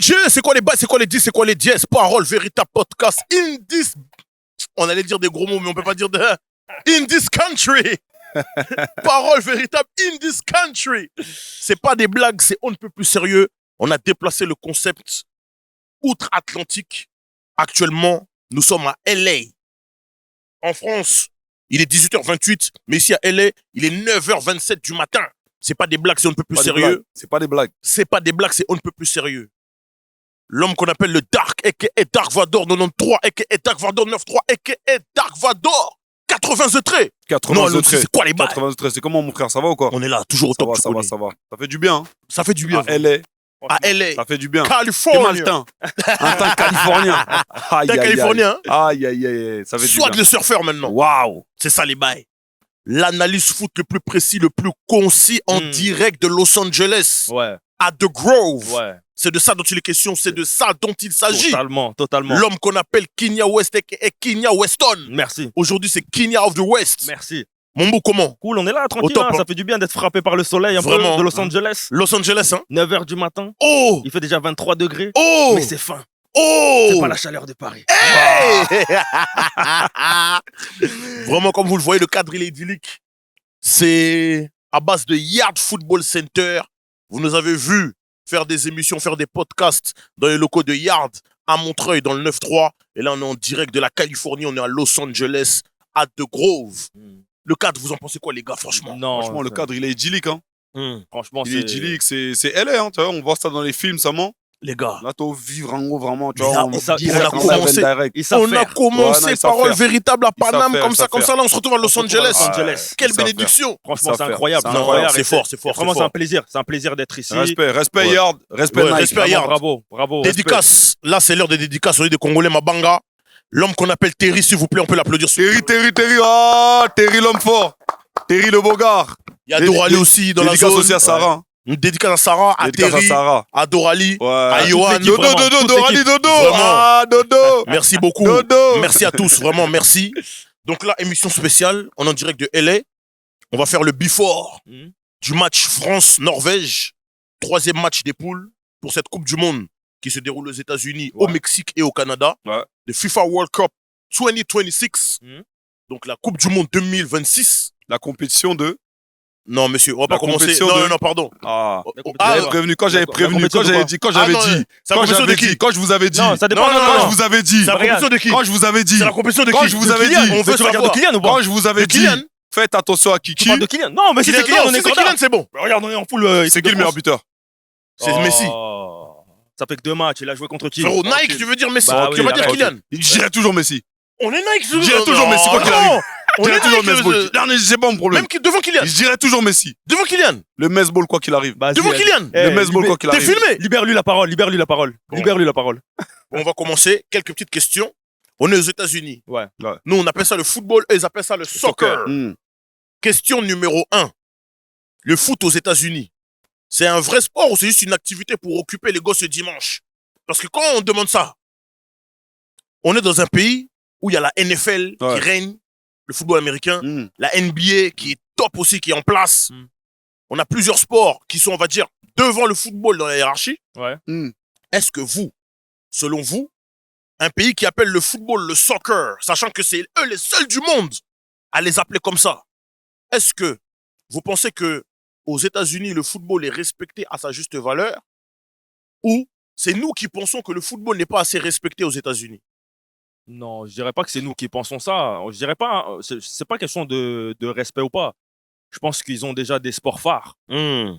DJ, c'est quoi les bases, c'est quoi les 10, c'est quoi les dièses? Parole, véritable podcast in this... On allait dire des gros mots, mais on peut pas dire de... In this country. Parole véritable in this country. C'est pas des blagues, c'est on ne peut plus sérieux. On a déplacé le concept outre-Atlantique. Actuellement, nous sommes à LA. En France, il est 18h28, mais ici à LA, il est 9h27 du matin. C'est pas des blagues, c'est on ne peut plus sérieux. C'est pas des blagues. C'est pas des blagues, c'est on ne peut plus sérieux. L'homme qu'on appelle le Dark, a.k.a. Dark Vador 93, a.k.a. Dark Vador 93, a.k.a. Dark Vador 80 traits. 80 traits. C'est quoi les bails? 80 traits, c'est comment mon frère, ça va ou quoi? On est là, toujours au top, ça va. Ça fait du bien. Hein. Ça fait du bien. À LA. À LA. Ça fait du bien. Californie. Maltain. Un teint californien. T'es californien, hein? Aïe. Ça fait du Soit bien. le surfeur maintenant. Waouh. C'est ça les bails. L'analyse foot le plus précis, le plus concis en direct de Los Angeles. Ouais. À The Grove. Ouais. C'est de ça dont il est question, c'est de ça dont il s'agit. Totalement. L'homme qu'on appelle Kenya West et Kenya Weston. Merci. Aujourd'hui, c'est Kenya of the West. Merci. Mon beau, comment? Cool, on est là, tranquille. top, hein. Ça fait du bien d'être frappé par le soleil un Vraiment. peu de Los Angeles. Los Angeles, hein? 9h du matin. Oh! Il fait déjà 23 degrés. Oh! Mais c'est fin. Oh! C'est pas la chaleur de Paris. Hey! Vraiment, comme vous le voyez, le cadre, il est idyllique. C'est à base de Yard Football Center. Vous nous avez vu faire des émissions, faire des podcasts dans les locaux de Yard à Montreuil, dans le 9-3. Et là, on est en direct de la Californie. On est à Los Angeles, à The Grove. Le cadre, vous en pensez quoi, les gars, franchement? Non, Franchement, le cadre, il est idyllique. Hein. Franchement, Il est idyllique. C'est LA. Hein, tu vois, on voit ça dans les films, ça ment. Les gars. Là, t'as vivre en gros, vraiment. Tu Mais vois, là, on on a commencé Parole Véritable à Paname, comme ça, là, on se retrouve à Los Angeles. Quelle bénédiction. Franchement, c'est incroyable. C'est fort. Vraiment, c'est un plaisir. C'est un plaisir d'être ici. Respect Yard. Respect Nike. Respect Yard. Bravo. Dédicace. Là, c'est l'heure des dédicaces. On est des Congolais, Mabanga. L'homme qu'on appelle Terry, s'il vous plaît, on peut l'applaudir. Terry. Ah, Terry l'homme fort. Terry le beau gars. Il y a Dorali aussi dans la zone. Dédicace aussi à Sarah. Une dédicace à Sarah, à Terry, à Dorali, à Yohan. Dorali, Dodo. Ah, Dodo. Merci beaucoup. Dodo. Merci à tous, vraiment, merci. Donc là, émission spéciale, on est en direct de LA. On va faire le before du match France-Norvège. 3e match des poules pour cette Coupe du Monde qui se déroule aux États-Unis, au Mexique et au Canada. Le FIFA World Cup 2026. Donc la Coupe du Monde 2026. La compétition de... Non, monsieur, on va pas commencer. Non, pardon. J'avais prévenu, quand j'avais dit, quand je vous avais dit. Non, ça dépend. Quand je vous avais dit. C'est la compétition de qui? Quand je vous avais dit. C'est la compétition de qui? Quand je vous avais dit. On veut savoir. Quand je vous avais dit. Faites attention à Kiki. Tu parles de Kylian? Non, mais c'est Kylian, on est Kylian, c'est bon. Regarde, on est en full. C'est qui le meilleur buteur? C'est Messi. Ça fait que 2 matchs, il a joué contre qui? Frérot, Nike, tu veux dire Messi? Bah Tu vas dire Kylian? Je dirais toujours Messi. On est Nike, je dirais toujours Messi, quoi qu'il arrive. On est toujours Nike. Messi. C'est pas mon problème. Même devant Kylian. Je dirais toujours Messi. Devant Kylian. Le Mesball, quoi qu'il arrive. Devant Kylian. Le Mesball, quoi qu'il arrive. T'es filmé? Libère-lui la parole. On va commencer. Quelques petites questions. On est aux États-Unis. Ouais. Nous, on appelle ça le football, eux, ils appellent ça le soccer. Question numéro 1. Le foot aux États-Unis, c'est un vrai sport ou c'est juste une activité pour occuper les gosses le dimanche? Parce que quand on demande ça, on est dans un pays où il y a la NFL qui règne, le football américain, la NBA qui est top aussi, qui est en place. On a plusieurs sports qui sont, on va dire, devant le football dans la hiérarchie. Est-ce que vous, selon vous, un pays qui appelle le football le soccer, sachant que c'est eux les seuls du monde à les appeler comme ça, est-ce que vous pensez que aux États-Unis le football est respecté à sa juste valeur, ou c'est nous qui pensons que le football n'est pas assez respecté aux États-Unis? Non, je dirais pas que c'est nous qui pensons ça. Je dirais pas, c'est pas question de respect ou pas. Je pense qu'ils ont déjà des sports phares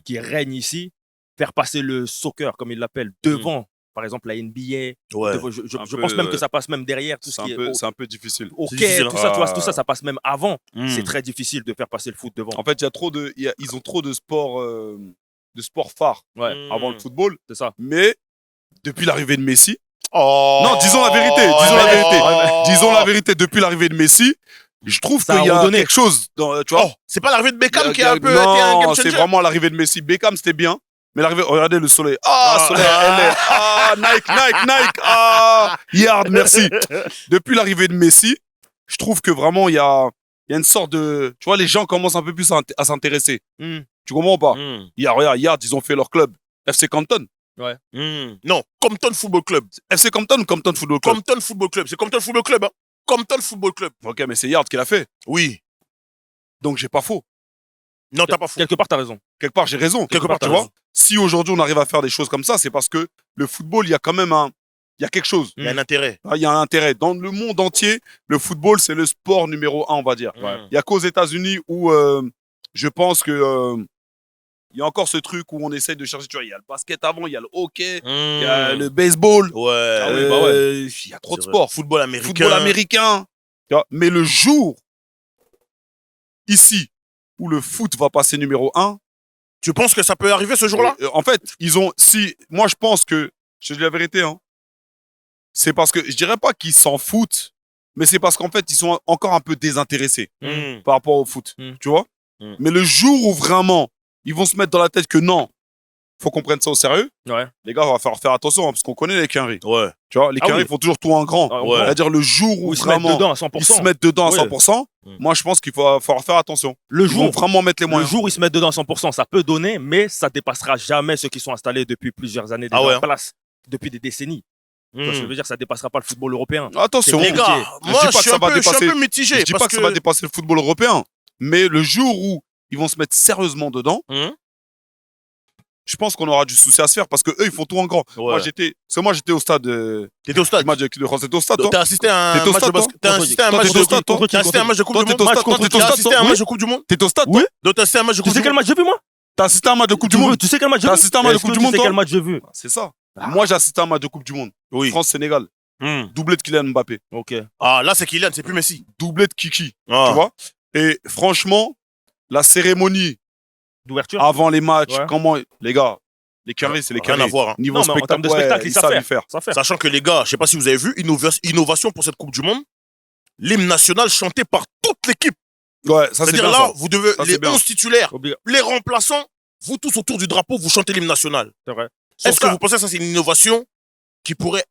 qui règnent ici. Faire passer le soccer, comme ils l'appellent, devant, par exemple, la NBA. Je pense même que ça passe même derrière tout ce qui est. C'est un peu difficile. Ok, tout ça, tu vois, tout ça passe même avant. C'est très difficile de faire passer le foot devant. En fait, ils ont trop de sports phares avant le football. C'est ça. Mais depuis l'arrivée de Messi. Non, disons la vérité. Disons la vérité. Depuis l'arrivée de Messi, je trouve qu'il y a quelque chose. Tu vois. C'est pas l'arrivée de Beckham qui a un peu été un game changer. Non, c'est vraiment l'arrivée de Messi. Beckham, c'était bien. Mais l'arrivée, regardez le soleil. Soleil, Nike. Yard, merci. Depuis l'arrivée de Messi, je trouve que vraiment, il y a une sorte de... Tu vois, les gens commencent un peu plus à s'intéresser. Tu comprends ou pas? Regarde, Yard, ils ont fait leur club. FC Canton. Ouais. Non, Compton Football Club. FC Compton ou Compton Football Club? Compton Football Club. C'est Compton Football Club. Hein. Compton Football Club. Ok, mais c'est Yard qui l'a fait. Oui. Donc, j'ai pas faux. Non, t'as pas fou. Quelque part, t'as raison. Quelque part, j'ai raison. Quelque part, tu t'as vois. raison. Si aujourd'hui, on arrive à faire des choses comme ça, c'est parce que le football, il y a quand même il y a quelque chose. Il y a un intérêt. Il y a un intérêt. Dans le monde entier, le football, c'est le sport numéro 1, on va dire. Ouais. Il y a qu'aux États-Unis où je pense que il y a encore ce truc où on essaye de chercher. Tu vois, il y a le basket avant, il y a le hockey, il y a le baseball. Ouais. Ah oui, bah ouais. Il y a trop de C'est sports. vrai. Football américain. Football américain. Tu vois. Mais le jour ici où le foot va passer numéro 1, Tu penses que ça peut arriver ce jour-là? en fait, moi je pense que, je te dis la vérité, hein, c'est parce que, je dirais pas qu'ils s'en foutent, mais c'est parce qu'en fait, ils sont encore un peu désintéressés par rapport au foot, tu vois. Mais le jour où vraiment, ils vont se mettre dans la tête que non, faut qu'on prenne ça au sérieux, Ouais. les gars, on va falloir faire attention, hein, parce qu'on connaît les Quinry. Ouais. Tu vois, les Ah Quinry oui. font toujours tout en grand. Ah, Ouais. C'est-à-dire le jour où Où ils se mettent vraiment dedans à 100%. ils se mettent dedans à Ouais. 100%, moi je pense qu'il faut falloir faire attention. Le Ils vont jour, vraiment mettre les le moyens. jour où ils se mettent dedans à 100%, ça peut donner, mais ça dépassera jamais ceux qui sont installés depuis plusieurs années déjà Ah ouais, en place, depuis des décennies. Tu vois, je veux dire, ça dépassera pas le football européen. Attention, Les gars, Je moi dis pas je que suis ça un va peu dépasser- mitigé. je dis pas parce que ça va dépasser le football européen, mais le jour où ils vont se mettre sérieusement dedans, je pense qu'on aura du souci à se faire parce que eux ils font tout en grand. Moi j'étais au stade T'étais au du stade. match de l'équipe de France. T'étais au stade, toi? T'as assisté à un T'étais au match de stade, toi? basket. T'as assisté à un Toi, match t'étais au stade, toi? T'as assisté à un match de Coupe du Toi, Monde. t'étais au stade, toi? T'étais au T'as stade, assisté à un toi? match de Coupe du Monde. T'étais au stade, toi? Oui. Donc t'as assisté à un match de Tu Coupe sais du quel Monde. match j'ai vu, moi? T'as assisté à un match de Coupe du Monde? Tu sais quel match j'ai T'as vu? assisté à un match de Est-ce que Coupe du tu Monde, sais toi? quel match j'ai vu? C'est ça. Moi, j'ai assisté à un match de Coupe du Monde. Oui. France-Sénégal. Doublé de Kylian Mbappé. Ok. Ah là c'est Kylian, c'est plus Messi. Doublé de Kiki. Ah. Tu vois? Et franchement, la cérémonie D'ouverture? avant les matchs, Ouais. comment. Les gars, les carrés, c'est les Rien carrés. à voir. Hein. Niveau Non, mais en spectacle, termes de spectacle, ils ils savent savent y faire. Ça fait. Sachant que les gars, je sais pas si vous avez vu, innovation pour cette Coupe du Monde, l'hymne national chanté par toute l'équipe. Ouais, ça c'est C'est-à-dire bien. là, Ça. vous devez, Ça, les c'est bien. 11 titulaires, Obliga- les remplaçants, vous tous autour du drapeau, vous chantez l'hymne national. C'est vrai. Est-ce que vous pensez que ça c'est une innovation qui pourrait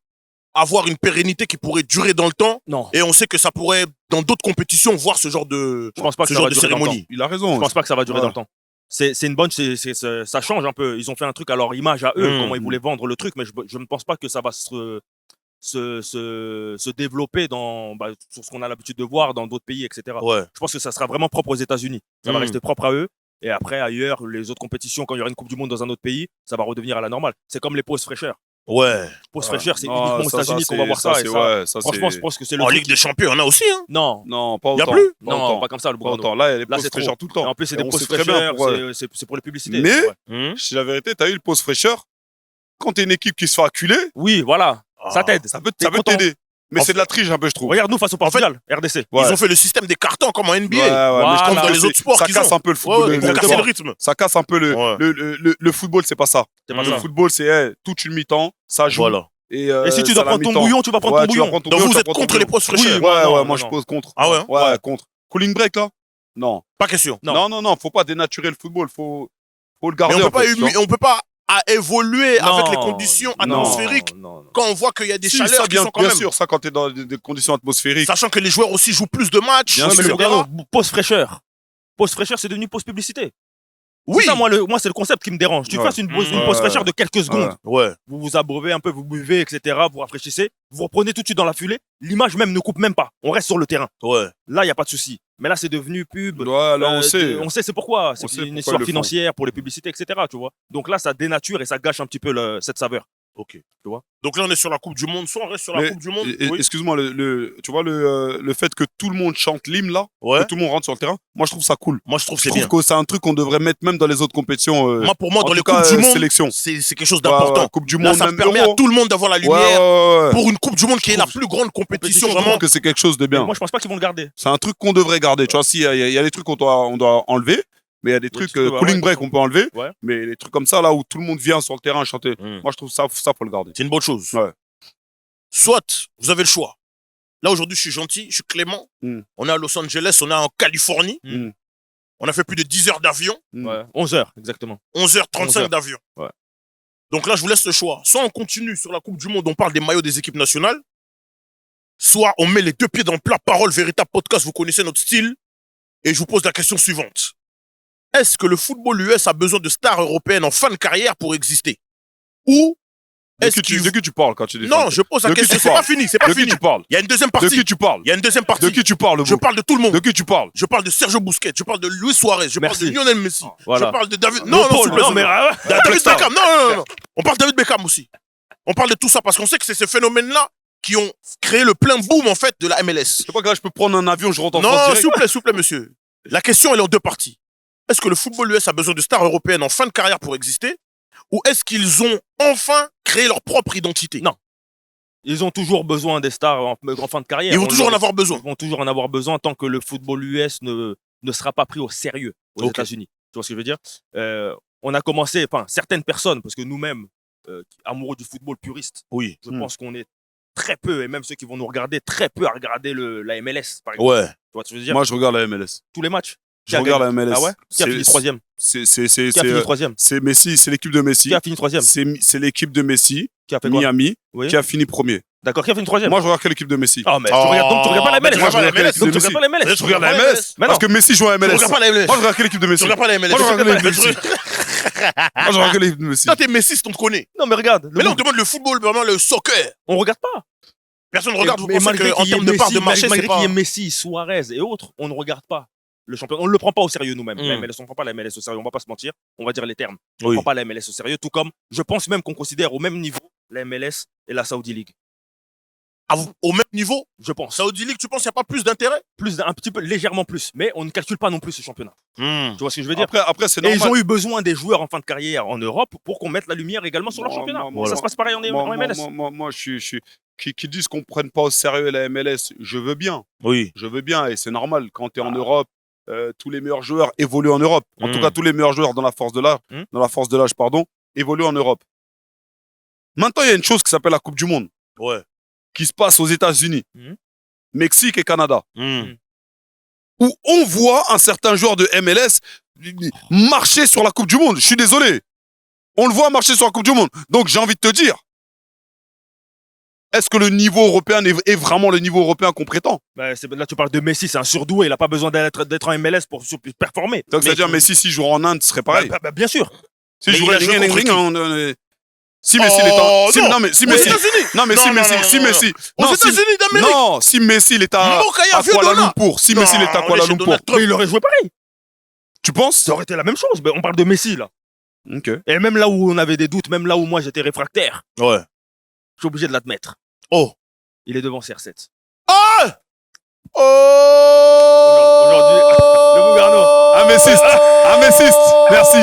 avoir une pérennité, qui pourrait durer dans le temps? Non. Et on sait que ça pourrait, dans d'autres compétitions, voir ce genre de, Je pense pas que ce ça genre va de durer dans le temps. cérémonie. Il a raison. Je pense pas que ça va durer Ouais. dans le temps. C'est une bonne, ça change un peu. Ils ont fait un truc à leur image à eux, comment ils voulaient vendre le truc, mais je ne pense pas que ça va se développer sur ce qu'on a l'habitude de voir dans d'autres pays, etc. Ouais. Je pense que ça sera vraiment propre aux États-Unis. Ça va rester propre à eux. Et après, ailleurs, les autres compétitions, quand il y aura une Coupe du Monde dans un autre pays, ça va redevenir à la normale. C'est comme les pauses fraîcheurs. Ouais. Pauses fraîcheurs, c'est Non, uniquement aux ça, États-Unis qu'on va c'est- voir ça. Et c'est- ça, ouais, ça, franchement, c'est- je pense que c'est le En truc Ligue des Champions, il y en a aussi. Hein. Non, Non, pas Y a autant. plus Pas non, autant. pas comme ça, le Pas Bourgogne. autant. Là, il y a les Là, pauses c'est trop. fraîcheurs tout le Et temps. en plus, c'est Et des on pauses sait très bien fraîcheurs, pourquoi. c'est pour les publicités. Mais- Ouais. Je dis la vérité, t'as eu le pause fraîcheur. Quand t'es une équipe qui se fait acculer, Oui, voilà. Ça t'aide. ça peut T'es content. t'aider. Mais En c'est de la triche un peu, je trouve. Regarde, nous, face au Portugal, RDC. Ouais. Ils ont fait le système des cartons comme en NBA. Ouais, ouais, mais je Voilà. trouve Dans que les autres sports ça qu'ils casse ont. un peu le Ouais, football. ouais, ils ont cassé le- le rythme. Ça casse un peu Ouais. le football, c'est pas ça. C'est pas Le ça. football, c'est toute une mi-temps, ça joue. Voilà. Et Et si tu c'est dois la prendre ton mi-temps. bouillon, tu vas prendre Ouais, ton tu vas bouillon. prendre ton Donc bouillon, vous tu vas êtes prendre ton contre les bouillon. pauses fraîcheurs. Oui, Ouais, non, ouais, non, moi non. je pose contre. Ah ouais? Ouais, contre. Cooling break là? Non. Pas question. Non. Non, faut pas dénaturer le football, faut le garder. Mais on en peut pas, fait, tu vois. on peut pas évoluer Non, avec les conditions non, atmosphériques non. quand on voit qu'il y a des Si, chaleurs ça, qui bien, sont quand bien même. sûr, ça quand t'es dans des conditions atmosphériques. Sachant que les joueurs aussi jouent plus de matchs. Bien Ouais, mais sûr. le Lugano, pause fraîcheur. Pause fraîcheur, c'est devenu pause publicité. Oui. C'est ça, moi, c'est le concept qui me dérange. Tu Ouais. fasses une pause Ouais. fraîcheur de quelques secondes. Ouais. Vous vous abreuvez un peu, vous buvez, etc. Vous rafraîchissez. Vous reprenez tout de suite dans la foulée. L'image même ne coupe même pas. On reste sur le terrain. Ouais. Là, il n'y a pas de souci. Mais là, c'est devenu pub. Ouais, là, on sait. On sait c'est pourquoi. C'est sait une pourquoi ils histoire le font. financière pour les publicités, etc. Tu vois. Donc là, ça dénature et ça gâche un petit peu cette saveur. Ok. Tu vois. Donc là, on est sur la Coupe du Monde. Soit on reste sur la Mais- Coupe du Monde. Et- Oui. Excuse-moi, tu vois le fait que tout le monde chante l'hymne là, Ouais. que tout le monde rentre sur le terrain, moi je trouve ça cool. Moi, je trouve que Je c'est bien. trouve que c'est un truc qu'on devrait mettre même dans les autres compétitions. Pour moi, en dans tout les cas, Coupes du Monde, sélection. c'est quelque chose Ouais, d'important. ouais, Coupe du Là, Monde, ça même permet Euro. à tout le monde d'avoir la Ouais, lumière. ouais, ouais. Pour une Coupe du Monde qui est la plus grande compétition, Je vraiment. trouve que c'est quelque chose de Mais bien. moi, je pense pas qu'ils vont le garder. C'est un truc qu'on devrait garder. Tu vois, si, il y a des trucs qu'on doit enlever, mais il y a des trucs, trucs, ouais, cooling ouais, break, on peut enlever. Ouais. Mais les trucs comme ça, là où tout le monde vient sur le terrain chanter, moi je trouve ça faut le garder. C'est une bonne chose. Ouais. Soit, vous avez le choix. Là, aujourd'hui, je suis gentil, je suis clément. On est à Los Angeles, on est en Californie. Mm. On a fait plus de 10 heures d'avion. Ouais. 11 heures, exactement. 11h35 11 heures. d'avion. Ouais. Donc là, je vous laisse le choix. Soit on continue sur la Coupe du Monde, on parle des maillots des équipes nationales. Soit on met les deux pieds dans le plat, parole, véritable podcast, vous connaissez notre style. Et je vous pose la question suivante. Est-ce que le football US a besoin de stars européennes en fin de carrière pour exister? Ou De est-ce qui tu parles quand tu dis Non, fan je pose la De qui question. tu C'est pas parles fini, c'est pas De fini. qui tu parles Il y a une deuxième De partie. qui tu parles Il y a une deuxième partie. De qui tu parles, Je parle de tout le monde. De qui tu parles Je parle de Sergio Busquets, je parle de Luis Suarez, je parle Merci. de Lionel Messi, Voilà. je parle de David. Le Non, Paul, s'il vous plaît, non, mais David Beckham. Non. On parle de David Beckham aussi. On parle de tout ça parce qu'on sait que c'est ces phénomènes-là qui ont créé le plein boom en fait de la MLS. C'est pas grave, je peux prendre un avion, je rentre en Non, France direct. s'il vous plaît, monsieur. La question elle est en deux parties. Est-ce que le football US a besoin de stars européennes en fin de carrière pour exister, ou est-ce qu'ils ont enfin créé leur propre identité? Non. Ils ont toujours besoin des stars en fin de carrière. Ils vont toujours en avoir besoin. Ils vont toujours en avoir besoin tant que le football US ne sera pas pris au sérieux aux États-Unis. Tu vois ce que je veux dire? On a commencé, enfin, certaines personnes, parce que nous-mêmes, amoureux du football puriste, Oui. je pense qu'on est très peu, et même ceux qui vont nous regarder, très peu à regarder la MLS, par exemple. Ouais. Tu vois ce que je veux dire? Moi, je regarde la MLS. Tous les matchs. Je regarde la MLS. Ah ouais? Qui a fini troisième? C'est Qui a fini troisième? c'est Messi, c'est l'équipe de Messi. Qui a fini troisième? C'est l'équipe de Messi, Qui a fait quoi? Miami, Oui. qui a fini premier. D'accord, qui a fini troisième? Moi, je regarde que l'équipe de Messi. Ah, mais tu regardes, donc tu regardes pas la MLS. Moi, je regarde la MLS. Donc tu regardes pas la MLS. Je regarde la MLS. Mais non. Parce que Messi joue à Tu MLS. regardes pas la MLS. Moi, je regarde que l'équipe de Tu Messi. regardes pas la MLS. Moi, je regarde Tu l'équipe de Messi. Moi, je regarde que l'équipe de Messi. Toi, t'es Messi, on te connaît. Non, mais regarde. Mais là, on demande le football, vraiment le soccer. On regarde pas. Personne ne regarde. Vous Mais pensez malgré qu'en qu'il y ait termes de part de Messi, marché, c'est malgré pas. qu'il y ait Messi, Suarez et autres, on ne regarde pas le championnat. On ne le prend pas au sérieux nous-mêmes. La MLS, on ne prend pas la MLS au sérieux. On va pas se mentir. On va dire les termes. On ne Oui. prend pas la MLS au sérieux. Tout comme, je pense même qu'on considère au même niveau la MLS et la Saudi League. Au même niveau, Je pense. Saudi League, tu penses qu'il n'y a pas plus d'intérêt? Un petit peu, légèrement plus. Mais on ne calcule pas non plus ce championnat. Tu vois ce que je veux dire? Après, c'est Et normal. ils ont eu besoin des joueurs en fin de carrière en Europe pour qu'on mette la lumière également sur leur championnat. Ça se passe pareil en MLS. Moi, je suis. Qui disent qu'on ne prenne pas au sérieux la MLS, je veux bien. Oui. Je veux bien. Et c'est normal. Quand tu es en Europe, tous les meilleurs joueurs évoluent en Europe. En tout cas, tous les meilleurs joueurs dans la force de l'âge, évoluent en Europe. Maintenant, il y a une chose qui s'appelle la Coupe du Monde, Ouais. qui se passe aux États-Unis, Mexique et Canada, Mmh. où on voit un certain joueur de MLS marcher sur la Coupe du Monde. Je suis désolé. On le voit marcher sur la Coupe du Monde. Donc, j'ai envie de te dire, est-ce que le niveau européen est vraiment le niveau européen qu'on prétend? Là, tu parles de Messi, c'est un surdoué. Il n'a pas besoin d'être en MLS pour performer. Donc, c'est-à-dire, Messi, s'il jouera en Inde, ce serait pareil. Bien sûr. S'il Mais jouerait il a joué contre ring, si Messi il est Oh, en... non. Non, mais si Aux Messi... États-Unis. Non, mais si Non, Messi... non, Si non, Messi... Aux non, si- États-Unis d'Amérique. Non, si Messi il est à Mokaya Kuala Fiodona. Lumpur. Si Messi il est à Non, Kuala chez Lumpur. Donald Trump. Mais il aurait joué pareil. Tu penses? Ça aurait été la même chose. Mais on parle de Messi, là. Ok. Et même là où on avait des doutes, même là où moi j'étais réfractaire, Ouais. je suis obligé de l'admettre. Oh. Il est devant CR7. Oh. Aujourd'hui, le Bougarno. Un Messiste. Merci.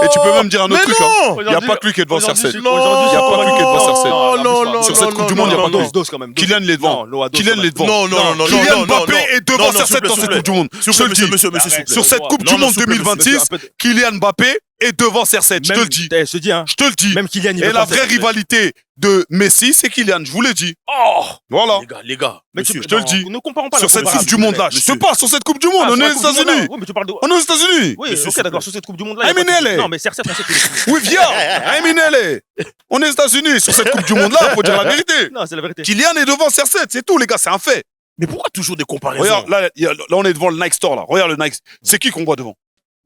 Et tu peux même dire un autre Mais truc. non. Il n'y a pas que lui qui est devant Aujourd'hui, CR7. je suis- Non. aujourd'hui, Il y a pas plus qui est devant CR7. Non. Sur cette Coupe du Monde, il y a pas de Dos quand même. Kylian il est devant. Kylian il est devant. Non. Kylian Mbappé est devant CR7 dans cette Coupe du Monde. Je te le dis. Monsieur, s'il vous plaît. Sur cette Coupe Non, du Monde s'il vous plaît, 2026, Kylian Mbappé est devant CR7. Je te le dis. Je te dis, hein. Je te le dis. Même Kylian, il Et veut la pas vraie CR7. rivalité de Messi, c'est Kylian. Je vous l'ai dit. Oh. Voilà. Les gars. Mais Monsieur. je te le dis. Ne comparons pas Sur la cette Coupe Coupe du Monde-là. Je te parle sur cette Coupe du Monde. On est aux États-Unis. Oui, mais tu parles de. On est aux États-Unis. Oui, Monsieur, ok, s'il d'accord. vous Sur cette Coupe du Monde-là. Eminele. Non, mais CR7, on sait qu'il est. Oui, viens. Eminele. On est aux États-Unis. Sur cette Coupe du Monde-là, faut dire la vérité. Non, c'est la vérité. Kylian est devant CR7. C'est tout, les gars. C'est un fait. Mais pourquoi toujours des comparaisons? Regarde, là, on est devant le Nike Store, là. Regarde le Nike. C'est qui qu'on voit devant?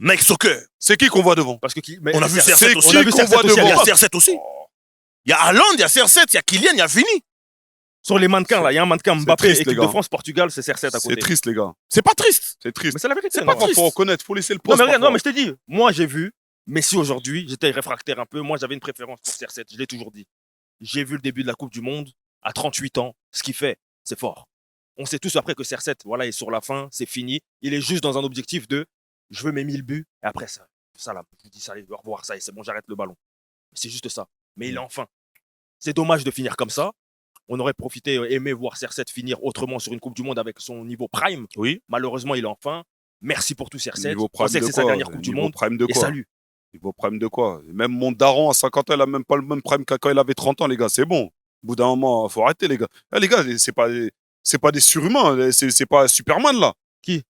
Nike Soccer. C'est qui qu'on voit devant? Parce que On a vu c'est CR7 aussi. qui On a vu qu'on CR7 voit aussi. Il y a devant? CR7 aussi. Il y a Haaland, il y a CR7, il y a Kylian, il y a Vini. Sur les mannequins, là, il y a un mannequin Mbappé, triste, les équipe gars. de France, Portugal, c'est CR7 à C'est côté. triste, les gars. C'est pas triste. C'est triste. Mais c'est la vérité. C'est non. pas grave, faut reconnaître. Faut laisser le Non, poste. mais regarde, parfois. non, mais je t'ai dit, moi j'ai vu Messi aujourd'hui, j'étais réfractaire un peu, moi j'avais une préférence pour CR7, je l'ai toujours dit. J'ai vu le début de la Coupe du Monde, à 38 ans, ce qu'il fait, c'est fort. On sait tous après que CR7, voilà, il est sur la fin, c'est fini. Il est juste dans un objectif de, je veux mes 1000 buts, et après ça là, je vous dis ça, allez, au revoir, ça, et c'est bon, j'arrête le ballon. C'est juste ça. Mais il est enfin. C'est dommage de finir comme ça. On aurait profité, aimé voir CR7 finir autrement sur une Coupe du Monde avec son niveau prime. Oui. Malheureusement, il est enfin. Merci pour tout CR7. Niveau On prime sait que de c'est sa quoi? dernière Coupe du Niveau Monde. prime de Et quoi? salut. Niveau prime de quoi? Même mon daron à 50 ans, il a même pas le même prime qu'à quand il avait 30 ans, les gars. C'est bon. Au bout d'un moment, faut arrêter, les gars. Eh, les gars, c'est pas des surhumains. C'est pas Superman, là. Qui?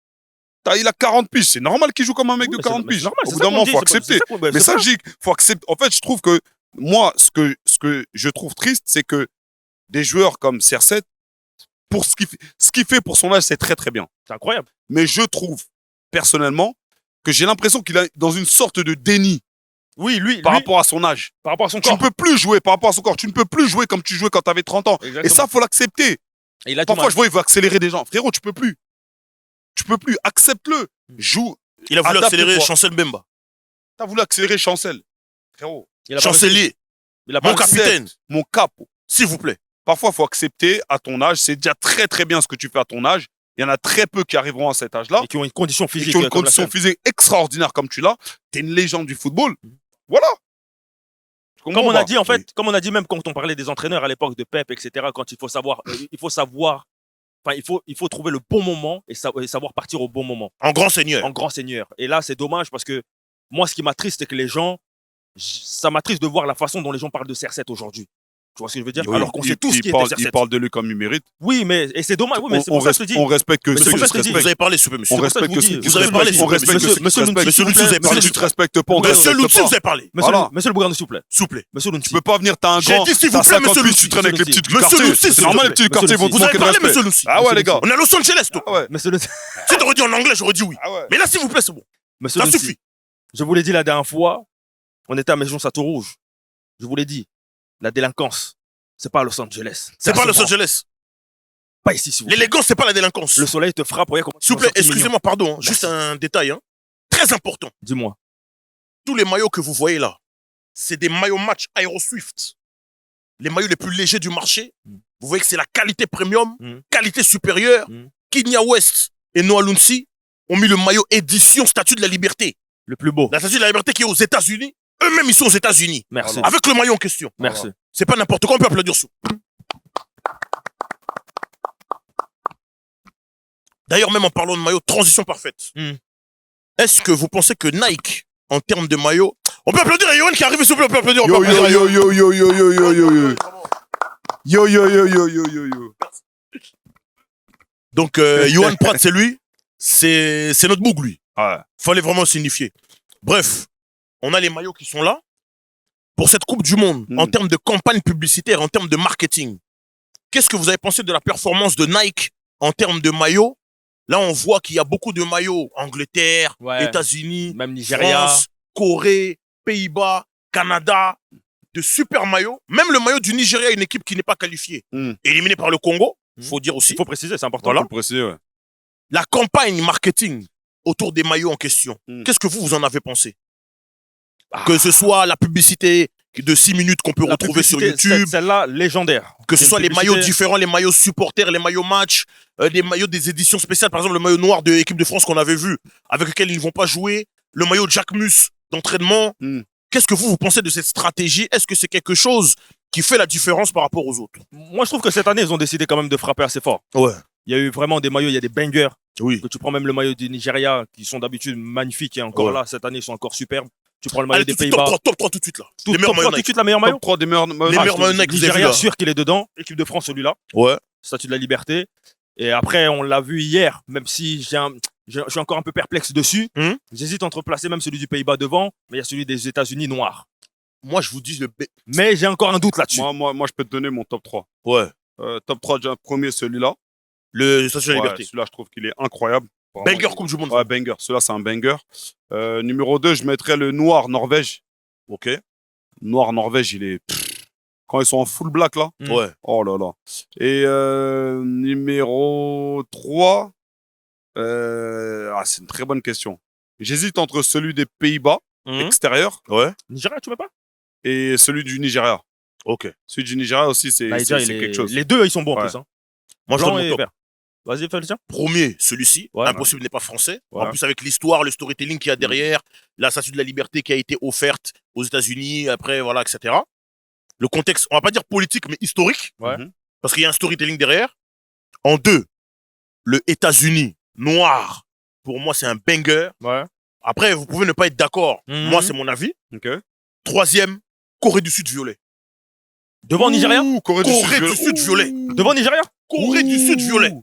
Il a 40 piges. C'est normal qu'il joue comme un mec Oui, de mais 40 c'est piges. normal, Au c'est bout ça d'un qu'on moment, dit, faut c'est pas- accepter. c'est ça qu'on- Mais c'est ça, pas- je dis, faut accepter. En fait, je trouve que moi, ce que je trouve triste, c'est que des joueurs comme CR7, pour ce qu'il fait pour son âge, c'est très très bien. C'est incroyable. Mais je trouve, personnellement, que j'ai l'impression qu'il est dans une sorte de déni. Oui, lui. Par rapport à son âge. Par rapport à son Tu corps. ne peux plus jouer par rapport à son corps. Tu ne peux plus jouer comme tu jouais quand tu avais 30 ans. Exactement. Et ça, faut l'accepter. Et il a du Parfois, mal. je vois, il veut accélérer des gens. Frérot, tu peux plus. Tu peux plus. Accepte-le. Joue. Il a voulu Adapte-toi. accélérer Chancel Mbemba. T'as voulu accélérer Chancel. Frérot. Il a pas réussi. Chancelier, Il a pas mon réussi. capitaine, Mon capo. s'il vous plaît. Parfois, il faut accepter à ton âge. C'est déjà très, très bien ce que tu fais à ton âge. Il y en a très peu qui arriveront à cet âge-là. Et qui ont une condition Et physique. qui ont une comme la condition sienne. physique extraordinaire comme tu l'as. T'es une légende du football. Voilà. Tu comprends Comme on pas a dit, en fait, comme on a dit même quand on parlait des entraîneurs à l'époque de Pep, etc., quand il faut savoir, enfin, il faut trouver le bon moment et savoir partir au bon moment, En grand seigneur. en grand seigneur. Et là, c'est dommage parce que moi, ce qui m'attriste, c'est que les gens, ça m'attriste de voir la façon dont les gens parlent de CR7 aujourd'hui. Tu vois ce que je veux dire? Oui, Alors qu'on sait tous qui était il CR7. parle de lui comme il mérite. Oui, mais et c'est dommage. Oui, mais c'est pour ça que je te dis. On respecte que Mais ceux c'est qui pour ça se que je te dis, Vous respectent. avez parlé, s'il vous plaît, monsieur. On respecte vous que dis, ceux qui vous se avez parlé, respectent. On s'il vous plaît, respecte monsieur- ceux qui monsieur se respectent. Monsieur Loutsi, vous avez Si parlé. tu te respectes pas, on te Monsieur respecte Loutsi, pas. vous avez parlé. Monsieur, Voilà. monsieur le Bougano, s'il vous plaît. S'il vous plaît. Monsieur Tu Lounsi. peux pas venir, t'as un J'ai grand, dit, s'il vous t'as plaît, 50 monsieur piges, Loutsi. tu traînes avec les petites du Monsieur quartier. Loutsi, s'il C'est vous normal, plaît. les petits du Monsieur quartier vont te Loutsi. Vous avez manquer de parlé, respect. monsieur Loutsi. Ah ouais, les gars. On est à Los Angeles, toi. Ah ouais. Monsieur Lounsi. Si t'aurais dit en anglais, j'aurais dit oui. Ah ouais. Mais là, s'il vous plaît, c'est bon. Monsieur Ça Lounsi. suffit. Je vous l'ai dit la dernière fois, on était à Maison Château Rouge. Je vous l'ai dit, la délinquance, c'est pas à Los Angeles. C'est pas à Los Sofran. Angeles. Pas ici, s'il vous plaît. L'élégance, c'est pas la délinquance. Le soleil te frappe, regarde comment S'il vous plaît, excusez-moi, pardon. Juste un détail. Très important. Dis-moi. Tous les maillots que vous voyez là, c'est des maillots match Aeroswift. Les maillots les plus légers du marché. Vous voyez que c'est la qualité premium, qualité supérieure. Kenya West et Noah Lounsi ont mis le maillot édition Statue de la Liberté. Le plus beau. La Statue de la Liberté qui est aux États-Unis. Eux-mêmes, ils sont aux États-Unis. Merci. Voilà. Avec le maillot en question. Merci. C'est pas n'importe quoi, on peut applaudir sous. D'ailleurs, même en parlant de maillot, transition parfaite. Est-ce que vous pensez que Nike, en termes de maillot, on peut applaudir à Yoann qui arrive, s'il vous plaît, on peut applaudir. Yo, yo, yo, yo, yo, yo, yo, yo, yo, yo. Yo, yo, yo, yo, yo, yo, yo. Donc, Yoann Pratt, c'est lui. C'est notre boug, lui. Ouais. Fallait vraiment signifier. Bref, on a les maillots qui sont là. Pour cette Coupe du Monde, en termes de campagne publicitaire, en termes de marketing, qu'est-ce que vous avez pensé de la performance de Nike en termes de maillots? Là, on voit qu'il y a beaucoup de maillots. Angleterre, Ouais. États-Unis, Même Nigeria. France, Corée, Pays-Bas, Canada. De super maillots. Même le maillot du Nigeria, une équipe qui n'est pas qualifiée. Éliminé par le Congo, faut dire aussi. Il faut préciser, c'est important. Voilà. Faut le préciser, ouais. La campagne marketing autour des maillots en question, qu'est-ce que vous en avez pensé? Que ce soit la publicité de 6 minutes qu'on peut La retrouver sur publicité, YouTube, celle-là, légendaire. que ce C'est soit une les maillots publicité- différents, les maillots supporters, les maillots match, des maillots des éditions spéciales, par exemple le maillot noir de l'équipe de France qu'on avait vu, avec lequel ils ne vont pas jouer, le maillot Jack Mus d'entraînement. Qu'est-ce que vous pensez de cette stratégie? Est-ce que c'est quelque chose qui fait la différence par rapport aux autres? Moi, je trouve que cette année, ils ont décidé quand même de frapper assez fort. Ouais. Il y a eu vraiment des maillots, il y a des bangers. Oui. Que tu prends même le maillot du Nigeria, qui sont d'habitude magnifiques, et encore Ouais. là, cette année, ils sont encore superbes. Tu prends le maillot Allez, des tout de suite, Pays-Bas. top 3 tout de suite là. Tout, les meilleurs top 3 maillots tout de Nike. suite, la meilleure maillot. Top 3 des meilleurs Les meilleurs maillots Nike que vous avez vu Nigeria, là. sûr qu'il est dedans. Équipe de France, celui-là. Ouais. Statue de la Liberté. Et après, on l'a vu hier, même si je suis encore un peu perplexe dessus. J'hésite entre placer même celui du Pays-Bas devant, mais il y a celui des États-Unis noir. Moi, je vous dis Mais j'ai encore un doute là-dessus. Moi, je peux te donner mon top 3. Ouais. Top 3, déjà, premier, celui-là. Le Statue de la Ouais, Liberté. celui-là, je trouve qu'il est incroyable. Vraiment, Banger il est- Coupe du Monde. Ouais, banger. Celui-là, c'est un banger. Numéro 2, je mettrais le noir Norvège. Ok. Noir Norvège, il est... Quand ils sont en full black, là. Ouais. Oh là là. Et numéro 3, c'est une très bonne question. J'hésite entre celui des Pays-Bas, extérieur, Ouais. Nigeria, tu veux pas? et celui du Nigeria. Ok. Celui du Nigeria aussi, c'est Nigeria, quelque chose. Les deux, ils sont bons en Ouais. plus. Hein. Moi, je Blanc donne et mon top. vert. Vas-y, fais le tien. Premier, celui-ci. Ouais. Impossible n'est pas français. Voilà. En plus, avec l'histoire, le storytelling qu'il y a derrière, la Statue de la Liberté qui a été offerte aux États-Unis, après, voilà, etc. Le contexte, on va pas dire politique, mais historique. Ouais. Parce qu'il y a un storytelling derrière. En 2, le États-Unis noir. Pour moi, c'est un banger. Ouais. Après, vous pouvez ne pas être d'accord. Moi, c'est mon avis. Ok. 3e, Corée du Sud violet. Devant Nigeria? Ouh, Corée du Sud violet. Devant Nigeria? Corée du Sud violet.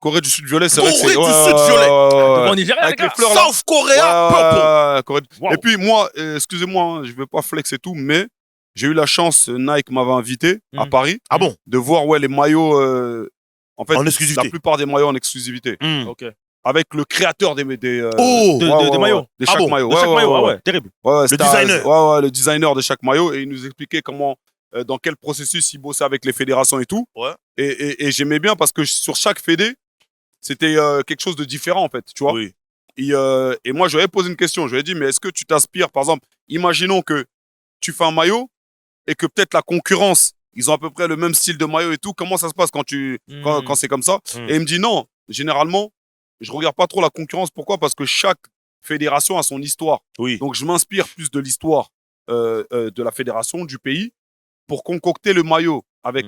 Corée du Sud violet, c'est vrai que c'est... Corée du Sud violet. Devant Nigeria, Avec les les gars. fleurs, là. South Korea, purple. Corée- Wow. Et puis moi, excusez-moi, hein, je veux pas flex et tout, mais j'ai eu la chance, Nike m'avait invité à Paris, Ah bon? de voir les maillots, en fait, En exclusivité. la plupart des maillots en exclusivité. Ok. avec le créateur des des maillots. de chaque maillot. De chaque maillot, ah ouais, terrible. Ouais, Le designer. Ouais, le designer de chaque maillot. Et il nous expliquait comment, dans quel processus il bossait avec les fédérations et tout. Ouais. Et j'aimais bien parce que sur chaque fédé, c'était quelque chose de différent, en fait, tu vois. Oui. Et moi, je lui ai posé une question. Je lui ai dit, mais est-ce que tu t'inspires, par exemple, imaginons que tu fais un maillot et que peut-être la concurrence, ils ont à peu près le même style de maillot et tout. Comment ça se passe quand c'est comme ça? Et il me dit non, généralement, je regarde pas trop la concurrence. Pourquoi? Parce que chaque fédération a son histoire. Oui. Donc, je m'inspire plus de l'histoire de la fédération, du pays, pour concocter le maillot avec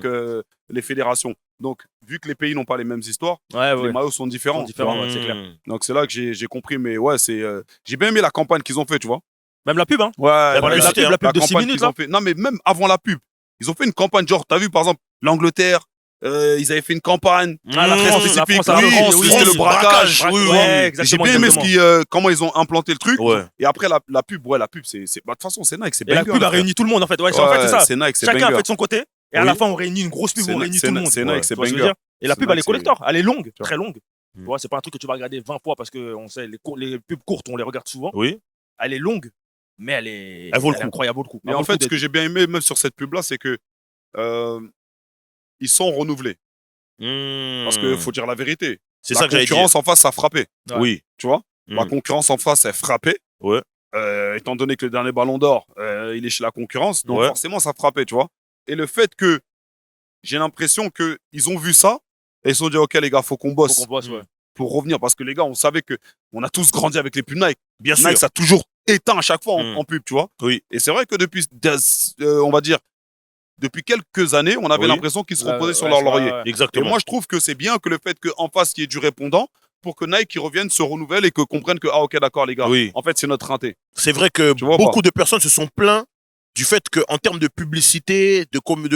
les fédérations. Donc, vu que les pays n'ont pas les mêmes histoires, les maillots sont différents. Ouais, c'est clair. Donc, c'est là que j'ai compris. Mais ouais, j'ai bien aimé la campagne qu'ils ont fait, tu vois. Même la pub, hein. Ouais, La pub de 6 campagne minutes, qu'ils ont fait. Non, mais même avant la pub, ils ont fait une campagne. Genre, t'as vu, par exemple, l'Angleterre, ils avaient fait une campagne très spécifique. La France, c'était le braquage. J'ai bien aimé comment ils ont implanté le truc. Ouais. Et après, la pub, de toute façon, c'est Nike, c'est Et la banger. pub a réuni tout le monde, en fait. Ouais, en fait, c'est ça. C'est Nike, c'est Chacun a banger. fait de son côté. Et à la fin, on réunit une grosse pub, on réunit tout le monde. C'est Nike, c'est Tu vois ce que je veux banger. dire. Et la pub, elle est collector. Elle est longue, très longue. Mm. Tu vois, c'est pas un truc que tu vas regarder 20 fois parce que on sait, les pubs courtes, on les regarde souvent. Oui. Elle est longue, mais elle vaut le est coup. incroyable, vaut le coup. Mais en fait, ce que j'ai bien aimé, même sur cette pub-là, c'est que ils sont renouvelés. Parce qu'il faut dire la vérité. C'est ça que j'allais La dire. concurrence en face, ça frappait. Ouais. Oui. Tu vois Mm. La concurrence en face, elle frappait. Ouais. Étant donné que le dernier ballon d'or, il est chez la concurrence. Donc Ouais. forcément, ça frappait, tu vois. Et le fait que j'ai l'impression qu'ils ont vu ça et ils se sont dit, OK, les gars, faut qu'on bosse Faut qu'on bosse, ouais. pour revenir. Parce que les gars, on savait que on a tous grandi avec les pubs Nike. Bien sûr. Nike, ça a toujours éteint à chaque fois Mm. en pub, tu vois. Oui. Et c'est vrai que depuis, on va dire, depuis quelques années, on avait Oui. l'impression qu'ils se reposaient sur Ouais, leur ouais, laurier. ouais. Et Exactement. moi, je trouve que c'est bien que le fait qu'en face, il y ait du répondant pour que Nike ils reviennent, se renouvelle et que comprennent que, ah, OK, d'accord, les gars. Oui. En fait, c'est notre rinté. C'est vrai que Tu vois beaucoup de personnes se sont plaints du fait qu'en termes de publicité, de contenu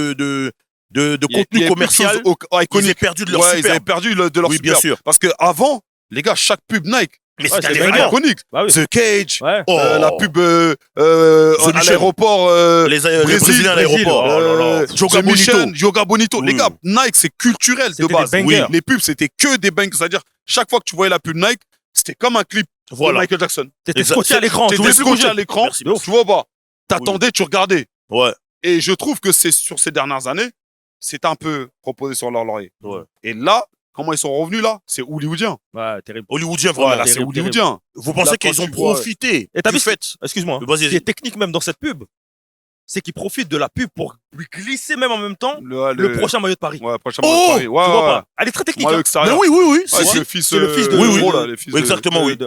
Il y a commercial, plus de choses ils aient iconiques. perdu de leur Ouais, ils avaient superbe. perdu de leur Oui, bien superbe. sûr. Parce que avant, les gars, chaque pub Nike, Mais Ouais, c'était c'est des banger. iconique. Bah oui. The Cage, Ouais. Oh. la pub The à Mission. l'aéroport, les Brésil, Brésiliens à l'aéroport. Brésil. Oh là là. Yoga The Mission, Bonito. Yoga Bonito. Oui. Les gars, Nike, c'est culturel de C'était base. des bangers. Les pubs, c'était que des bangers. C'est-à-dire, chaque fois que tu voyais la pub Nike, c'était comme un clip de Voilà. Michael Jackson. T'étais Exact. scotché à l'écran. Tu Tu voulais étais plus scotché bouger. à l'écran, Merci, merci. tu vois pas. T'attendais, tu regardais. Ouais. Et je trouve que c'est sur ces dernières années, c'est un peu reposé sur leur laurier. Ouais. Et là, comment ils sont revenus là? C'est hollywoodien. Ouais, terrible. Hollywoodien, vraiment. Voilà, c'est terrible, hollywoodien. Vous pensez Là, qu'ils quand ont tu vois- profité Et t'as du vu, fait. excuse-moi, Vas-y, ce qui vas-y. est technique même dans cette pub, c'est qu'ils profitent de la pub pour lui glisser même en même temps le prochain maillot de Paris. Ouais, prochain Oh, maillot de Paris. Tu Ouais, vois ouais. pas? Elle est très technique. Maillot Hein. extérieur. Mais oui, oui, oui. Ouais, si, c'est si. le fils, C'est le fils de- Oui, oui. gros, là, les fils Exactement, oui.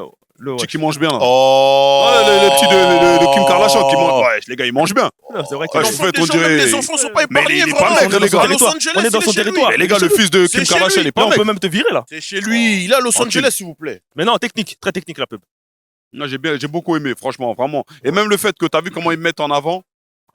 Qui qui mange bien là. Oh. Ouais, les petits de Kim Kardashian qui mangent. Ouais, les gars, ils mangent bien. C'est vrai Ouais, que je fais, on Même dirait- les enfants sont pas Mais épargnés, il est vraiment. pas maigre, les gars. À Los Angeles, On est dans il son chez lui. territoire. Mais les gars, le fils de C'est Kim chez Kardashian, lui. il est Là, pas on peut mec. même te virer là. C'est chez lui. Il est à Los Tranquille. Angeles, s'il vous plaît. Mais non, technique, très technique la pub. Non, j'ai beaucoup aimé, franchement, vraiment. Et même le fait que tu as vu comment ils mettent en avant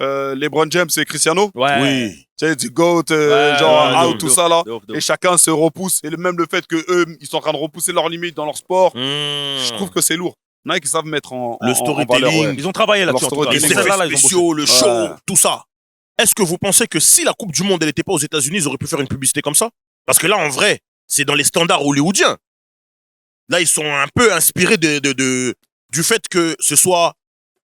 LeBron James et Cristiano. Ouais. Oui. Tu sais, du GOAT, Ouais, genre ouais, out, de tout ouf, ça là. de ouf, de Et ouf. chacun se repousse. Et même le fait que eux, ils sont en train de repousser leurs limites dans leur sport. Je trouve que c'est lourd. Nike, ils savent mettre en Le storytelling. storytelling. Ils ont travaillé là-dessus en tout cas. Les storytelling, Donc, effets celle-là, ils ont bossé. spéciaux, le show, Ouais. tout ça. Est-ce que vous pensez que si la Coupe du Monde n'était pas aux États-Unis, ils auraient pu faire une publicité comme ça? Parce que là, en vrai, c'est dans les standards hollywoodiens. Là, ils sont un peu inspirés du fait que ce soit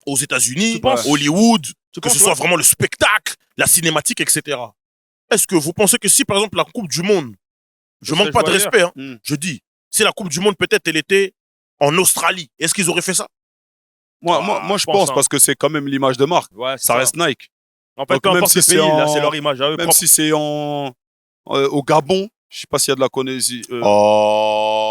aux États-Unis, Tu penses? Hollywood, Tu que penses, ce toi soit vraiment le spectacle, la cinématique, etc. Est-ce que vous pensez que si, par exemple, la Coupe du Monde, je Ce manque serait pas de joué respect, hein, Hmm. je dis, si la Coupe du Monde, peut-être, elle était en Australie, est-ce qu'ils auraient fait ça? Moi, je je pense, pense hein. parce que c'est quand même l'image de marque. Ouais, c'est Ça reste Nike. En fait, Donc, peu même importe si le c'est pays, là, en- c'est leur image à eux. Même propre. si c'est au Gabon, je sais pas s'il y a de la connaissance.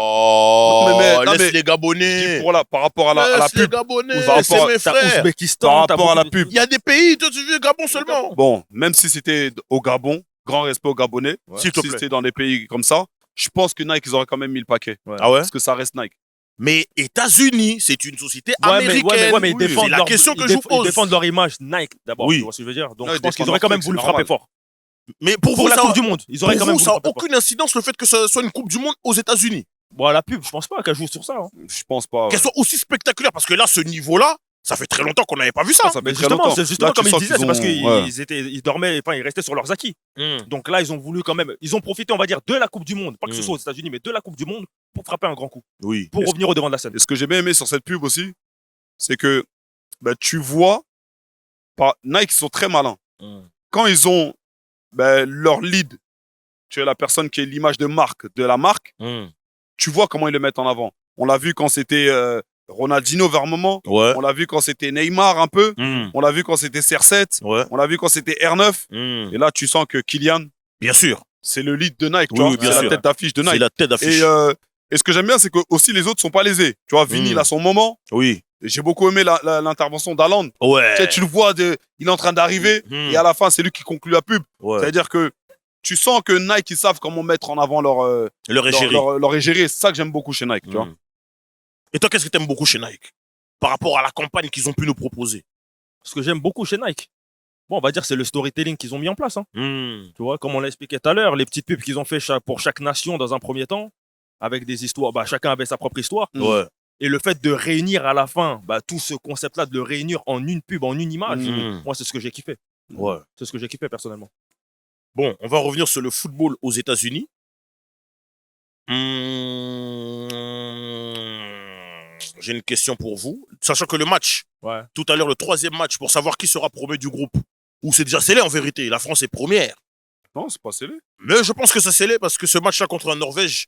Oh, non, laisse mais- les Gabonais. Par rapport à la Laisse les pub. Gabonais, Par c'est rapport à- mes T'as frères. Ouzbékistan, Par t'as rapport à la beaucoup de- pub. Il y a des pays, toi tu veux Gabon seulement. Bon, même si c'était au Gabon, grand respect aux Gabonais. S'il te Si plaît. c'était dans des pays comme ça, je pense que Nike, ils auraient quand même mis le paquet. Ah ouais? Parce que ça reste Nike. Mais États-Unis, c'est une société Ouais, américaine. mais ils Oui, défendent c'est la leur, question que ils je vous déf- ils pose. défendent leur image Nike d'abord. Oui. Tu vois ce que je veux dire? Donc Ouais, je ils pense qu'ils défendent auraient quand leur même truc, voulu c'est frapper normal. fort. Mais pour Pour vous, la ça, Coupe du Monde, ils auraient pour quand même vous, voulu ça n'a frapper fort. aucune incidence le fait que ce soit une Coupe du Monde aux États-Unis. Bon, la pub, je pense pas qu'elle joue sur ça. Hein. Je pense pas. Qu'elle soit aussi spectaculaire. Parce que là, ce niveau-là, ça fait très longtemps qu'on n'avait pas vu ça. Ça fait Mais très justement, longtemps. c'est justement Là, tu comme ils sens disaient, qu'ils c'est parce ont- qu'ils ouais. ils dormaient, enfin, ils restaient sur leurs acquis. Donc là, ils ont voulu quand même, ils ont profité, on va dire, de la Coupe du Monde, pas que ce soit aux États-Unis, mais de la Coupe du Monde pour frapper un grand coup, Oui. pour revenir au devant de la scène. Et ce que j'ai bien aimé sur cette pub aussi, c'est que tu vois, Nike, ils sont très malins. Quand ils ont leur lead, tu es la personne qui est l'image de marque de la marque, tu vois comment ils le mettent en avant. On l'a vu quand c'était Ronaldinho vers un moment. Ouais. On l'a vu quand c'était Neymar un peu. On l'a vu quand c'était CR7. Ouais. On l'a vu quand c'était R9. Et là, tu sens que Kylian, Bien sûr. c'est le lead de Nike. Oui, Tu vois, oui, bien c'est sûr. la tête d'affiche de C'est Nike. la tête d'affiche. Et ce que j'aime bien, c'est que aussi les autres sont pas lésés. Tu vois, Vini, il a son moment. Oui. Et j'ai beaucoup aimé l'intervention d'Haaland. Ouais. Tu sais, tu le vois, il est en train d'arriver. Et à la fin, c'est lui qui conclut la pub. Ouais. C'est-à-dire que tu sens que Nike, ils savent comment mettre en avant leur égérie. leur égérie. C'est ça que j'aime beaucoup chez Nike. Tu vois. Et toi, qu'est-ce que tu aimes beaucoup chez Nike par rapport à la campagne qu'ils ont pu nous proposer? Ce que j'aime beaucoup chez Nike, bon, on va dire c'est le storytelling qu'ils ont mis en place. Hein. Tu vois, comme on l'a expliqué tout à l'heure, les petites pubs qu'ils ont fait pour chaque nation dans un premier temps, avec des histoires, chacun avait sa propre histoire. Ouais. Et le fait de réunir à la fin tout ce concept-là, de le réunir en une pub, en une image, moi, c'est ce que j'ai kiffé. Ouais. C'est ce que j'ai kiffé personnellement. Bon, on va revenir sur le football aux États-Unis. J'ai une question pour vous. Sachant que le match, tout à l'heure, le troisième match, pour savoir qui sera premier du groupe, ou c'est déjà scellé en vérité, la France est première. Non, c'est pas scellé. Mais je pense que c'est scellé parce que ce match-là contre la Norvège,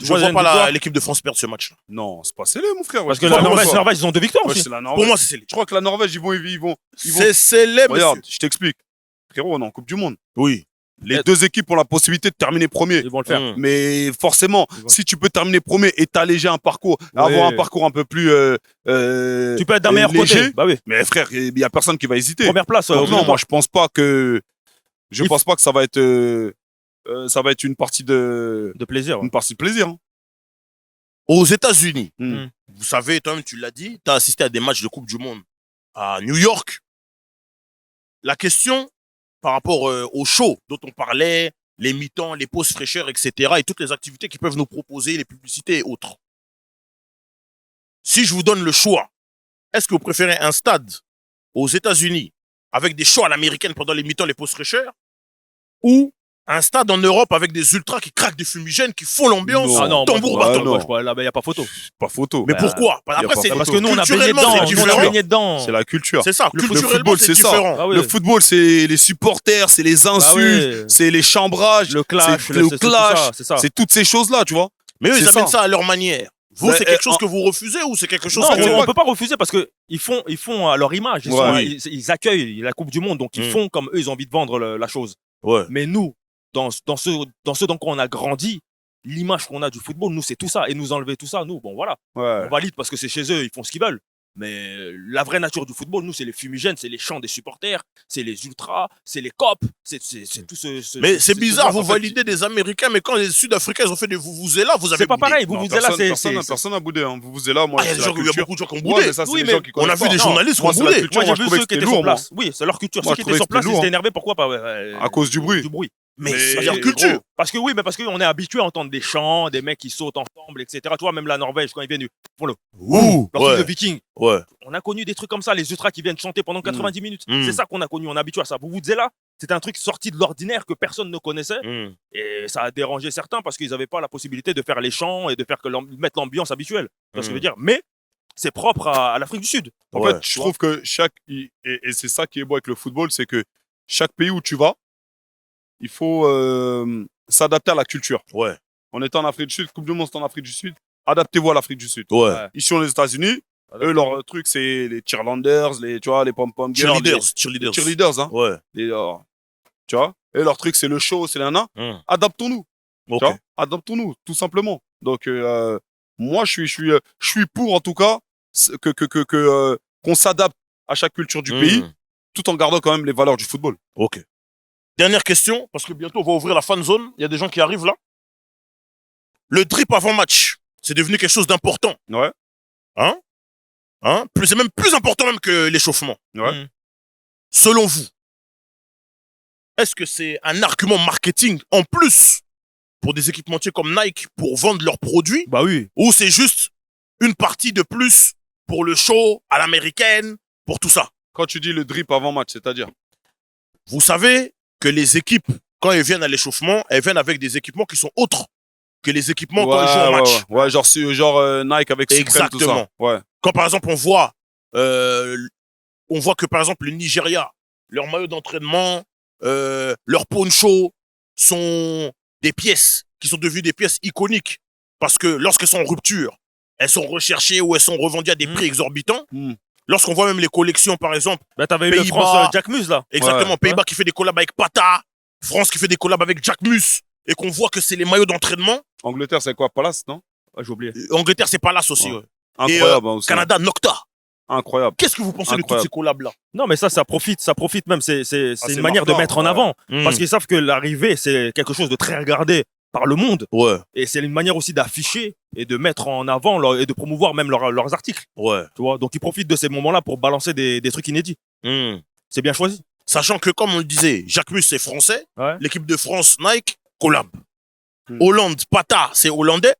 je ne vois pas l'équipe de France perdre ce match-là. Non, c'est pas scellé, mon frère. Parce que la Norvège, ils ont 2 victoires aussi. Pour moi, c'est scellé. Je crois que la Norvège, ils vont. C'est scellé, monsieur. Regarde, je t'explique. Frérot, on est en Coupe du Monde. Oui. Les deux équipes ont la possibilité de terminer premier. Ils vont le faire. Mais forcément, si tu peux terminer premier et t'alléger un parcours, avoir un parcours un peu plus tu peux être d'un meilleur côté. Bah oui. Mais frère, il n'y a personne qui va hésiter. Première place. Non, moi je pense pas que ça va être une partie de plaisir. Une partie de plaisir. Hein. Aux États-Unis, vous savez, toi-même tu l'as dit, tu as assisté à des matchs de Coupe du Monde à New York. La question par rapport au show dont on parlait, les mi-temps, les pauses fraîcheurs, etc. et toutes les activités qu'ils peuvent nous proposer, les publicités et autres. Si je vous donne le choix, est-ce que vous préférez un stade aux États-Unis avec des shows à l'américaine pendant les mi-temps, les pauses fraîcheurs, ou un stade en Europe avec des ultras qui craquent des fumigènes, qui font l'ambiance, tambour battant? Là, il n'y a pas photo. Pas photo. Mais pourquoi? Après, c'est parce que nous, on a baigné dedans. C'est la culture. C'est ça. Le football, c'est différent. Ah oui. Le football, c'est les supporters, c'est les insultes, c'est les chambrages, le clash, c'est toutes ces choses-là, tu vois. Mais eux, ils amènent ça à leur manière. Vous, c'est quelque chose que vous refusez ou c'est quelque chose que... Non, on ne peut pas refuser parce qu'ils font à leur image. Ils accueillent la Coupe du Monde, donc ils font comme eux, ils ont envie de vendre la chose. Mais nous, dans ce dans quoi on a grandi, l'image qu'on a du football, nous, c'est tout ça. Et nous enlever tout ça, nous, bon, voilà. On valide parce que c'est chez eux, ils font ce qu'ils veulent. Mais la vraie nature du football, nous, c'est les fumigènes, c'est les chants des supporters, c'est les ultras, c'est les cops, c'est tout ce... Mais c'est bizarre, vous validez des Américains, mais quand les Sud-Africains ont fait des Vuvuzela, vous avez boudé. C'est pas pareil, Vuvuzela, c'est... Personne n'a boudé, hein. Vuvuzela, moi, il y a beaucoup de gens qui ont boudé. On a vu des journalistes qui ont boudé. Moi, j'ai vu ceux qui étaient sur place. Oui, c'est leur culture. Ceux qui étaient sur place, ils étaient énervés, pourquoi pas? À cause du bruit. Mais c'est leur culture. Parce qu'on est habitué à entendre des chants, des mecs qui sautent ensemble, etc. Tu vois, même la Norvège, quand ils viennent, ils font leur truc de viking. On a connu des trucs comme ça, les ultras qui viennent chanter pendant 90 minutes. C'est ça qu'on a connu, on est habitué à ça. Vous disiez là, c'était un truc sorti de l'ordinaire que personne ne connaissait. Et ça a dérangé certains parce qu'ils n'avaient pas la possibilité de faire les chants et de mettre l'ambiance habituelle. Tu vois ce que je veux dire? Mais c'est propre à l'Afrique du Sud. En fait, je trouve que et c'est ça qui est beau avec le football, c'est que chaque pays où tu vas, il faut s'adapter à la culture. On est en Afrique du Sud, Coupe du Monde, c'est en Afrique du Sud. Adaptez-vous à l'Afrique du Sud. Ici, on est aux États-Unis. Eux, leur truc, c'est les cheerleaders, tu vois, les pom-pom girls. Cheerleaders, hein. Tu vois. Et leur truc, c'est le show, c'est l'un. Adaptons-nous. Adaptons-nous, tout simplement. Donc, moi, je suis pour, en tout cas, qu'on s'adapte à chaque culture du pays, tout en gardant quand même les valeurs du football. Dernière question, parce que bientôt on va ouvrir la fan zone. Il y a des gens qui arrivent là. Le drip avant match, c'est devenu quelque chose d'important. C'est même plus important même que l'échauffement. Selon vous, est-ce que c'est un argument marketing en plus pour des équipementiers comme Nike pour vendre leurs produits? Bah oui. Ou c'est juste une partie de plus pour le show à l'américaine, pour tout ça? Quand tu dis le drip avant match, c'est-à-dire? Vous savez que les équipes, quand elles viennent à l'échauffement, elles viennent avec des équipements qui sont autres que les équipements quand ils jouent en match. Ouais, genre Nike avec Supreme, Exactement. tout ça. Ouais. Quand par exemple on voit que par exemple le Nigeria, leurs maillots d'entraînement, leurs ponchos sont des pièces qui sont devenues des pièces iconiques parce que lorsqu'elles sont en rupture, elles sont recherchées ou elles sont revendues à des prix exorbitants. Lorsqu'on voit même les collections, par exemple, t'avais eu le France Jack Mus là. Exactement, Pays-Bas qui fait des collabs avec Pata, France qui fait des collabs avec Jack Mus, et qu'on voit que c'est les maillots d'entraînement. Angleterre, c'est quoi, Palace, non? J'ai oublié. Angleterre, c'est Palace aussi. Ouais. Incroyable. Et aussi. Canada, Nocta. Incroyable. Qu'est-ce que vous pensez de toutes ces collabs-là? Non, mais ça profite même. C'est une manière de mettre en avant. Parce qu'ils savent que l'arrivée, c'est quelque chose de très regardé par le monde. Ouais. Et c'est une manière aussi d'afficher et de mettre en avant et de promouvoir même leurs articles. Ouais. Tu vois, donc ils profitent de ces moments-là pour balancer des trucs inédits. C'est bien choisi. Sachant que, comme on le disait, Jack Mus, c'est français. Ouais. L'équipe de France, Nike, collab. Hollande, Pata, c'est hollandais.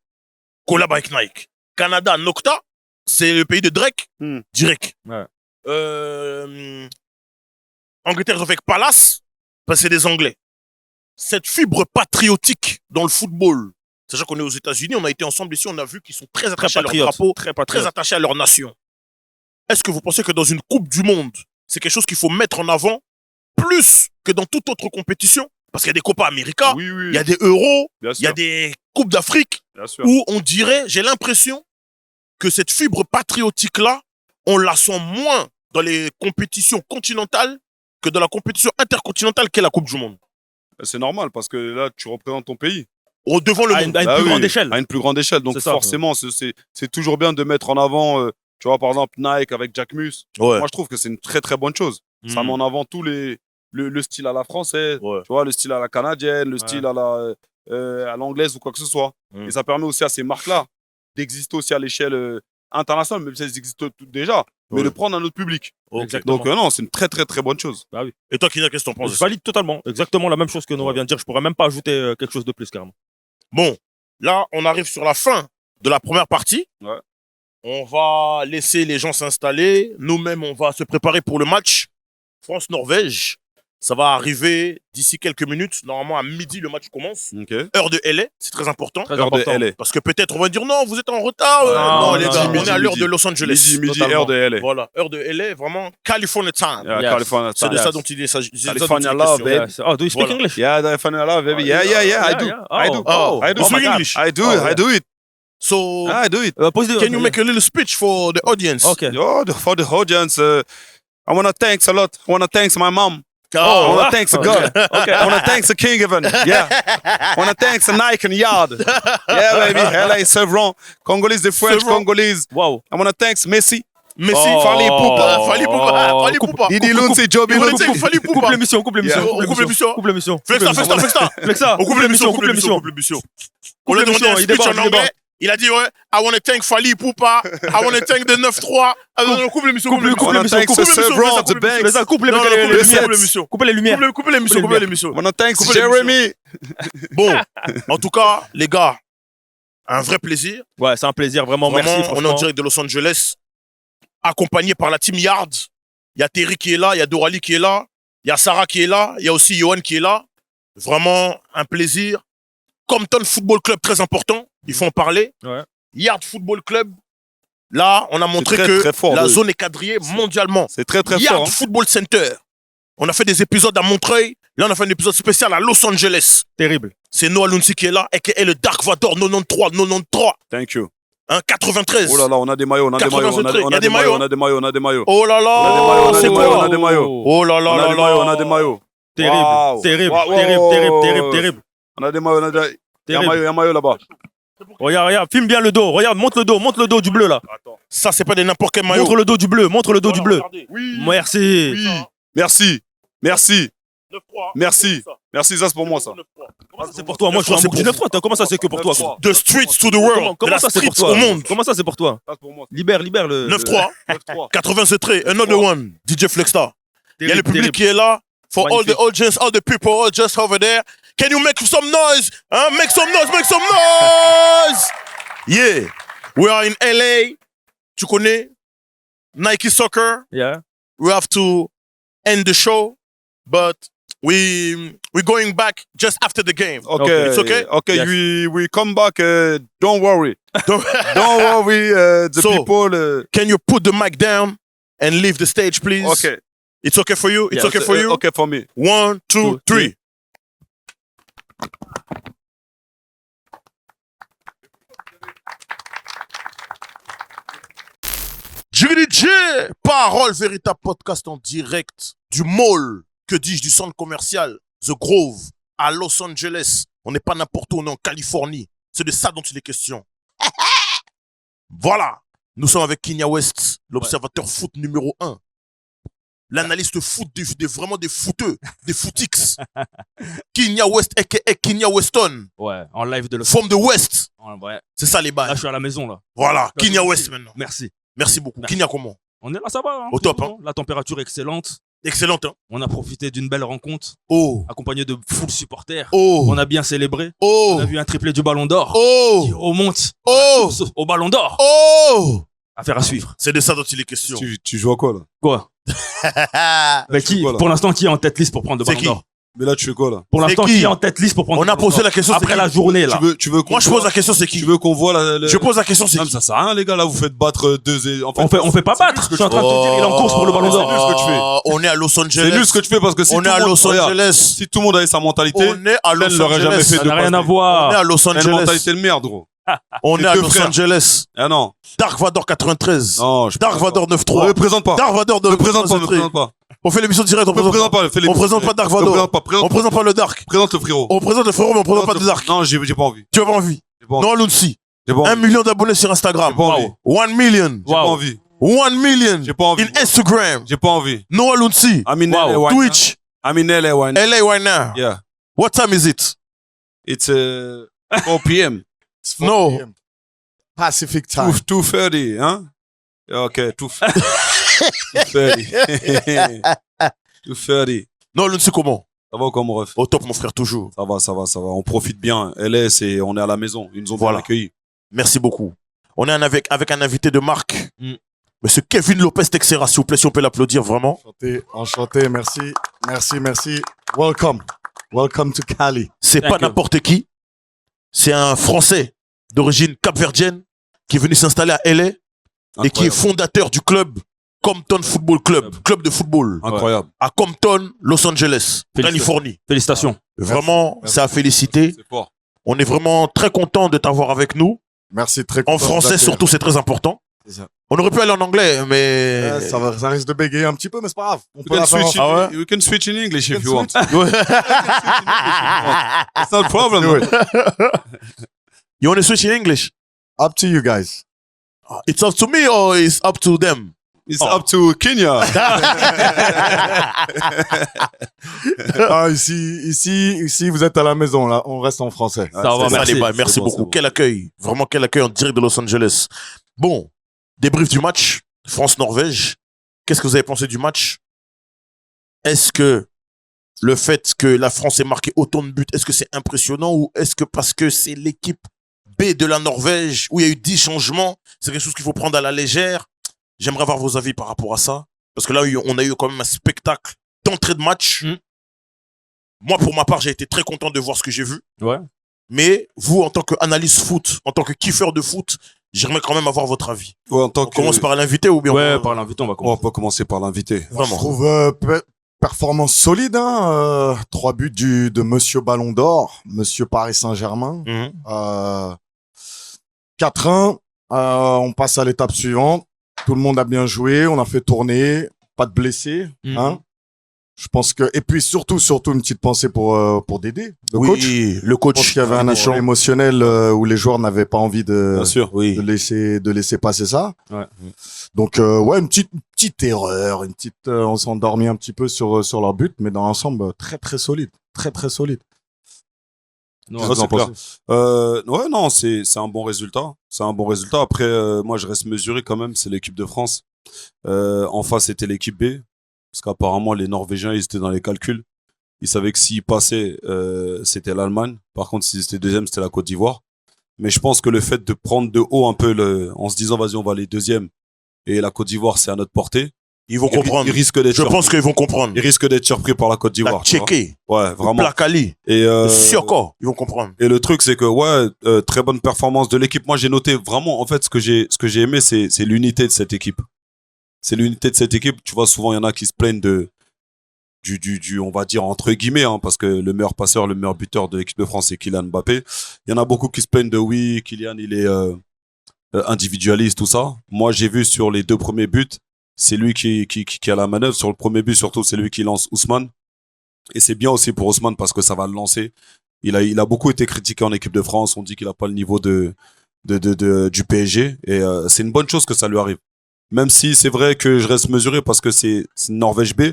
Collab avec Nike. Canada, Nocta, c'est le pays de Drake. Direct. Ouais. Angleterre, ils ont fait avec Palace, parce que c'est des Anglais. Cette fibre patriotique dans le football, sachant qu'on est aux États-Unis, on a été ensemble ici, on a vu qu'ils sont très attachés à leur drapeau, très attachés à leur nation. Est-ce que vous pensez que dans une Coupe du Monde, c'est quelque chose qu'il faut mettre en avant plus que dans toute autre compétition? Parce qu'il y a des Copa América, il y a des Euros, il y a des Coupes d'Afrique, où on dirait, j'ai l'impression que cette fibre patriotique-là, on la sent moins dans les compétitions continentales que dans la compétition intercontinentale qu'est la Coupe du Monde. C'est normal, parce que là, tu représentes ton pays. Devant le monde. À une plus grande échelle. À une plus grande échelle. Donc forcément, c'est toujours bien de mettre en avant, tu vois, par exemple, Nike avec Jack Mus. Ouais. Moi, je trouve que c'est une très, très bonne chose. Ça met en avant tous le style à la française, tu vois, le style à la canadienne, le style à l'anglaise ou quoi que ce soit. Et ça permet aussi à ces marques-là d'exister aussi à l'échelle internationale, même si elles existent déjà, mais de prendre un autre public. Donc non, c'est une très très très bonne chose. Bah oui. Et toi, Kina, qu'est-ce que t'en penses? Je valide totalement, exactement la même chose que Noah vient de dire. Je pourrais même pas ajouter quelque chose de plus, carrément. Bon, là, on arrive sur la fin de la première partie. Ouais. On va laisser les gens s'installer. Nous-mêmes, on va se préparer pour le match France-Norvège. Ça va arriver d'ici quelques minutes. Normalement, à midi, le match commence. Heure de LA, c'est très important. Très important. de LA. Parce que peut-être on va dire non, vous êtes en retard. Non, les gars, on est à l'heure de Los Angeles. Midi, heure de LA. Voilà, heure de LA, vraiment California time. California time. C'est de ça dont il s'agit. California love, baby. Oh, do you speak English? Yeah, California love, baby. Yeah, I do. I do speak English. I do it. So, I do it. Can you make a little speech for the audience? Okay. For the audience, I want to thanks a lot. I want to thanks my mom. I want to thanks God. Okay. I want to thanks the King even. Yeah. I want to thanks the Nike and Yard. Yeah, baby. LA, Sevron. Congolese, the French Congolese. Wow. I want to thanks Messi. Fali Poupa. Didi Lunzi, Joby Lunzi. Coupe l'émission. Coupe l'émission. Flexa. On coupe l'émission. On lui a demandé un speech en anglais. Il a dit, ouais, I want to thank Fali Poupa. I want to thank the 9-3. Coupe l'émission. Coupe les lumières. Coupe l'émission. I want to thank Jeremy. Bon, en tout cas, les gars, un vrai plaisir. Ouais, c'est un plaisir, vraiment merci. On est en direct de Los Angeles, accompagné par la team Yard. Il y a Terry qui est là, il y a Dorali qui est là, il y a Sarah qui est là, il y a aussi Johan qui est là. Vraiment un plaisir. Compton Football Club, très important, il faut en parler. Ouais. Yard Football Club, là, on a montré que la zone est quadrillée mondialement. C'est très très Yard fort. Football Center. On a fait des épisodes à Montreuil. Là, on a fait un épisode spécial à Los Angeles. Terrible. C'est Noah Lunzi qui est là, et qui est le Dark Vador 93. Thank you. 93. Oh là là, on a des maillots, on a des maillots. Oh là là, c'est quoi? On a des maillots. Oh là là, on a des maillots. Terrible. On a des maillots, il y a un maillot là-bas. Regarde, filme bien le dos. Regarde, montre le dos du bleu là. Ça, c'est pas des n'importe quel maillot. Montre le dos du bleu. Oui. Merci. Oui. Merci, ça c'est pour moi ça. Comment ça c'est pour toi? Moi je suis un bouc du 9-3. Comment ça c'est que pour toi? The streets to the world. Comment ça c'est pour toi? Au monde. Comment ça c'est pour toi? Libère le 9-3. 93. Another one. DJ Flexstar. Il y a le public qui est là. For all the audience, all the people, all just over there. Can you make some noise? Make some noise! Yeah. We are in LA. Tu connais? Nike Soccer. Yeah. We have to end the show, but we're going back just after the game. Okay, It's okay? Okay, Yes. we come back. Don't worry. Don't- Don't worry. The So- people. Can you put the mic down and leave the stage, please? Okay. It's okay for you? It's Yes. okay for you? Okay for me. 1, 2, 3. Jiggy J, parole véritable podcast en direct du mall, que dis-je, du centre commercial The Grove à Los Angeles. On n'est pas n'importe où, on est en Californie. C'est de ça dont il est question. Voilà, nous sommes avec Kenya West, l'observateur foot numéro 1. L'analyste foot, vraiment des footeux, des footix. Kenya West, a.k.a. Kenya Weston, Ouais, en live de Los from the West. Ouais. C'est ça les Là, bails. je suis à la maison, là. Voilà, Kenya West maintenant. Merci. Merci beaucoup. Merci. Kenya comment? On est là, ça va. Hein, Au top, hein. La température est excellente. Excellente, hein? On a profité d'une belle rencontre, Oh, accompagné de full supporters. oh, On a bien célébré. oh, On a vu un triplé du Ballon d'Or. oh, Qui remonte oh, au Ballon d'Or. oh. Affaire à suivre. C'est de ça dont il est question. Tu joues à quoi là? Quoi Mais tu fais qui, quoi, là? pour l'instant, qui est en tête liste pour prendre le C'est Ballon qui? d'Or? Mais là, tu fais quoi là? Pour C'est l'instant, qui qui est en tête liste pour prendre On le a Ballon posé d'Or la question, c'est après qui? la journée, là. Tu veux qu'on Moi, je voit- pose la question, c'est qui? Tu veux qu'on voit la. Je pose la question, c'est Non, qui? mais ça sert à rien, les gars. Là, vous faites battre deux. On fait pas battre. Je suis en train de te dire, il est en course pour le Ballon C'est d'Or. nul ce que tu fais. On est à Los C'est Angeles. nul ce que tu fais parce que si On tout est à le monde- Los regarde, Angeles. si tout le monde avait sa mentalité, On est à Los Ben l'aurait jamais Angeles. fait Ça de n'a rien à On passer. est voir. à Los T'as une Angeles. mentalité de merde, gros. On est Les à deux Los frères. Angeles. Ah non. Dark Vador 93. Non, je Dark Vador Ne 9-3. représente pas. Dark Vador Ne présente pas, ne 9-3. présente pas. On fait l'émission directe, on Ne présente présente pas. On présente pas Dark Ne Vador. présente pas. On présente pas le Dark. Présente le frérot. On présente le frérot, mais on présente pas de Dark. Non, j'ai pas envie. Tu as pas envie? J'ai pas envie. Non, Lunsi. J'ai pas 1 envie. million d'abonnés sur Instagram. J'ai pas envie. 1 million. J'ai pas envie. 1 million. J'ai pas envie. In Instagram. J'ai pas envie. Noah Lunsi. I'm in Wow. LA right Twitch. now. I'm in LA right now. LA right now. Yeah. What time is it? It's 4 p.m. It's 4 No. p.m. Pacific time. 2:30, hein? Okay, 2:30. 2:30. Non, Lunsi, comment? Ça va ou quoi, mon ref? Au top, mon frère, toujours. Ça va, ça va, ça va. On profite bien. LS et on est à la maison. Ils nous ont Voilà. bien accueillis. Merci beaucoup. On est avec un invité de marque. Mm. Monsieur Kevin Lopez Texera, s'il vous plaît, si on peut l'applaudir vraiment. Enchanté, merci. Merci. Welcome. Welcome to Cali. C'est Thank pas you. n'importe qui. C'est un Français d'origine capverdienne qui est venu s'installer à LA et qui est Incroyable. fondateur du club Compton Football Club, club de football Incroyable. à Compton, Los Angeles, Félicitations. Californie. Félicitations. Vraiment, Merci. c'est à féliciter. C'est fort. On est vraiment très content de t'avoir avec nous. Merci, très En content de vous français accueillir. surtout, c'est très important. C'est ça. On aurait pu aller en anglais, mais... Ça risque de bégayer un petit peu, mais c'est pas grave. On We peut can, la faire switch en- in, we can switch in English if can you want. switch. It's not a problem. Do it. You want to switch in English? Up to you guys. It's up to me or it's up to them? It's up to Kenya. Ah, ici, vous êtes à la maison, là. On reste en français. Ça va, C'est ça, merci. les bails. Merci C'est bon, beaucoup. c'est bon. Quel accueil. Vraiment, quel accueil en direct de Los Angeles. Bon, débrief du match. France-Norvège. Qu'est-ce que vous avez pensé du match? Est-ce que le fait que la France ait marqué autant de buts, est-ce que c'est impressionnant ou est-ce que parce que c'est l'équipe B de la Norvège où il y a eu 10 changements, c'est quelque chose qu'il faut prendre à la légère? J'aimerais avoir vos avis par rapport à ça. Parce que là, on a eu quand même un spectacle d'entrée de match. Mm. Moi, pour ma part, j'ai été très content de voir ce que j'ai vu. Ouais. Mais vous, en tant qu'analyste foot, en tant que kiffeur de foot, j'aimerais quand même avoir votre avis. Ouais, en tant On que... commence par l'invité ou bien Ouais, on- par l'invité, on va On va commencer. pas commencer par l'invité. Je Vraiment. trouve performance solide. 3 buts de Monsieur Ballon d'Or, Monsieur Paris Saint-Germain. Mhm. 4-1. On passe à l'étape suivante. Tout le monde a bien joué. On a fait tourner. Pas de blessés. Mhm. Hein. Je pense que et puis surtout une petite pensée pour Dédé, le Oui, coach. le Je coach. pense qu'il y avait un échange émotionnel où les joueurs n'avaient pas envie de Bien sûr. Oui. de laisser passer ça. Ouais. Donc ouais, une petite erreur, on s'est endormi un petit peu sur leur but, mais dans l'ensemble très solide, très solide. Non, Ouais, vous c'est en clair. pensez Ouais, non, c'est un bon résultat. C'est un bon résultat. Après, moi, je reste mesuré quand même. C'est l'équipe de France. En face, c'était l'équipe B. Parce qu'apparemment, les Norvégiens, ils étaient dans les calculs. Ils savaient que s'ils passaient, c'était l'Allemagne. Par contre, s'ils étaient deuxième, c'était la Côte d'Ivoire. Mais je pense que le fait de prendre de haut un peu en se disant, vas-y, on va aller deuxième. Et la Côte d'Ivoire, c'est à notre portée. Ils vont comprendre. Ils risquent d'être Je pense qu'ils vont comprendre. Ils risquent d'être surpris par la Côte d'Ivoire. La Tchéquée, Ouais, vraiment. Plakali, Et Sioko, ils vont comprendre. Et le truc, c'est que, très bonne performance de l'équipe. Moi, j'ai noté vraiment, en fait, ce que j'ai aimé, c'est l'unité de cette équipe. C'est l'unité de cette équipe. Tu vois, souvent, il y en a qui se plaignent on va dire, entre guillemets, hein, parce que le meilleur passeur, le meilleur buteur de l'équipe de France, c'est Kylian Mbappé. Il y en a beaucoup qui se plaignent de, oui, Kylian, il est individualiste, tout ça. Moi, j'ai vu sur les 2 premiers buts, c'est lui qui a la manœuvre. Sur le premier but, surtout, c'est lui qui lance Ousmane. Et c'est bien aussi pour Ousmane parce que ça va le lancer. Il a beaucoup été critiqué en équipe de France. On dit qu'il a pas le niveau du PSG. Et c'est une bonne chose que ça lui arrive. Même si c'est vrai que je reste mesuré parce que c'est Norvège B.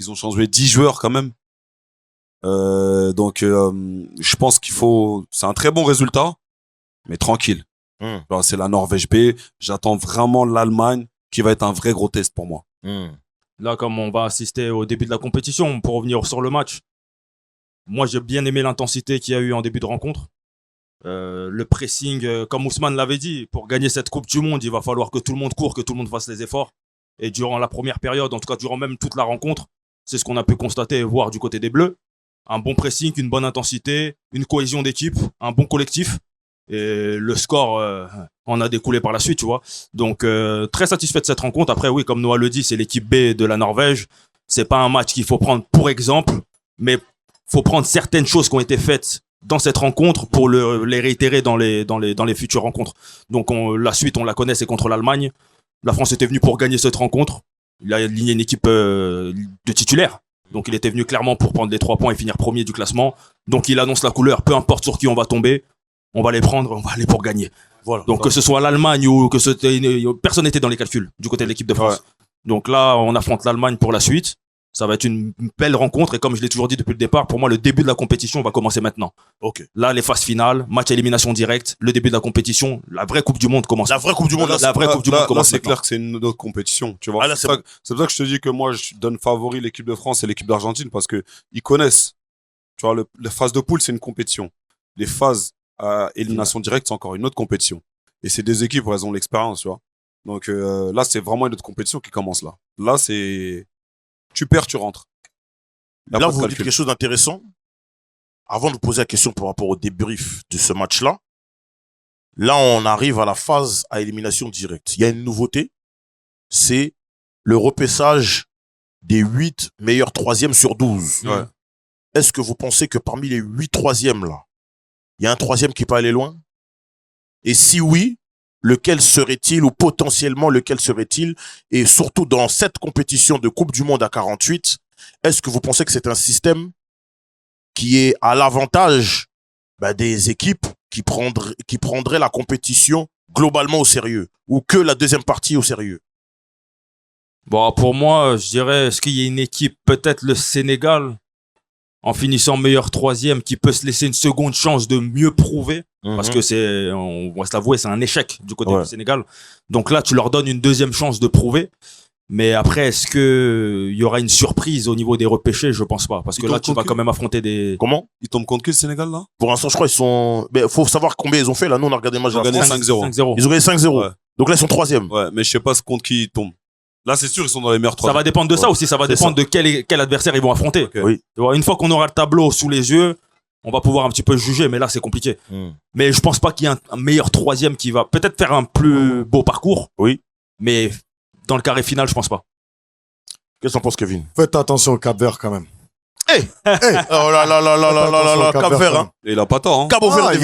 Ils ont changé 10 joueurs quand même. Donc, je pense c'est un très bon résultat, mais tranquille. Alors, c'est la Norvège B. J'attends vraiment l'Allemagne qui va être un vrai gros test pour moi. Là, comme on va assister au début de la compétition, pour revenir sur le match, moi, j'ai bien aimé l'intensité qu'il y a eu en début de rencontre. Le pressing, comme Ousmane l'avait dit, pour gagner cette Coupe du Monde, il va falloir que tout le monde court, que tout le monde fasse les efforts. Et durant la première période, en tout cas durant même toute la rencontre, c'est ce qu'on a pu constater et voir du côté des Bleus. Un bon pressing, une bonne intensité, une cohésion d'équipe, un bon collectif. Et le score en a découlé par la suite, tu vois. Donc, très satisfait de cette rencontre. Après, oui, comme Noah le dit, c'est l'équipe B de la Norvège. C'est pas un match qu'il faut prendre pour exemple, mais faut prendre certaines choses qui ont été faites dans cette rencontre pour les réitérer dans les futures rencontres. Donc, la suite, on la connaît, c'est contre l'Allemagne. La France était venue pour gagner cette rencontre. Il a aligné une équipe de titulaires. Donc, il était venu clairement pour prendre les 3 points et finir premier du classement. Donc, il annonce la couleur. Peu importe sur qui on va tomber, on va les prendre, on va aller pour gagner. Voilà. Donc, que ce soit l'Allemagne ou que personne n'était dans les calculs du côté de l'équipe de France. Ouais. Donc là, on affronte l'Allemagne pour la suite. Ça va être une belle rencontre. Et comme je l'ai toujours dit depuis le départ, pour moi, le début de la compétition va commencer maintenant. Ok. Là, les phases finales, match à élimination directe, le début de la compétition, la vraie Coupe du Monde commence. La vraie Coupe du Monde, commence. C'est clair que c'est une autre compétition. Tu vois. C'est pour ça que je te dis que moi, je donne favori l'équipe de France et l'équipe d'Argentine parce que ils connaissent. Tu vois, les phases de poule, c'est une compétition. Les phases à élimination directe, c'est encore une autre compétition. Et c'est des équipes où elles ont l'expérience, tu vois. Donc là, c'est vraiment une autre compétition qui commence là. Là, c'est tu perds, tu rentres. Là, vous dites quelque chose d'intéressant. Avant de vous poser la question par rapport au débrief de ce match-là, là, on arrive à la phase à élimination directe. Il y a une nouveauté, c'est le repêchage des 8 meilleurs troisièmes sur 12. Ouais. Est-ce que vous pensez que parmi les 8 troisièmes là, il y a un troisième qui peut aller loin? Et si oui, lequel serait-il ou potentiellement lequel serait-il? Et surtout dans cette compétition de Coupe du Monde à 48, est-ce que vous pensez que c'est un système qui est à l'avantage des équipes qui prendraient la compétition globalement au sérieux ou que la deuxième partie au sérieux? Bon, pour moi, je dirais, est-ce qu'il y a une équipe, peut-être le Sénégal, en finissant meilleur troisième, qui peut se laisser une seconde chance de mieux prouver, parce que on va se l'avouer, c'est un échec du côté du Sénégal. Donc là, tu leur donnes une deuxième chance de prouver. Mais après, est-ce que il y aura une surprise au niveau des repêchés? Je pense pas, parce que là, tu vas quand même affronter des. Comment? Ils tombent contre qui le Sénégal là? Pour l'instant, je crois ils sont. Mais faut savoir combien ils ont fait. Là, nous on a regardé le match. Ils ont gagné 5-0. Ils ont gagné 5-0. Ouais. Donc là, ils sont troisième. Ouais, mais je sais pas contre qui ils tombent. Là, c'est sûr, ils sont dans les meilleurs troisièmes. Ça va dépendre de ça aussi. Ça va dépendre de quel adversaire ils vont affronter. Okay. Oui. Tu vois, une fois qu'on aura le tableau sous les yeux, on va pouvoir un petit peu juger. Mais là, c'est compliqué. Mais je pense pas qu'il y ait un meilleur troisième qui va peut-être faire un plus beau parcours. Oui. Mais dans le carré final, je pense pas. Qu'est-ce que t'en penses, Kevin? Faites attention au Cap-Vert quand même. Hey. Oh là là là là là là là, Cap-Vert. Hein. Et il a pas tort. Hein. Cap-Vert. Il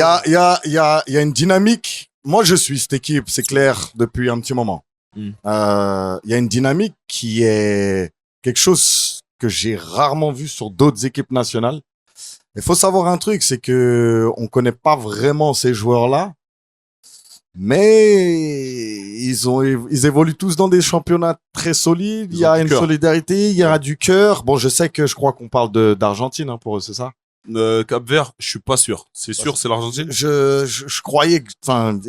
y a une dynamique. Moi, je suis cette équipe, c'est clair, depuis un petit moment. Il y a une dynamique qui est quelque chose que j'ai rarement vu sur d'autres équipes nationales. Il faut savoir un truc, c'est que on connaît pas vraiment ces joueurs-là, mais ils évoluent tous dans des championnats très solides. Il y a une solidarité, il y a du cœur. Bon, je crois qu'on parle d'Argentine pour eux, c'est ça? Cap-Vert, je suis pas sûr. C'est sûr, c'est l'Argentine. Je croyais que,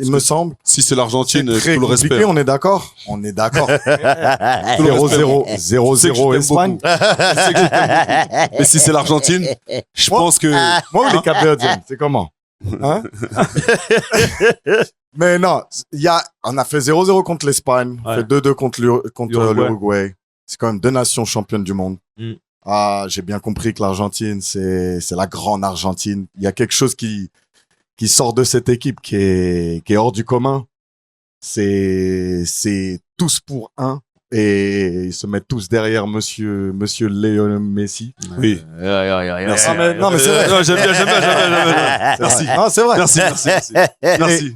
il me semble. Si c'est l'Argentine, tout le respect. On est d'accord. On est d'accord. 0-0 Espagne. Mais si c'est l'Argentine, je pense que. Moi, les Cap-Verdiens, c'est comment? Hein? Mais non, on a fait 0-0 contre l'Espagne, on fait 2-2 contre l'Uruguay. c'est quand même 2 nations championnes du monde. Ah, j'ai bien compris que l'Argentine, c'est la grande Argentine. Il y a quelque chose qui sort de cette équipe qui est hors du commun. C'est tous pour un. Et ils se mettent tous derrière monsieur Lionel Messi. Oui. Merci. Non, mais c'est vrai. Non, j'aime bien. Merci. Non, c'est vrai. Merci.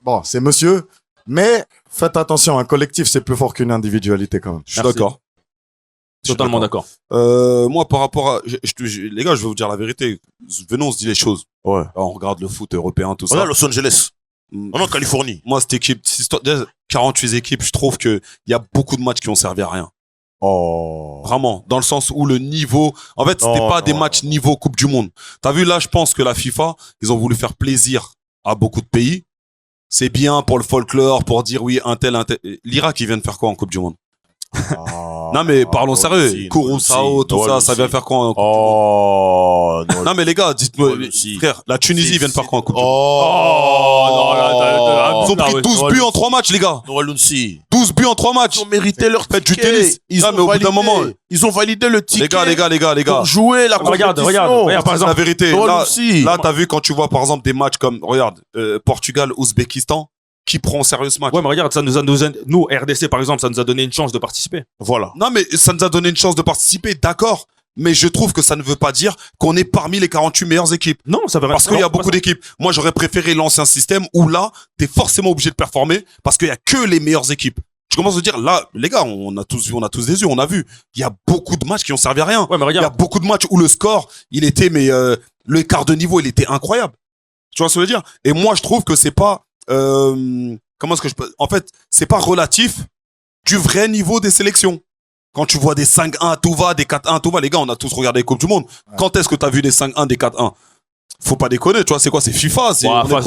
Bon, c'est monsieur. Mais faites attention, un collectif, c'est plus fort qu'une individualité quand même. Je suis d'accord. Totalement d'accord. Moi, par rapport à... les gars, je vais vous dire la vérité. Venons, on se dit les choses. Ouais. On regarde le foot européen, tout ça. On est à Los Angeles. On est en Californie. Moi, cette équipe, 48 équipes, je trouve que il y a beaucoup de matchs qui ont servi à rien. Oh. Vraiment. Dans le sens où le niveau, en fait, c'était pas des matchs niveau Coupe du Monde. T'as vu, là, je pense que la FIFA, ils ont voulu faire plaisir à beaucoup de pays. C'est bien pour le folklore, pour dire oui, un tel. L'Irak, ils viennent faire quoi en Coupe du Monde? Non, mais parlons sérieux. Kouroussao, tout ça, ça vient faire quoi en Coupe du Monde? Non, mais les gars, dites-moi, frère, la Tunisie, ils viennent faire quoi en Coupe du Monde? Ils ont pris 12 buts en 3 matchs, les gars. 12 buts en 3 matchs. Ils ont mérité leur Faites du tennis. Ils ont mais au bout d'un moment, ils ont validé le ticket. les gars. Pour jouer la compétition. Regarde, par exemple. La vérité, là, t'as vu quand tu vois, par exemple, des matchs comme, regarde, Portugal, Ouzbékistan, qui prend au sérieux ce match? Ouais, mais regarde, nous, RDC, par exemple, ça nous a donné une chance de participer. Voilà. Non, mais ça nous a donné une chance de participer, d'accord. Mais je trouve que ça ne veut pas dire qu'on est parmi les 48 meilleures équipes. Non, ça veut Parce qu'il y a beaucoup d'équipes. Moi, j'aurais préféré l'ancien système où là, t'es forcément obligé de performer parce qu'il y a que les meilleures équipes. Je commence à dire, là, les gars, on a tous des yeux, on a vu. Il y a beaucoup de matchs qui ont servi à rien. Ouais, mais Il y a regarde. beaucoup de matchs où le score, il était, mais le quart de niveau, il était incroyable. Tu vois ce que je veux dire? Et moi, je trouve que c'est pas, comment est-ce que je peux, en fait, c'est pas relatif du vrai niveau des sélections. Quand tu vois des 5-1 à tout va, des 4-1 à tout va, les gars, on a tous regardé les Coupes du Monde. Ouais. Quand est-ce que t'as vu des 5-1, des 4-1? Faut pas déconner, tu vois, c'est quoi? C'est FIFA,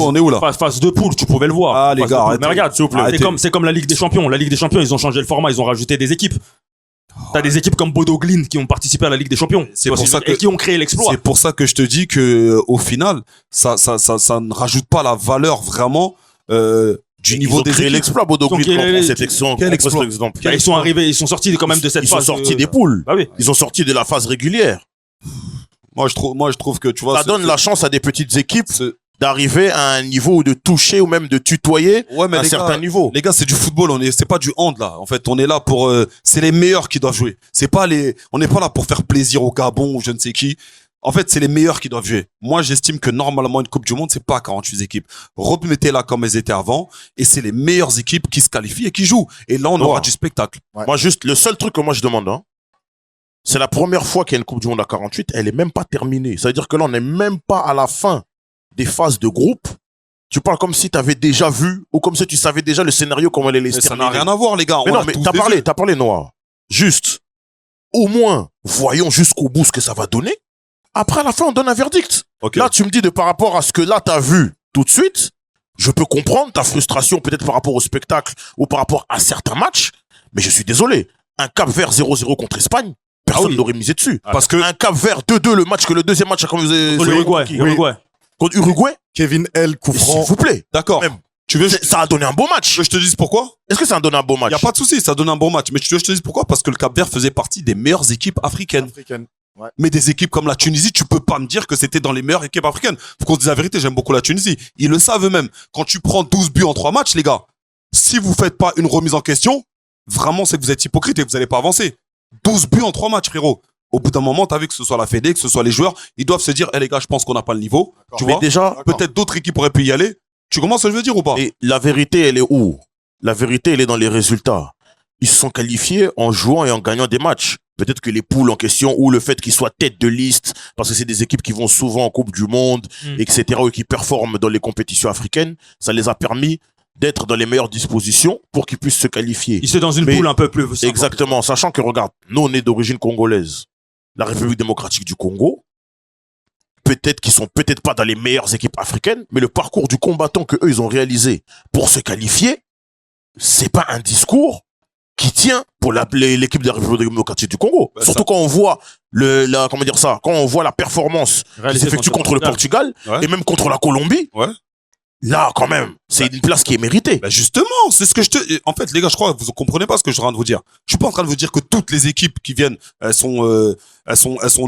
on est où là? Phase de poule, tu pouvais le voir. Ah, les gars, mais regarde, s'il vous plaît. C'est comme la Ligue des Champions. La Ligue des Champions, ils ont changé le format, ils ont rajouté des équipes. T'as des équipes comme Bodo Glimt qui ont participé à la Ligue des Champions. Et qui ont créé l'exploit. C'est pour ça que je te dis que, au final, ça ne rajoute pas la valeur vraiment, du niveau des équipes. L'exploit, Bodo Glimt, cette section. Quel exploit? Ils sont arrivés, ils sont sortis quand même de cette phase. Ils sont sortis des poules. Bah oui. Ils sont sortis de la phase régulière. Moi, je trouve que, tu vois. Ça donne la chance à des petites équipes d'arriver à un niveau ou de toucher ou même de tutoyer un certain niveau. Les gars, c'est du football, c'est pas du hand, là. En fait, on est là pour, c'est les meilleurs qui doivent jouer. On n'est pas là pour faire plaisir au Gabon ou je ne sais qui. En fait, c'est les meilleurs qui doivent jouer. Moi, j'estime que normalement, une Coupe du Monde, c'est pas 48 équipes. Remettez-la comme elles étaient avant, et c'est les meilleures équipes qui se qualifient et qui jouent. Et là, on aura du spectacle. Ouais. Moi, juste, le seul truc que moi je demande, hein, c'est la première fois qu'il y a une Coupe du Monde à 48, elle est même pas terminée. Ça veut dire que là, on n'est même pas à la fin des phases de groupe. Tu parles comme si tu avais déjà vu, ou comme si tu savais déjà le scénario, comment elle allait se terminer. Ça n'a rien à voir, les gars. Mais non, mais t'as parlé, Noah. Juste, au moins, voyons jusqu'au bout ce que ça va donner. Après, à la fin, on donne un verdict. Okay. Là, tu me dis par rapport à ce que là, t'as vu tout de suite, je peux comprendre ta frustration peut-être par rapport au spectacle ou par rapport à certains matchs, mais je suis désolé. Un Cap-Vert 0-0 contre Espagne, personne n'aurait misé dessus. Parce que un Cap-Vert 2-2, le deuxième match, quand vous avez... Uruguay. Contre Uruguay. Kevin L. coup franc. S'il vous plaît. D'accord. Ça a donné un beau match. Je te dis pourquoi? Est-ce que ça a donné un beau match? Y a pas de souci, ça a donné un bon match. Mais je te dis pourquoi? Parce que le Cap-Vert faisait partie des meilleures équipes africaines. Ouais. Mais des équipes comme la Tunisie, tu peux pas me dire que c'était dans les meilleures équipes africaines. Faut qu'on se dise la vérité, j'aime beaucoup la Tunisie. Ils le savent eux-mêmes. Quand tu prends 12 buts en 3 matchs, les gars, si vous faites pas une remise en question, vraiment, c'est que vous êtes hypocrite et que vous allez pas avancer. 12 buts en 3 matchs, frérot. Au bout d'un moment, t'as vu que ce soit la Fédé, que ce soit les joueurs, ils doivent se dire, les gars, je pense qu'on n'a pas le niveau. Tu vois? Déjà, peut-être d'autres équipes auraient pu y aller. Tu comprends ce que je veux dire ou pas? Et la vérité, elle est où? La vérité, elle est dans les résultats. Ils se sont qualifiés en jouant et en gagnant des matchs. Peut-être que les poules en question ou le fait qu'ils soient tête de liste, parce que c'est des équipes qui vont souvent en Coupe du Monde, etc., ou qui performent dans les compétitions africaines, ça les a permis d'être dans les meilleures dispositions pour qu'ils puissent se qualifier. Ils sont dans une poule un peu plus... Exactement, sachant que, regarde, nous, on est d'origine congolaise. La République démocratique du Congo, peut-être qu'ils sont peut-être pas dans les meilleures équipes africaines, mais le parcours du combattant que eux ils ont réalisé pour se qualifier, c'est pas un discours qui tient pour l'équipe de la République démocratique du Congo. Surtout quand on voit quand on voit la performance qui s'effectue contre le Portugal et même contre la Colombie. Ouais. Là, quand même, c'est une place qui est méritée. Bah justement, c'est ce que je te... En fait, les gars, je crois que vous ne comprenez pas ce que je suis en train de vous dire. Je suis pas en train de vous dire que toutes les équipes qui viennent, elles sont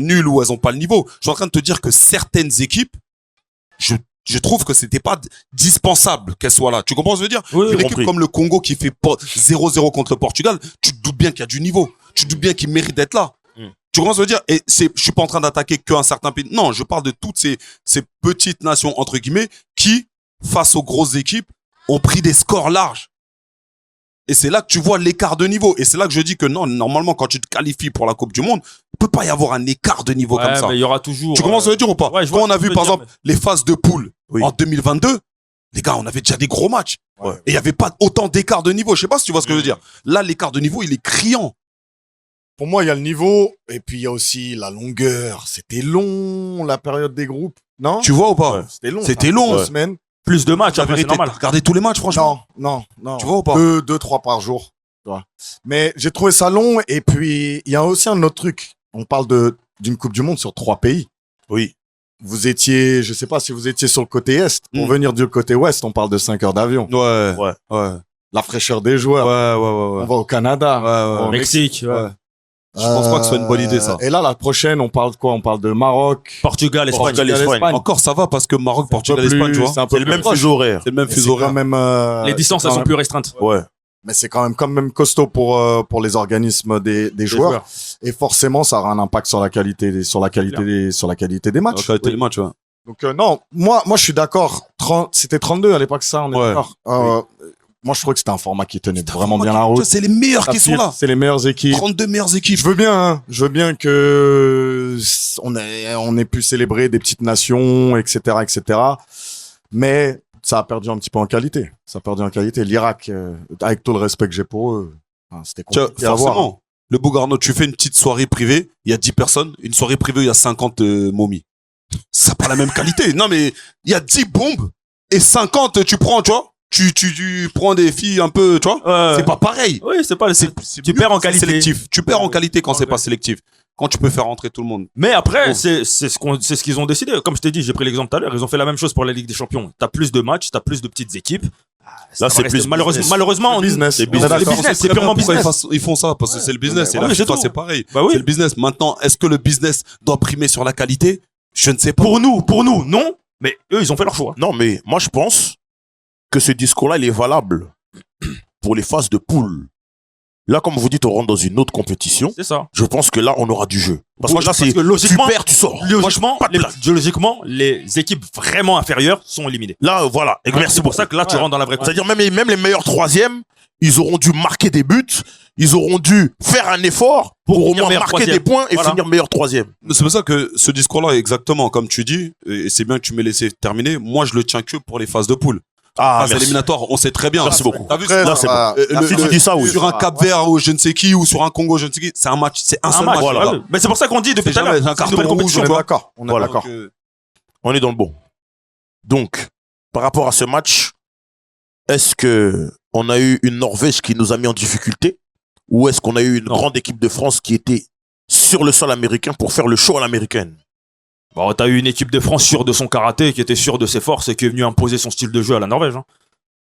nulles ou elles ont pas le niveau. Je suis en train de te dire que certaines équipes, je trouve que c'était pas dispensable qu'elles soient là. Tu comprends ce que je veux dire? Oui, Une équipe comme le Congo qui fait 0-0 contre le Portugal, tu te doutes bien qu'il y a du niveau. Tu te doutes bien qu'il mérite d'être là. Tu comprends ce que je veux dire? Et je suis pas en train d'attaquer qu'un certain pays. Non, je parle de toutes ces petites nations, entre guillemets, qui, face aux grosses équipes, ont pris des scores larges. Et c'est là que tu vois l'écart de niveau. Et c'est là que je dis que non, normalement, quand tu te qualifies pour la Coupe du Monde, il peut pas y avoir un écart de niveau comme ça. Mais il y aura toujours. Tu commences à le dire ou pas? Ouais, quand on a vu, par exemple, les phases de poule en 2022, les gars, on avait déjà des gros matchs. Ouais. Et il y avait pas autant d'écart de niveau. Je sais pas si tu vois ce que je veux dire. Là, l'écart de niveau, il est criant. Pour moi, il y a le niveau, et puis il y a aussi la longueur. C'était long, la période des groupes. Non? Tu vois ou pas? Ouais. C'était long. C'était ça. long. 2 semaines. Plus de matchs, La après, c'est vérité, normal. regardez tous les matchs, franchement. Non. Tu vois ou pas? 2, 3 par jour. Tu vois. Mais j'ai trouvé ça long, et puis il y a aussi un autre truc. On parle d'une Coupe du Monde sur 3 pays. Oui. Vous étiez, je sais pas si vous étiez sur le côté Est. Pour venir du côté Ouest, on parle de 5 heures d'avion. Ouais. La fraîcheur des joueurs. Ouais. On va au Canada. Ouais. Au Mexique, ouais. Je pense pas que ce soit une bonne idée, ça. Et là, la prochaine, on parle de quoi? On parle de Maroc. Portugal, Espagne. Portugal, Espagne. Encore, ça va parce que Maroc, C'est un Portugal, peu plus- Espagne, tu vois. c'est un peu C'est le plus même proche. fuseau horaire. C'est le même Mais fuseau c'est quand horaire. même, Les distances, c'est elles quand sont même- plus restreintes. Ouais. Mais c'est quand même costaud pour les organismes des joueurs. Et forcément, ça aura un impact sur la qualité des matchs. Donc, les matchs, ouais. Donc, non, moi, je suis d'accord. C'était 32 à l'époque, ça, on est Ouais. d'accord. Moi, je trouvais que c'était un format qui tenait vraiment bien la route. C'est les meilleurs qui sont là. C'est les meilleures équipes. 32 meilleures équipes. Je veux bien que on ait pu célébrer des petites nations, etc. Mais ça a perdu un petit peu en qualité. L'Irak, avec tout le respect que j'ai pour eux, c'était Tu vois, compliqué à voir. forcément, le Bougarno, tu fais une petite soirée privée, il y a 10 personnes. Une soirée privée, il y a 50 momies. Ça n'a pas la même qualité. Non, mais il y a 10 bombes et 50, tu prends, tu vois. Tu prends des filles un peu, tu vois. C'est pas pareil. Oui, c'est pas. Tu mieux perds en quand c'est qualité. sélectif. Tu perds en qualité quand c'est pas sélectif. Quand tu peux faire rentrer tout le monde. Mais après, Oh. c'est ce qu'ils ont décidé. Comme je t'ai dit, j'ai pris l'exemple tout à l'heure. Ils ont fait la même chose pour la Ligue des Champions. T'as plus de matchs, t'as plus de petites équipes. Là, c'est plus malheureusement, business. C'est on- business. le business, c'est purement Pourquoi business. ils font ça? Parce que c'est le business. Et Ouais, la c'est FIFA, tout. c'est pareil. Bah oui. C'est le business. Maintenant, est-ce que le business doit primer sur la qualité? Je ne sais pas. Pour nous, non. Mais eux, ils ont fait leur choix. Non, mais moi, je pense que ce discours-là, il est valable pour les phases de poule. Là, comme vous dites, on rentre dans une autre compétition. C'est ça. Je pense que là, on aura du jeu. Parce Oui, que là, parce c'est que logiquement- tu perds, tu sors. Logiquement, Pas de place. les équipes vraiment inférieures sont éliminées. Là, voilà. Et merci C'est pour beaucoup. ça que là, tu rentres dans la vraie compétition. C'est-à-dire même les meilleurs troisièmes, ils auront dû marquer des buts, ils auront dû faire un effort pour au finir moins meilleur marquer troisième. des points et Voilà. finir meilleur troisième. C'est pour ça que ce discours-là est exactement comme tu dis, et c'est bien que tu m'aies laissé terminer. Moi, je le tiens que pour les phases de poule. Ah, Phase merci. éliminatoire, on sait très bien. Merci beaucoup. T'as vu Après, Là, c'est ça bon. va- Si tu dis ça, oui. sur un Cap Vert ou je ne sais qui, ou sur un Congo, je ne sais qui, c'est un match, c'est un seul match. voilà. voilà. Mais c'est pour ça qu'on dit depuis C'est tout à l'heure. jamais un C'est une carton nouvelle rouge, compétition. On est tu vois. d'accord. On est Voilà. d'accord. Donc, On est dans le bon. Donc, par rapport à ce match, est-ce que on a eu une Norvège qui nous a mis en difficulté ou est-ce qu'on a eu une grande équipe de France qui était sur le sol américain pour faire le show à l'américaine? Bon, t'as eu une équipe de France sûre de son karaté, qui était sûre de ses forces et qui est venue imposer son style de jeu à la Norvège. Hein.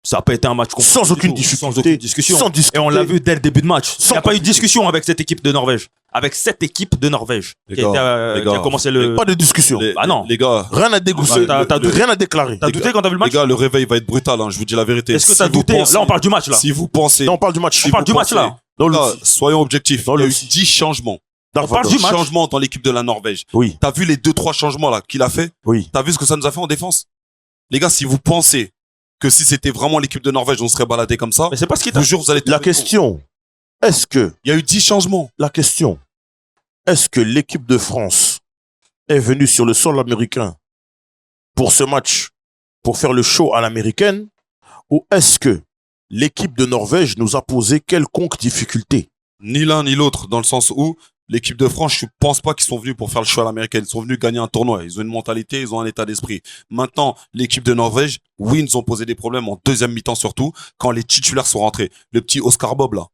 Ça n'a pas été un match compliqué Sans du aucune tout. difficulté. Sans aucune discussion. Sans discuter. Et on l'a vu dès le début de match. Il Sans n'y a pas eu de compliqué. discussion avec cette équipe de Norvège. Avec cette équipe de Norvège Les qui a, gars, été, les qui a gars, commencé le. Pas de discussion. les, Ah non. les gars, Rien à dégousser. T'as douté. Rien à déclarer. T'as douté quand t'as vu le les match? gars, le réveil va être brutal, hein, je vous dis la vérité. Est-ce que Si t'as vous douté? pensez- Là, on parle du match, là. Si vous pensez, Non, on parle du match. On parle du match, là. Dans le Là, soyons objectifs. Dans Il y a le- eu 10 changements. On parle du match. Changements dans l'équipe de la Norvège. Oui, T'as vu les 2-3 changements là qu'il a fait? oui. T'as vu ce que ça nous a fait en défense? Les gars, si vous pensez que si c'était vraiment l'équipe de Norvège, on serait baladé comme ça, Mais c'est pas ce qui je t'a. vous jure, vous allez La tomber. question, est-ce que Il y a eu 10 changements. la question, est-ce que l'équipe de France est venue sur le sol américain pour ce match, pour faire le show à l'américaine, ou est-ce que l'équipe de Norvège nous a posé quelconque difficulté? Ni l'un ni l'autre, dans le sens où l'équipe de France, je pense pas qu'ils sont venus pour faire le show à l'américaine. Ils sont venus gagner un tournoi. Ils ont une mentalité, ils ont un état d'esprit. Maintenant, l'équipe de Norvège, oui, ils nous ont posé des problèmes en deuxième mi-temps surtout, quand les titulaires sont rentrés. Le petit Oscar Bob, là.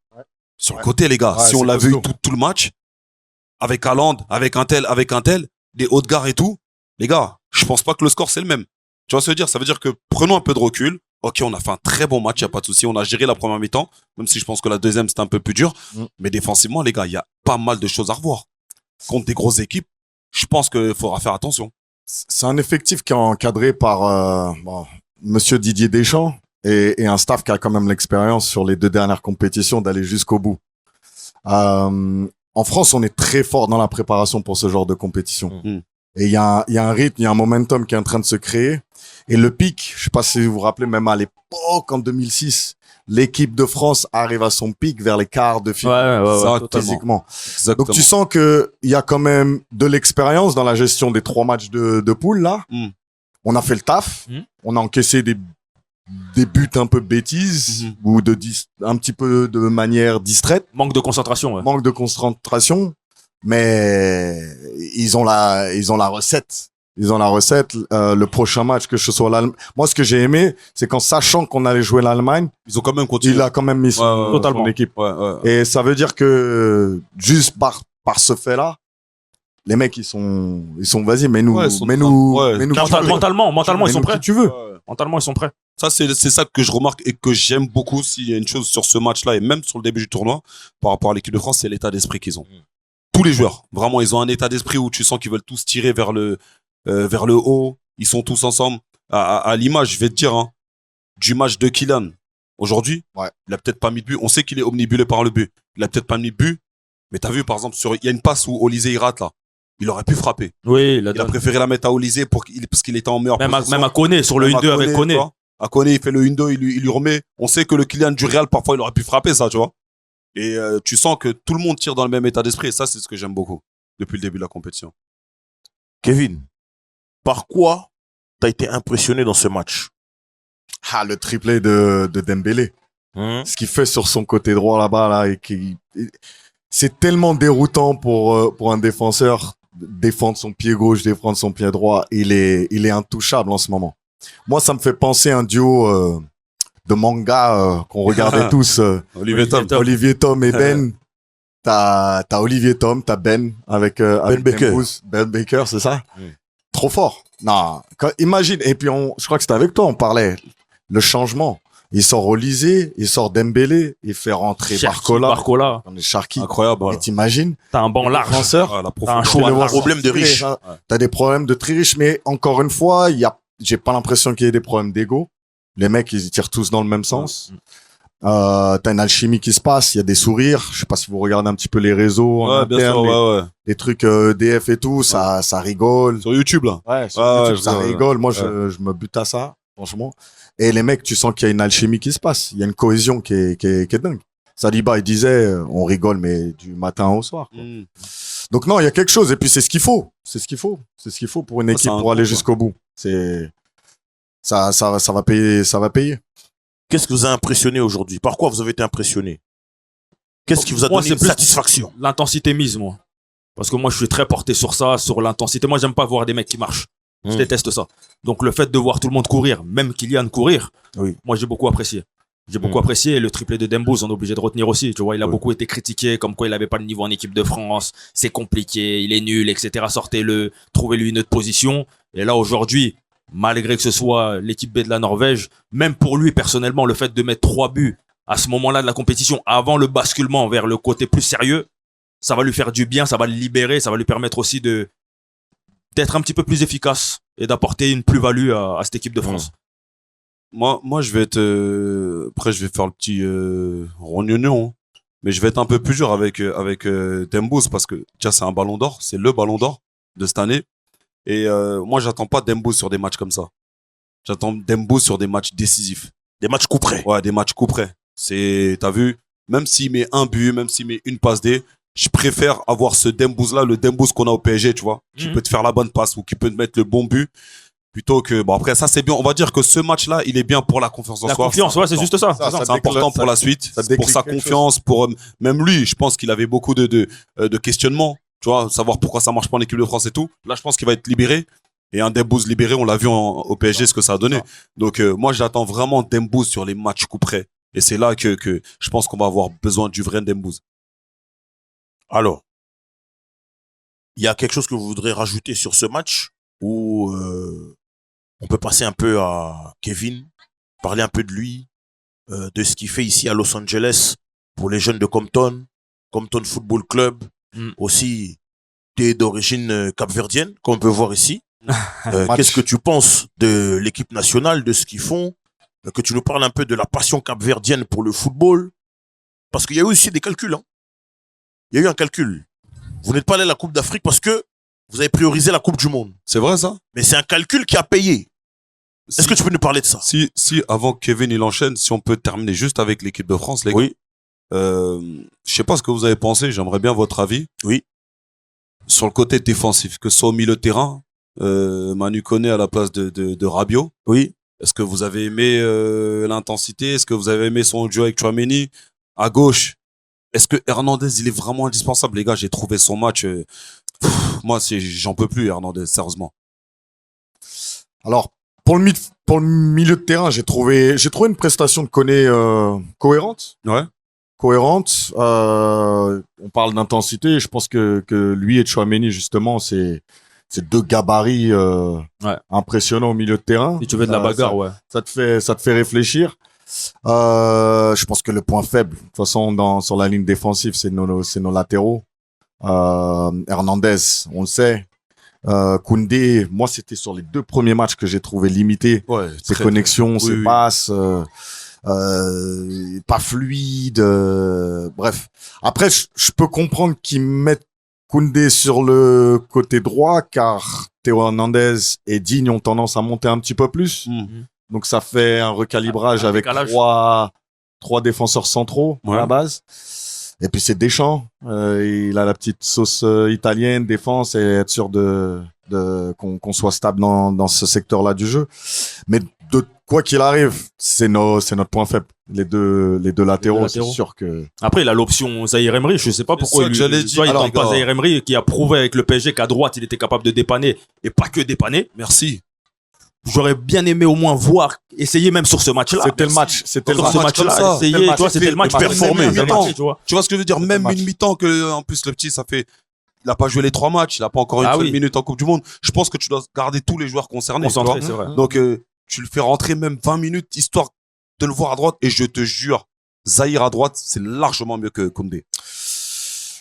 Sur le côté, les gars. Ouais, Si on c'est l'a vu costaud. tout le match, avec Haaland, avec un tel, des Haute-Gare et tout, les gars, je pense pas que le score c'est le même. Tu vois ce que je veux dire? Ça veut dire que prenons un peu de recul. Ok, on a fait un très bon match, il n'y a pas de souci. On a géré la première mi-temps, même si je pense que la deuxième, c'était un peu plus dur. Mais défensivement, les gars, il y a pas mal de choses à revoir. Contre des grosses équipes, je pense qu'il faudra faire attention. C'est un effectif qui est encadré par Monsieur Didier Deschamps et un staff qui a quand même l'expérience sur les 2 dernières compétitions d'aller jusqu'au bout. En France, on est très fort dans la préparation pour ce genre de compétition. Et il y a un rythme, il y a un momentum qui est en train de se créer. Et le pic, je sais pas si vous vous rappelez, même à l'époque, en 2006, l'équipe de France arrive à son pic vers les quarts de finale. Physiquement. Donc tu sens que il y a quand même de l'expérience dans la gestion des 3 matchs de poule, là. On a fait le taf. On a encaissé des buts un peu bêtises ou un petit peu de manière distraite. Manque de concentration. Manque de concentration. Mais ils ont la recette. Ils ont la recette. Le prochain match, que ce soit l'Allemagne. Moi, ce que j'ai aimé, c'est qu'en sachant qu'on allait jouer l'Allemagne, ils ont quand même continué. Il a quand même mis son équipe. Et ça veut dire que juste par ce fait-là, les mecs, ils sont vas-y, mentalement, ils sont prêts. Tu veux. Mentalement, ils sont prêts. Ça, c'est ça que je remarque et que j'aime beaucoup. S'il y a une chose sur ce match-là et même sur le début du tournoi, par rapport à l'équipe de France, c'est l'état d'esprit qu'ils ont. Tous les joueurs, vraiment, ils ont un état d'esprit où tu sens qu'ils veulent tous tirer vers le haut. Ils sont tous ensemble. À l'image, je vais te dire, hein, du match de Kylian. Aujourd'hui, il a peut-être pas mis de but. On sait qu'il est omnibulé par le but. Il a peut-être pas mis de but. Mais t'as vu, par exemple, il y a une passe où Olysée il rate là. Il aurait pu frapper. Oui, il a préféré la mettre à Olysée parce qu'il était en meilleure position. Même à Koné, sur le 1-2 avec Koné. À Koné, il fait le 1-2, il lui remet. On sait que le Kylian du Real, parfois, il aurait pu frapper ça, tu vois. Et tu sens que tout le monde tire dans le même état d'esprit. Et ça, c'est ce que j'aime beaucoup depuis le début de la compétition. Kevin, par quoi t'as été impressionné dans ce match? Le triplé de Dembélé. Ce qu'il fait sur son côté droit là-bas, là, c'est tellement déroutant pour un défenseur défendre son pied gauche, défendre son pied droit. Il est intouchable en ce moment. Moi, ça me fait penser à un duo de manga qu'on regardait tous. Olivier Tom et Ben. T'as Olivier Tom, t'as Ben avec Ben Baker. Ben Baker, c'est ça? Trop fort. Non, imagine. Et puis je crois que c'était avec toi, on parlait le changement. Il sort Olysée, il sort Dembélé, il fait rentrer Barcola. On est Sharky. Incroyable. Voilà. Et t'imagines? T'as un banc large. T'as un choix, un problème de riche. T'as des problèmes de très riches, mais encore une fois, j'ai pas l'impression qu'il y ait des problèmes d'ego. Les mecs, ils tirent tous dans le même sens. T'as une alchimie qui se passe, il y a des sourires. Je sais pas si vous regardez un petit peu les réseaux en interne, les trucs DF et tout, ça rigole. Sur YouTube, là. Ouais, sur YouTube, ça rigole. Moi, je me bute à ça, franchement. Et les mecs, tu sens qu'il y a une alchimie qui se passe. Il y a une cohésion qui est dingue. Saliba, il disait, on rigole, mais du matin au soir. Quoi. Donc non, il y a quelque chose. Et puis c'est ce qu'il faut. C'est ce qu'il faut pour une équipe pour aller jusqu'au bout. Ça va payer. Qu'est-ce qui vous a impressionné aujourd'hui? Par quoi vous avez été impressionné? Qu'est-ce qui vous a donné une satisfaction? L'intensité mise, moi. Parce que moi, je suis très porté sur ça, sur l'intensité. Moi, j'aime pas voir des mecs qui marchent. Je déteste ça. Donc, le fait de voir tout le monde courir, même Kylian courir, moi, j'ai beaucoup apprécié. J'ai beaucoup apprécié le triplé de Dembouz, on est obligé de retenir aussi. Tu vois, il a beaucoup été critiqué, comme quoi il n'avait pas le niveau en équipe de France, c'est compliqué, il est nul, etc. Sortez-le, trouvez-lui une autre position. Et là, aujourd'hui, malgré que ce soit l'équipe B de la Norvège, même pour lui, personnellement, le fait de mettre 3 buts à ce moment-là de la compétition, avant le basculement vers le côté plus sérieux, ça va lui faire du bien, ça va le libérer, ça va lui permettre aussi d'être un petit peu plus efficace et d'apporter une plus-value à cette équipe de France. Moi, je vais être... après, je vais faire le petit rognognon, mais je vais être un peu plus dur avec Dembouz parce que déjà, c'est un ballon d'or, c'est le ballon d'or de cette année. Et moi, j'attends pas Dembouz sur des matchs comme ça. J'attends Dembouz sur des matchs décisifs. Des matchs coup près. Ouais, des matchs coup près. T'as vu, même s'il met un but, même s'il met une passe D, je préfère avoir ce Dembouz-là, le Dembouz qu'on a au PSG, tu vois, qui peut te faire la bonne passe ou qui peut te mettre le bon but. Plutôt que, bon, après, ça, c'est bien. On va dire que ce match-là, il est bien pour la confiance en soi. La confiance, ouais, c'est juste ça. C'est important pour la suite, pour sa confiance, pour, même lui, je pense qu'il avait beaucoup de questionnements, tu vois, savoir pourquoi ça marche pas en équipe de France et tout. Là, je pense qu'il va être libéré. Et un Dembouz libéré, on l'a vu au PSG, ce que ça a donné. Donc, moi, j'attends vraiment Dembouz sur les matchs coup près. Et c'est là que je pense qu'on va avoir besoin du vrai Dembouz. Alors, il y a quelque chose que vous voudrez rajouter sur ce match ou on peut passer un peu à Kevin, parler un peu de lui, de ce qu'il fait ici à Los Angeles pour les jeunes de Compton Football Club, aussi t'es d'origine capverdienne, comme on peut voir ici. Qu'est-ce que tu penses de l'équipe nationale, de ce qu'ils font, que tu nous parles un peu de la passion capverdienne pour le football, parce qu'il y a eu aussi des calculs. Hein. Il y a eu un calcul. Vous n'êtes pas allé à la Coupe d'Afrique parce que vous avez priorisé la Coupe du Monde. C'est vrai ça? Mais c'est un calcul qui a payé. Est-ce que tu peux nous parler de ça? Si, avant que Kevin il enchaîne, si on peut terminer juste avec l'équipe de France, les gars. Oui. Je sais pas ce que vous avez pensé, j'aimerais bien votre avis. Oui. Sur le côté défensif, que ce soit au milieu de terrain, Manu Koné à la place de Rabiot. Oui. Est-ce que vous avez aimé l'intensité? Est-ce que vous avez aimé son duo avec Tchouaméni? À gauche, est-ce que Hernandez, il est vraiment indispensable? Les gars, j'ai trouvé son match. Moi, j'en peux plus, Hernandez, sérieusement. Alors, pour le milieu de terrain, j'ai trouvé une prestation de Koné cohérente. Ouais. Cohérente. On parle d'intensité. Je pense que lui et Tchouaméni, justement, c'est deux gabarits impressionnants au milieu de terrain. Si tu veux de la bagarre, ouais. Ça te fait réfléchir. Je pense que le point faible, de toute façon, sur la ligne défensive, c'est nos latéraux. Hernandez, on le sait. Koundé, moi, c'était sur les 2 premiers matchs que j'ai trouvé limité. Ouais, ses connexions, ses passes, pas fluide. Bref. Après, je peux comprendre qu'ils mettent Koundé sur le côté droit, car Théo Hernandez et Digne ont tendance à monter un petit peu plus. Donc, ça fait un recalibrage avec trois défenseurs centraux à la base. Et puis, c'est Deschamps. Il a la petite sauce italienne, défense, et être sûr qu'on soit stable dans ce secteur-là du jeu. Mais de quoi qu'il arrive, c'est notre point faible. Les deux latéraux, c'est sûr que... Après, il a l'option Zahir Emery. Je sais pas pourquoi il tente pas Zahir Emery, qui a prouvé avec le PSG qu'à droite, il était capable de dépanner, et pas que dépanner. Merci. J'aurais bien aimé au moins voir, essayer même sur ce match-là. C'était le match. C'était le match-là. Essayer, tu vois, c'était le match performé. Tu vois ce que je veux dire? Même une mi-temps que, en plus, le petit, il a pas joué les 3 matchs. Il a pas encore une seule minute en Coupe du Monde. Je pense que tu dois garder tous les joueurs concernés. Concentré, c'est vrai. Donc, tu le fais rentrer même 20 minutes, histoire de le voir à droite. Et je te jure, Zahir à droite, c'est largement mieux que Koundé.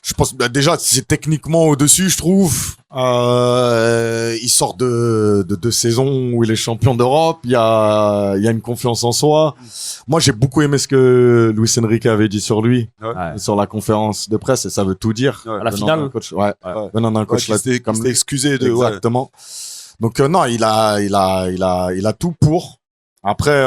Je pense déjà c'est techniquement au-dessus, je trouve. Il sort de 2 saisons où il est champion d'Europe. Il y a une confiance en soi. Moi, j'ai beaucoup aimé ce que Luis Enrique avait dit sur lui sur la conférence de presse, et ça veut tout dire. À la finale, venant d'un coach comme excusé de exactement. Donc non, il a tout pour. Après,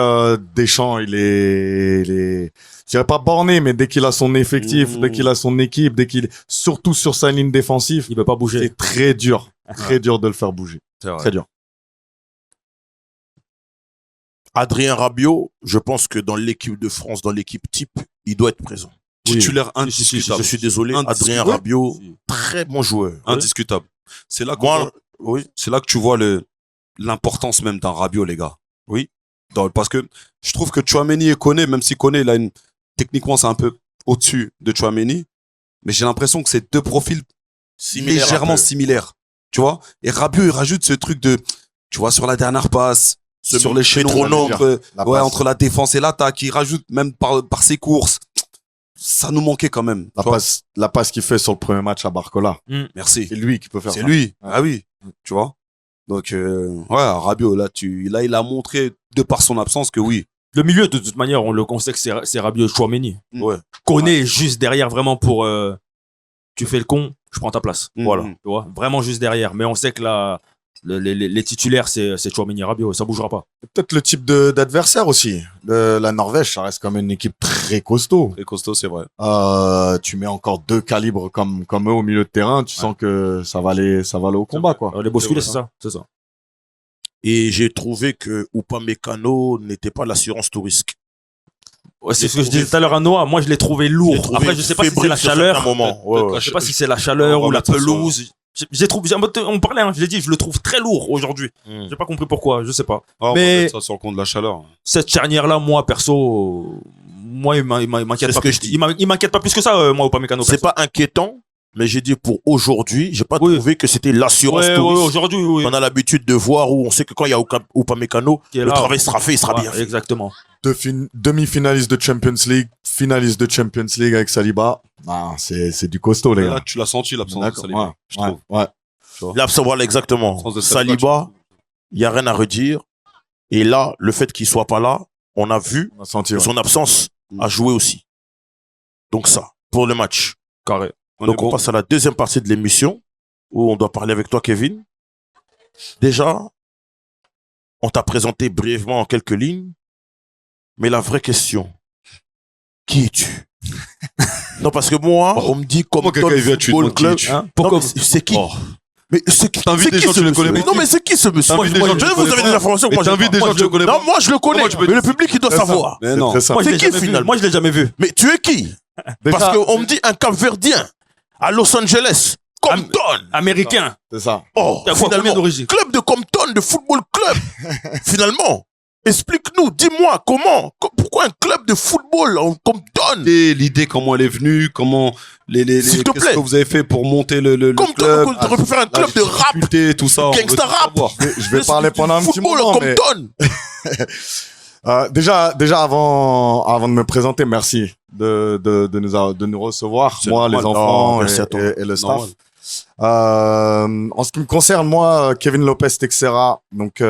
Deschamps, il est, je dirais pas borné, mais dès qu'il a son effectif, dès qu'il a son équipe, surtout sur sa ligne défensive, il peut pas bouger. C'est très dur de le faire bouger. Très dur. Adrien Rabiot, je pense que dans l'équipe de France, dans l'équipe type, il doit être présent. Titulaire indiscutable. Je suis désolé, Adrien Rabiot, très bon joueur. Indiscutable. C'est là c'est là que tu vois l'importance même d'un Rabiot, les gars. Oui. Parce que je trouve que Tchouaméni et Koné, même si Koné, techniquement, c'est un peu au-dessus de Tchouaméni, mais j'ai l'impression que c'est 2 profils légèrement similaires. Tu vois? Et Rabiot, il rajoute ce truc tu vois, sur la dernière passe, sur les chaînons entre la défense et l'attaque, il rajoute même par ses courses. Ça nous manquait quand même. La passe qu'il fait sur le premier match à Barcola. Merci. C'est lui qui peut faire ça. C'est lui. Ah oui. Tu vois? Donc, Rabiot, là, il a montré, de par son absence, que oui. Le milieu, de toute manière, on le constate que c'est Rabiot et Tchouaméni. Koné juste derrière, vraiment pour, tu fais le con, je prends ta place. Voilà. Tu vois? Vraiment juste derrière. Mais on sait que les titulaires, c'est Tchouaméni et Rabiot. Ça bougera pas. Peut-être le type d'adversaire aussi. La Norvège, ça reste quand même une équipe très costaud. Très costaud, c'est vrai. Tu mets encore 2 calibres comme eux au milieu de terrain, tu sens que ça va aller au combat, quoi. Les bousculer, c'est ça. Et j'ai trouvé que Upamecano n'était pas l'assurance tout risque. Ouais, c'est ce que je disais tout à l'heure à Noah. Moi, je l'ai trouvé lourd. Après, je sais pas si c'est la chaleur. Je sais pas si c'est la chaleur ou la pelouse. J'ai trouvé, on parlait, je l'ai dit, je le trouve très lourd aujourd'hui. J'ai pas compris pourquoi, je sais pas. Mais ça sur le compte de la chaleur. Cette charnière-là, moi, perso, il m'inquiète pas. Il m'inquiète pas plus que ça, moi, Upamecano. C'est pas inquiétant, Mais j'ai dit pour aujourd'hui, j'ai pas trouvé que c'était l'assurance Ouais, touriste. aujourd'hui, oui. On a l'habitude de voir où on sait que quand il y a Upamecano, le travail sera fait, il sera bien fait. Exactement. Demi-finaliste de Champions League, finaliste de Champions League avec Saliba. Ah, c'est du costaud, les gars. Là, tu l'as senti, l'absence de Saliba. Je trouve. Ouais. L'absence, voilà, exactement. Saliba, il n'y a rien à redire. Et là, le fait qu'il soit pas là, on a vu On a senti, que son absence a joué aussi. Donc ça, pour le match. Carré. Donc on passe à la deuxième partie de l'émission où on doit parler avec toi, Kevin. Déjà, on t'a présenté brièvement en quelques lignes, mais la vraie question, qui es-tu? Non, parce que moi, on me dit comme quelqu'un vient, tu Football demandes qui Club. es-tu Pourquoi c'est qui? Mais c'est qui? T'invites des gens, tu le connais pas. Non, mais c'est qui ce monsieur? T'invites des gens, tu le Vous connais avez pas. des informations que moi, T'invites des gens, tu le connais pas. Non, moi, je le connais. Comment tu peux Mais le dire public, il doit savoir. Mais non. très simple. C'est qui finalement? Moi, je l'ai jamais vu. Mais tu es qui? Déjà, Parce qu'on me dit un Cap-Verdien à Los Angeles, Compton. Américain. c'est ça. Oh, T'as quoi, combien finalement, d'origine? club de Compton, de football club. Finalement, explique-nous, dis-moi pourquoi un club de football en Compton? L'idée, comment elle est venue, comment S'il te qu'est-ce plaît. que vous avez fait pour monter le Compton, club, on aurait pu faire un club de rap, difficultés, tout ça. on veut gangsta tout rap. savoir. Je vais parler pendant un petit Football moment, en mais Compton. déjà avant de me présenter, merci de nous recevoir, C'est moi, normal. les enfants merci à toi. et le staff. Normal. En ce qui me concerne, moi, Kevin Lopez Texera, donc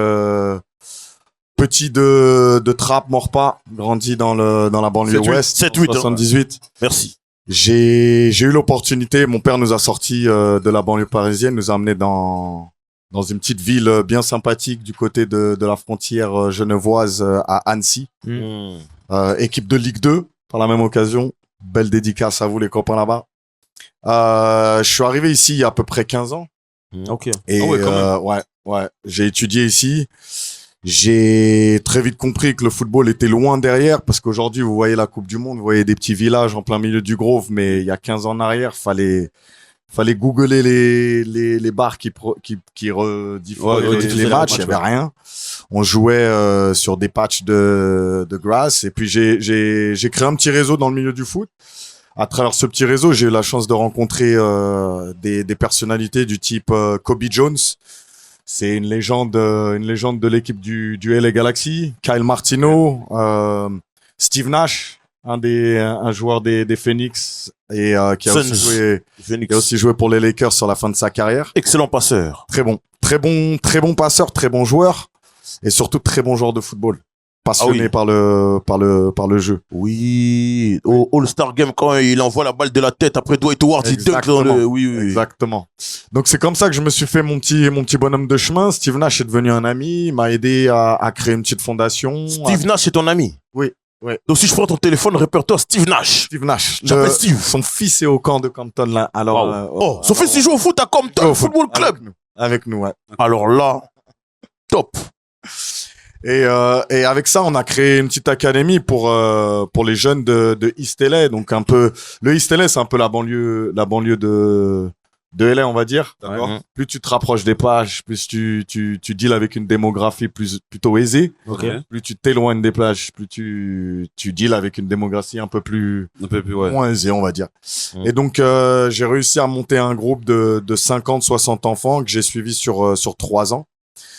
petit de Trappes, Morpa, grandi dans la banlieue 7-8, ouest, 7-8, 78. Merci. J'ai eu l'opportunité, mon père nous a sortis de la banlieue parisienne, nous a amenés dans une petite ville bien sympathique du côté de la frontière genevoise à Annecy. Équipe de Ligue 2, par la même occasion. Belle dédicace à vous, les copains là-bas. Je suis arrivé ici il y a à peu près 15 ans. Ok. Et Ah ouais, quand même. ouais. J'ai étudié ici. J'ai très vite compris que le football était loin derrière parce qu'aujourd'hui, vous voyez la Coupe du Monde, vous voyez des petits villages en plein milieu du Grove, mais il y a 15 ans en arrière, fallait googler les bars qui rediffusaient les matchs, il y avait rien. On jouait sur des patchs de grass et puis j'ai créé un petit réseau dans le milieu du foot. À travers ce petit réseau, j'ai eu la chance de rencontrer des personnalités du type Kobe Jones. C'est une légende de l'équipe du LA Galaxy. Kyle Martino, Steve Nash, un joueur des Phoenix et qui a aussi joué pour les Lakers sur la fin de sa carrière. Excellent passeur. Très bon passeur, très bon joueur et surtout très bon joueur de football. Passionné par le jeu. Oui, au All-Star Game, quand il envoie la balle de la tête après Dwight Howard, il dunk dans le... Oui. Exactement. Donc c'est comme ça que je me suis fait mon petit bonhomme de chemin. Steve Nash est devenu un ami, il m'a aidé à créer une petite fondation. Steve Nash est ton ami? Oui. Donc si je prends ton téléphone, répertoire Steve Nash. Steve Nash. J'appelle Steve. Son fils est au camp de Compton là. Alors, Son fils il joue au foot à Compton Football Club. Avec nous, ouais. Alors là, top. Et avec ça, on a créé une petite académie pour les jeunes de East LA. Donc un peu, le East LA, c'est un peu la banlieue de LA, on va dire. D'accord. Plus tu te rapproches des plages, plus tu deals avec une démographie plutôt aisée. Ok. Plus tu t'éloignes des plages, plus tu deals avec une démographie un peu plus moins aisée, on va dire. Et donc j'ai réussi à monter un groupe de 50-60 enfants que j'ai suivi sur 3 ans.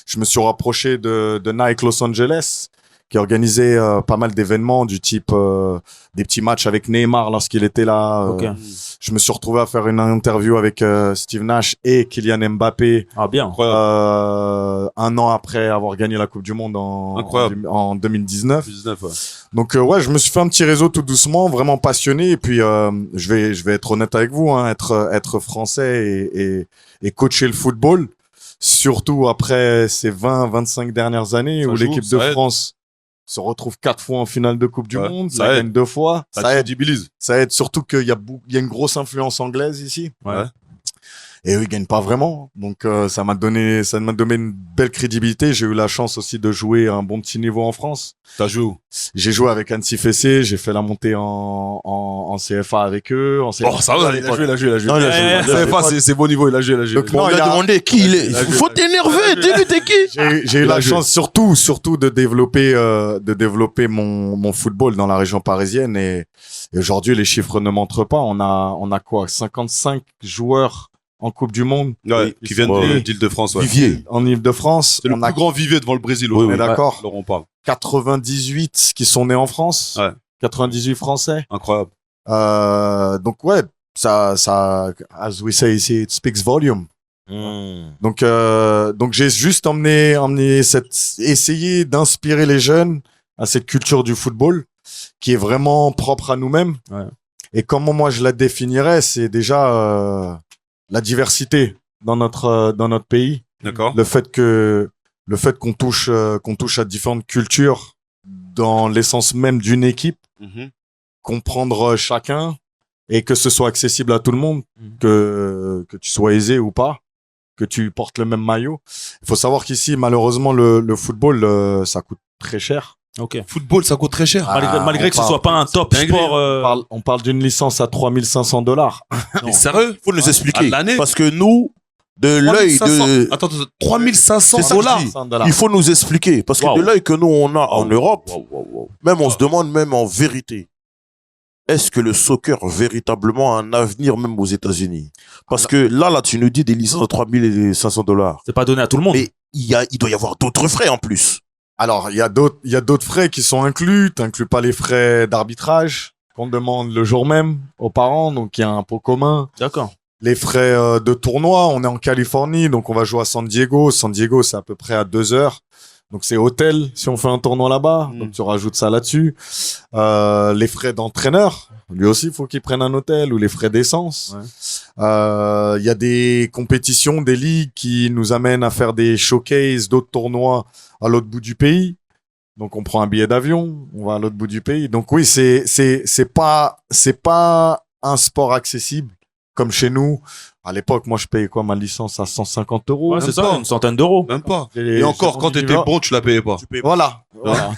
Je me suis rapproché de Nike Los Angeles, qui organisait pas mal d'événements du type des petits matchs avec Neymar lorsqu'il était là. Okay. Je me suis retrouvé à faire une interview avec Steve Nash et Kylian Mbappé. Ah bien. 1 an après avoir gagné la Coupe du Monde en 2019. Donc je me suis fait un petit réseau tout doucement, vraiment passionné. Et puis je vais être honnête avec vous, hein, être français et coacher le football. Surtout après ces 20-25 dernières années où l'équipe de France se retrouve 4 fois en finale de Coupe du Monde, ça gagne 2 fois. Ça aide surtout qu'il y a une grosse influence anglaise ici. Ouais. Et eux, ils gagnent pas vraiment. Donc, ça m'a donné une belle crédibilité. J'ai eu la chance aussi de jouer à un bon petit niveau en France. T'as joué où? J'ai joué avec Annecy Fessé. J'ai fait la montée en CFA avec eux. En CFA. Oh, ça va, il a joué. Non, il a joué. CFA, c'est bon niveau, il a joué. Donc, Bon, non, on lui a demandé qui il est. Il a joué. Faut t'énerver, dis-lui t'es qui. J'ai eu la chance surtout de développer mon football dans la région parisienne et aujourd'hui les chiffres ne montrent pas. On a quoi 55 joueurs en Coupe du Monde Ouais, qui viennent d'Île-de-France, ouais. Vivier. en Île-de-France. C'est le On plus a grand vivier devant le Brésil. on est d'accord. Alors on parle. 98 qui sont nés en France. Ouais. 98 Français. Incroyable. Donc ouais, ça as we say ici, it speaks volume. Donc j'ai juste essayé d'inspirer les jeunes à cette culture du football qui est vraiment propre à nous-mêmes. Ouais. Et comment moi je la définirais, c'est déjà la diversité dans notre pays, D'accord. le fait qu'on touche à différentes cultures dans l'essence même d'une équipe, Mhm. comprendre chacun et que ce soit accessible à tout le monde, que tu sois aisé ou pas, que tu portes le même maillot. Il faut savoir qu'ici, malheureusement, le football, ça coûte très cher. Ok. Football, ça coûte très cher. Malgré on que ce parle- soit pas un top dinguerie. sport. On parle d'une licence à $3 500. Mais sérieux? Faut nous À expliquer. l'année? Parce que nous, de l'œil 3500. de... Attends, 3500 C'est ça que je dollars. dis. Il faut nous expliquer. Parce que Wow. de l'œil que nous, on a en Europe, Wow. même on se demande même en vérité, est-ce que le soccer véritablement a un avenir même aux États-Unis? Parce que là, tu nous dis des licences de $3 500. C'est pas donné à tout le monde. Mais il doit y avoir d'autres frais en plus. Alors, il y a d'autres frais qui sont inclus. T'inclus pas les frais d'arbitrage qu'on demande le jour même aux parents. Donc, il y a un pot commun. D'accord. Les frais de tournoi, on est en Californie, donc on va jouer à San Diego. San Diego, c'est à peu près à 2 heures. Donc c'est hôtel si on fait un tournoi là-bas. Donc tu rajoutes ça là-dessus. Les frais d'entraîneur, lui aussi, il faut qu'il prenne un hôtel ou les frais d'essence. Il y a des compétitions, des ligues qui nous amènent à faire des showcases d'autres tournois à l'autre bout du pays. Donc on prend un billet d'avion, on va à l'autre bout du pays. Donc oui, c'est pas un sport accessible comme chez nous. À l'époque, moi, je payais quoi ma licence à 150 euros. Ouais, c'est même ça, pas. une centaine d'euros. Même pas. Et Et encore, j'ai quand vendu t'étais là. bon, tu la payais pas. Voilà.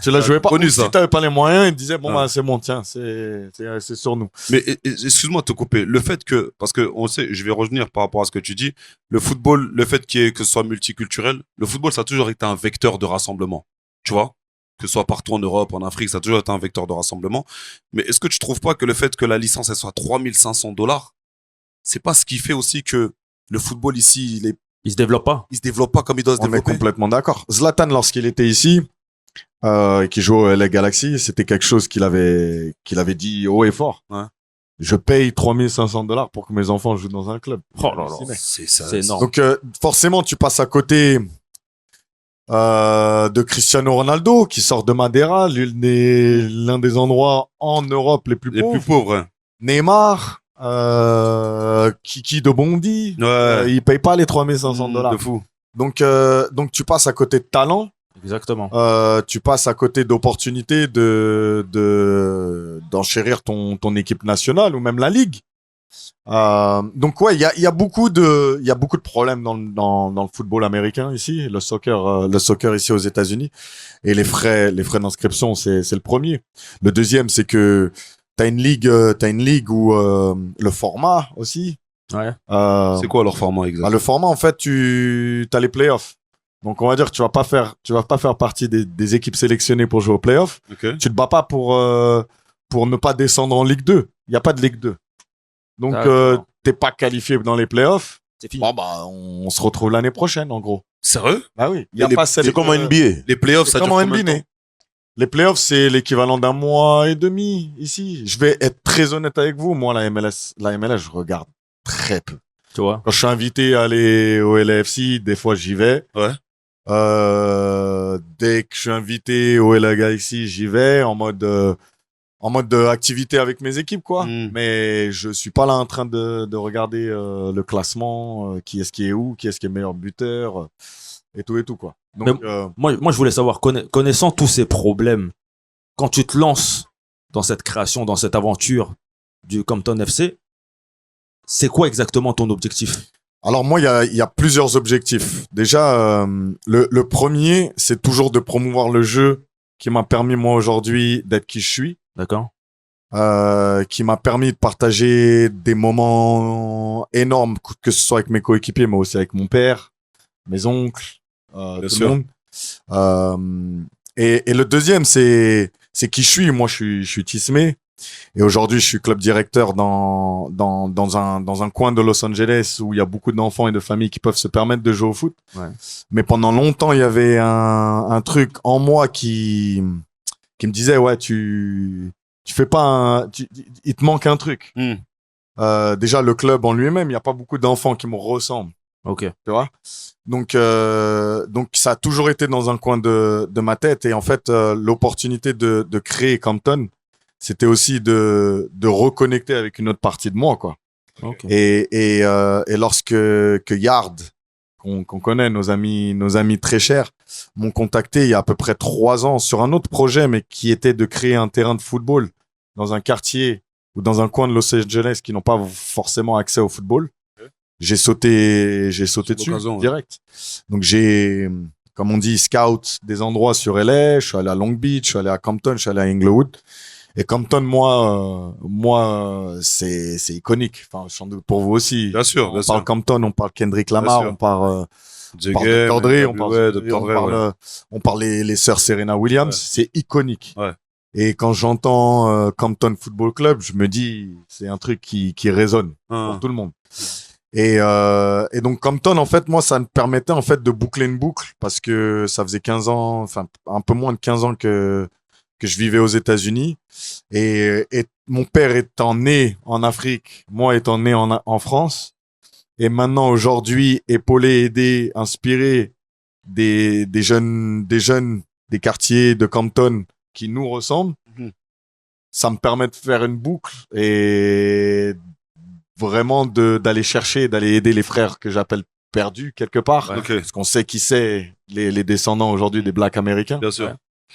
Tu la jouais pas. connu Ou ça. Si t'avais pas les moyens, ils te disaient, bon, Ouais. bah, c'est bon, tiens, c'est sur nous. Mais excuse-moi de te couper. Le fait que, parce que on sait, je vais revenir par rapport à ce que tu dis, le football, le fait que ce soit multiculturel, le football, ça a toujours été un vecteur de rassemblement. Tu vois? Que ce soit partout en Europe, en Afrique, ça a toujours été un vecteur de rassemblement. Mais est-ce que tu trouves pas que le fait que la licence, elle soit $3500, c'est pas ce qui fait aussi que le football ici, Il se développe pas. il se développe pas comme il doit se On est développer? complètement d'accord. Zlatan, lorsqu'il était ici, et qui jouait au LA Galaxy, c'était quelque chose qu'il avait dit haut et fort. Ouais. Je paye $3500 pour que mes enfants jouent dans un club. Oh là là. C'est ça. C'est énorme. Donc, forcément, tu passes à côté de Cristiano Ronaldo, qui sort de Madeira, l'un des endroits en Europe les plus Les pauvres. plus pauvres, hein. Neymar, Kiki de Bondy, Ouais. il paye pas les $3500. De fou. Donc tu passes à côté de talent, Exactement. tu passes à côté d'opportunités d'enchérir ton équipe nationale ou même la ligue. Donc ouais, il y a beaucoup de problèmes dans le football américain ici, le soccer ici aux États-Unis, et les frais d'inscription, c'est le premier. Le deuxième, c'est que t'as une ligue où le format aussi. Ouais. C'est quoi leur format exact? Le format, en fait, t'as les playoffs. Donc on va dire que tu vas pas faire partie des équipes sélectionnées pour jouer aux playoffs. Ok. Tu te bats pas pour ne pas descendre en Ligue 2. Il y a pas de Ligue 2. Donc D'accord. t'es pas qualifié dans les playoffs. C'est fini. Bon bah on se retrouve l'année prochaine en gros. Sérieux? Bah oui. Il y a Et pas cette, C'est comme en NBA. Les playoffs, c'est ça comme dure en combien de NBA. temps? Les playoffs, c'est l'équivalent d'un mois et demi ici. Je vais être très honnête avec vous. Moi, la MLS, je regarde très peu. Tu vois. Quand je suis invité à aller au LAFC, des fois j'y vais. Ouais. Dès que je suis invité au LA Galaxy, j'y vais en mode activité avec mes équipes, quoi. Mm. Mais je suis pas là en train de regarder le classement, qui est-ce qui est où, qui est-ce qui est meilleur buteur, et tout, quoi. Donc, Moi, je voulais savoir, connaissant tous ces problèmes, quand tu te lances dans cette création, dans cette aventure du Compton FC, c'est quoi exactement ton objectif? Alors moi, il y a plusieurs objectifs. Déjà, le premier, c'est toujours de promouvoir le jeu qui m'a permis moi aujourd'hui d'être qui je suis. D'accord. Qui m'a permis de partager des moments énormes, que ce soit avec mes coéquipiers, mais aussi avec mon père, mes oncles, tout le monde. Et le deuxième, c'est qui je suis. Moi, je suis Tismé. Et aujourd'hui, je suis club directeur dans un coin de Los Angeles où il y a beaucoup d'enfants et de familles qui peuvent se permettre de jouer au foot. Ouais. Mais pendant longtemps, il y avait un truc en moi qui me disait, ouais, tu fais pas il te manque un truc. Déjà, le club en lui-même, il n'y a pas beaucoup d'enfants qui me ressemblent. Ok. Tu vois? Donc ça a toujours été dans un coin de ma tête. Et en fait, l'opportunité de créer Compton, c'était aussi de reconnecter avec une autre partie de moi, quoi. Okay. Et lorsque que Yard, qu'on connaît, nos amis très chers, m'ont contacté il y a à peu près 3 ans sur un autre projet, mais qui était de créer un terrain de football dans un quartier ou dans un coin de Los Angeles qui n'ont pas forcément accès au football. J'ai sauté dessus direct. Donc comme on dit, scout des endroits sur LA. Je suis allé à Long Beach, je suis allé à Compton, je suis allé à Inglewood. Et Compton, moi, c'est iconique. Enfin, sans doute pour vous aussi. Bien sûr, on parle Compton, on parle Kendrick Lamar, on parle Dr. Dre, on parle les sœurs Serena Williams. Ouais. C'est iconique. Ouais. Et quand j'entends Compton Football Club, je me dis, c'est un truc qui résonne pour tout le monde. Et donc Compton, en fait, moi, ça me permettait en fait de boucler une boucle parce que ça faisait 15 ans, enfin un peu moins de 15 ans que je vivais aux États-Unis et mon père étant né en Afrique, moi étant né en France, et maintenant aujourd'hui épaulé, aidé, inspiré des jeunes des quartiers de Compton qui nous ressemblent, ça me permet de faire une boucle et vraiment d'aller chercher, d'aller aider les frères que j'appelle perdus quelque part, parce qu'on sait qui c'est les descendants aujourd'hui des Blacks américains. Bien sûr.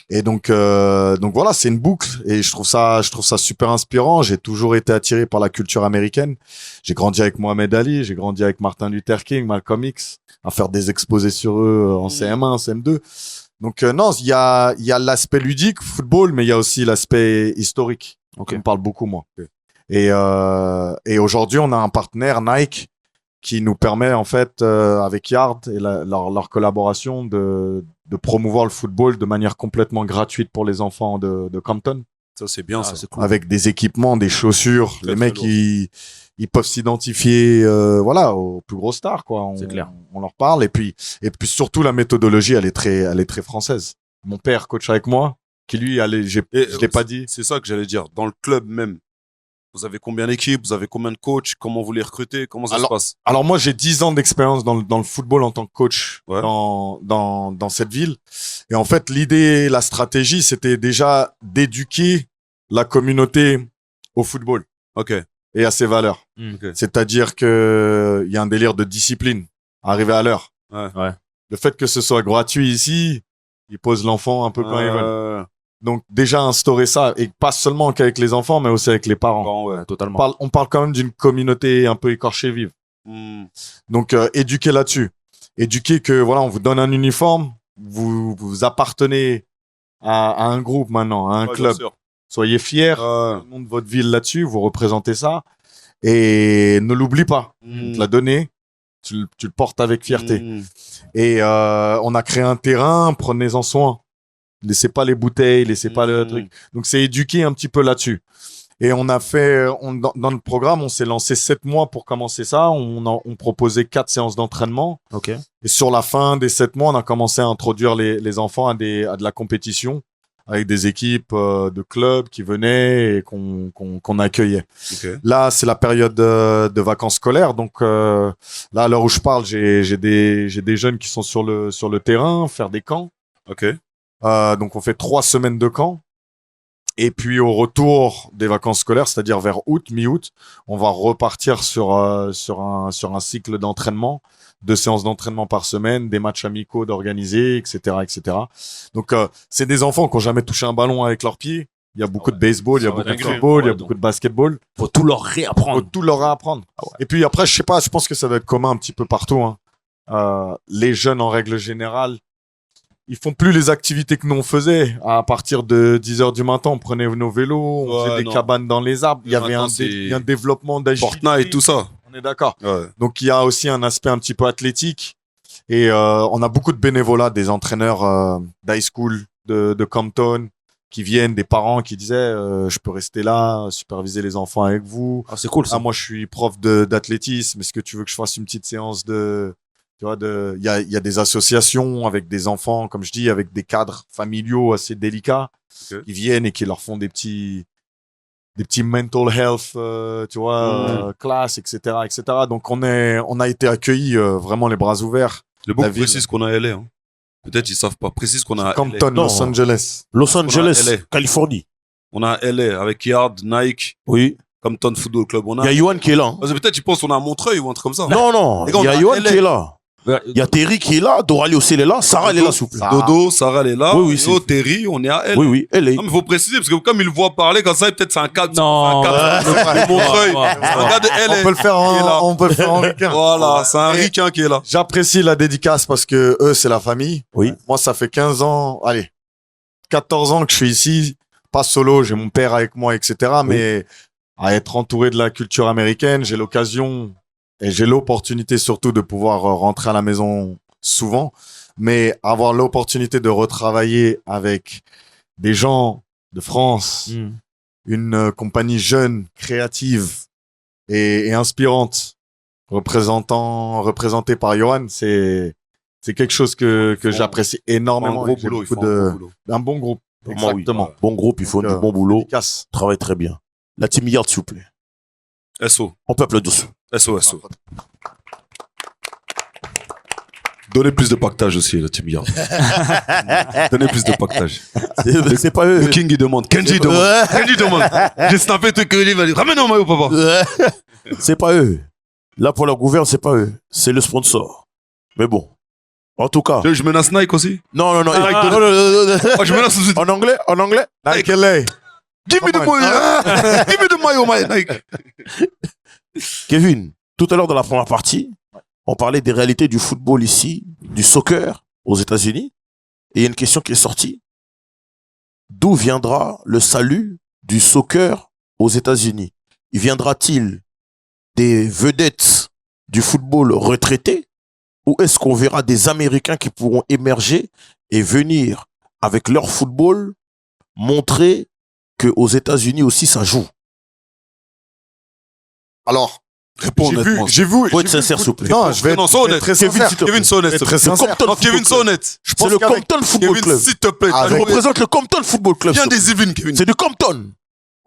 Et donc voilà, c'est une boucle et je trouve ça super inspirant. J'ai toujours été attiré par la culture américaine. J'ai grandi avec Mohamed Ali, j'ai grandi avec Martin Luther King, Malcolm X, à faire des exposés sur eux en CM1, en CM2. Donc non, il y a l'aspect ludique, football, mais il y a aussi l'aspect historique. On parle beaucoup, moi. Et aujourd'hui, on a un partenaire, Nike, qui nous permet en fait avec Yard et leur collaboration de promouvoir le football de manière complètement gratuite pour les enfants de Compton. Ça c'est bien, ça. C'est cool. Avec des équipements, des chaussures, les mecs ils peuvent s'identifier voilà aux plus grosses stars, quoi. C'est clair. On leur parle et puis surtout la méthodologie elle est très française. Mon père coach avec moi, qui lui je l'ai pas dit. C'est ça que j'allais dire. Dans le club même, vous avez combien d'équipes? Vous avez combien de coachs? Comment vous les recrutez? Comment ça se passe? Alors moi, j'ai 10 ans d'expérience dans le football en tant que coach dans cette ville. Et en fait, l'idée, la stratégie, c'était déjà d'éduquer la communauté au football. Et à ses valeurs. C'est-à-dire que il y a un délire de discipline. Arriver à l'heure. Le fait que ce soit gratuit ici, ils posent l'enfant un peu quand ils veulent. Donc déjà instaurer ça, et pas seulement qu'avec les enfants, mais aussi avec les parents. Totalement. On parle quand même d'une communauté un peu écorchée vive. Donc éduquer là-dessus. Éduquer que voilà, on vous donne un uniforme, vous appartenez à un groupe maintenant, à un club. Soyez fiers du nom de votre ville là-dessus, vous représentez ça. Et ne l'oublie pas. On te l'a donné, tu le portes avec fierté. Et on a créé un terrain, prenez-en soin. Laissez pas les bouteilles, laissez pas le truc. Donc c'est éduquer un petit peu là-dessus. Et on a fait, dans le programme, on s'est lancé 7 mois pour commencer ça. On proposait 4 séances d'entraînement. Et sur la fin des 7 mois, on a commencé à introduire les enfants à de la compétition avec des équipes de clubs qui venaient et qu'on accueillait. Là, c'est la période de vacances scolaires. Donc là, à l'heure où je parle, j'ai des jeunes qui sont sur le terrain, faire des camps. Donc on fait 3 semaines de camp. Et puis au retour des vacances scolaires, c'est-à-dire vers mi-août, on va repartir sur un cycle d'entraînement, 2 séances d'entraînement par semaine, des matchs amicaux d'organiser, etc., etc. Donc c'est des enfants qui ont jamais touché un ballon avec leurs pieds, Il y a beaucoup de baseball, il y a Ça va beaucoup de dingue. football, il y a Ouais, beaucoup de basketball. Faut tout leur Faut réapprendre. tout leur apprendre. Et puis après, je sais pas, je pense que ça doit être commun un petit peu partout. Hein. Les jeunes, en règle générale, ils font plus les activités que nous on faisait. À partir de 10h du matin, on prenait nos vélos, on Ouais, faisait des non. cabanes dans les arbres. Il y avait Maintenant, un développement d'agilité. Fortnite, tout ça. On est d'accord. Ouais. Donc il y a aussi un aspect un petit peu athlétique. Et on a beaucoup de bénévolat, des entraîneurs d'high school de Compton qui viennent, des parents qui disaient je peux rester là, superviser les enfants avec vous. Ah, c'est cool ça. Ah, moi je suis prof d'athlétisme, est-ce que tu veux que je fasse une petite séance de... Tu vois, il y a des associations avec des enfants, comme je dis, avec des cadres familiaux assez délicats Ok. qui viennent et qui leur font des petits mental health, tu vois, classes, etc., etc. Donc on a été accueillis vraiment les bras ouverts. Le book La ville. précise qu'on a LA. Hein. Peut-être ils savent pas. Précise qu'on a LA. Compton, Non. Los Angeles. Los Angeles, LA. Californie. On a LA avec Yard, Nike, Oui. Compton Football Club. On Il y a. a Yohan qui est là. hein. Parce que peut-être ils pensent qu'on a Montreuil ou un truc comme ça. Non, non. Les gars, Il y on a a Yohan LA. qui est là. Il y a Terry qui est là. Dorali aussi, elle est là. Sarah, elle est là, s'il vous plaît. Dodo, Sarah, elle est là. Oui, oui, c'est- Yo, Terry, on est à LA. Oui, oui, elle est. Non, mais faut préciser, parce que comme ils le voient parler, comme ça, peut-être c'est un cadre. Non, c'est un cadre de Montreuil. C'est un gars de LA. On peut le faire qui est là. on peut le faire en week-end. Voilà, c'est un Et ricain qui est là. J'apprécie la dédicace parce que eux, c'est la famille. Oui. Moi, ça fait 15 ans, allez, 14 ans que je suis ici. Pas solo, j'ai mon père avec moi, etc. Mais à être entouré de la culture américaine, j'ai l'occasion et j'ai l'opportunité surtout de pouvoir rentrer à la maison souvent. Mais avoir l'opportunité de retravailler avec des gens de France, une compagnie jeune, créative et inspirante, représentée par Johan, c'est quelque chose que font- j'apprécie Un énormément. gros et j'ai boulot, ils beaucoup font un gros boulot. un bon groupe. Exactement. Exactement. Bon groupe, il faut Donc, du bon boulot. Efficace. Travaille très bien. La team Yard, s'il vous plaît. SO. On peut applaudir. SO. Donnez plus de pactage aussi, le team Yard. Donnez plus de pactage. C'est pas eux. Le King, il demande. Kenji demande. Ouais. Kenji demande. J'ai snappé tout que il va dire ramène un maillot, papa. C'est pas eux. Là, pour la gouverne, c'est pas eux. C'est le sponsor. Mais bon. En tout cas. Je menace Nike aussi. Non, non, non. Ah, non, non, non, non. Oh, je menace aussi. En anglais, en anglais. Nike LA. Give me the maillot. Give me the maillot, Nike. Kevin, tout à l'heure dans la première partie, on parlait des réalités du football ici, du soccer aux États-Unis. Et il y a une question qui est sortie. D'où viendra le salut du soccer aux États-Unis? Il viendra-t-il des vedettes du football retraités? Ou est-ce qu'on verra des Américains qui pourront émerger et venir avec leur football montrer qu'aux États-Unis aussi ça joue? Alors, Réponds honnêtement. j'ai vu. Faut être sincère, s'il vous plaît. Non, je vais Non, être, sois je vais honnête. être très Kevin, sincère. s'il te plaît. Kevin, sois honnête. s'il te Très plaît. sincère. Compton Non, Kevin, Football sois Club. honnête. Je C'est pense le qu'avec Compton Football Kevin, Club. s'il te plaît. Je Avec- représente le Compton Football Club. Viens s'il te des plaît. Yvelines, Kevin. C'est du Compton.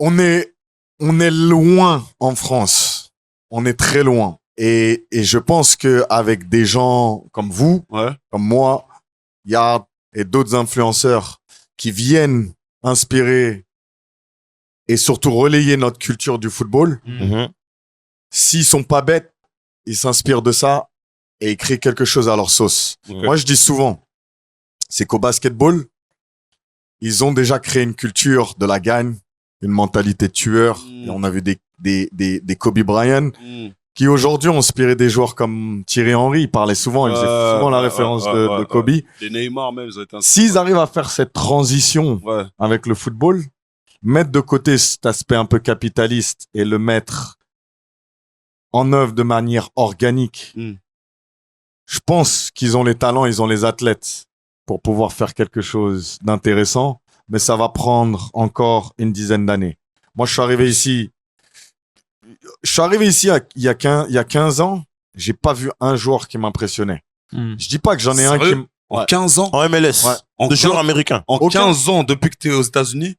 on est loin en France. On est très loin. Et je pense que avec des gens comme vous, Ouais. comme moi, Yard et d'autres influenceurs qui viennent inspirer et surtout relayer notre culture du football, Mhm. s'ils sont pas bêtes, ils s'inspirent de ça et ils créent quelque chose à leur sauce. Ok. Moi, je dis souvent, c'est qu'au basketball, ils ont déjà créé une culture de la gagne, une mentalité de tueur. Et on a vu des Kobe Bryant qui aujourd'hui ont inspiré des joueurs comme Thierry Henry. Il parlait souvent, il faisait souvent la référence de Kobe. Les Neymar, même, ils ont été un. S'ils arrivent à faire cette transition Ouais. avec le football, mettre de côté cet aspect un peu capitaliste et le mettre en œuvre de manière organique, Mm. je pense qu'ils ont les talents, ils ont les athlètes pour pouvoir faire quelque chose d'intéressant, mais ça va prendre encore une dizaine d'années. Moi, je suis arrivé ici il y a 15 ans, j'ai pas vu un joueur qui m'impressionnait. Je dis pas que j'en ai un qui Sérieux m- En Ouais. 15 ans. En MLS. Ouais. En De 15 joueurs américains. En Aucun. 15 ans, depuis que t'es aux États-Unis,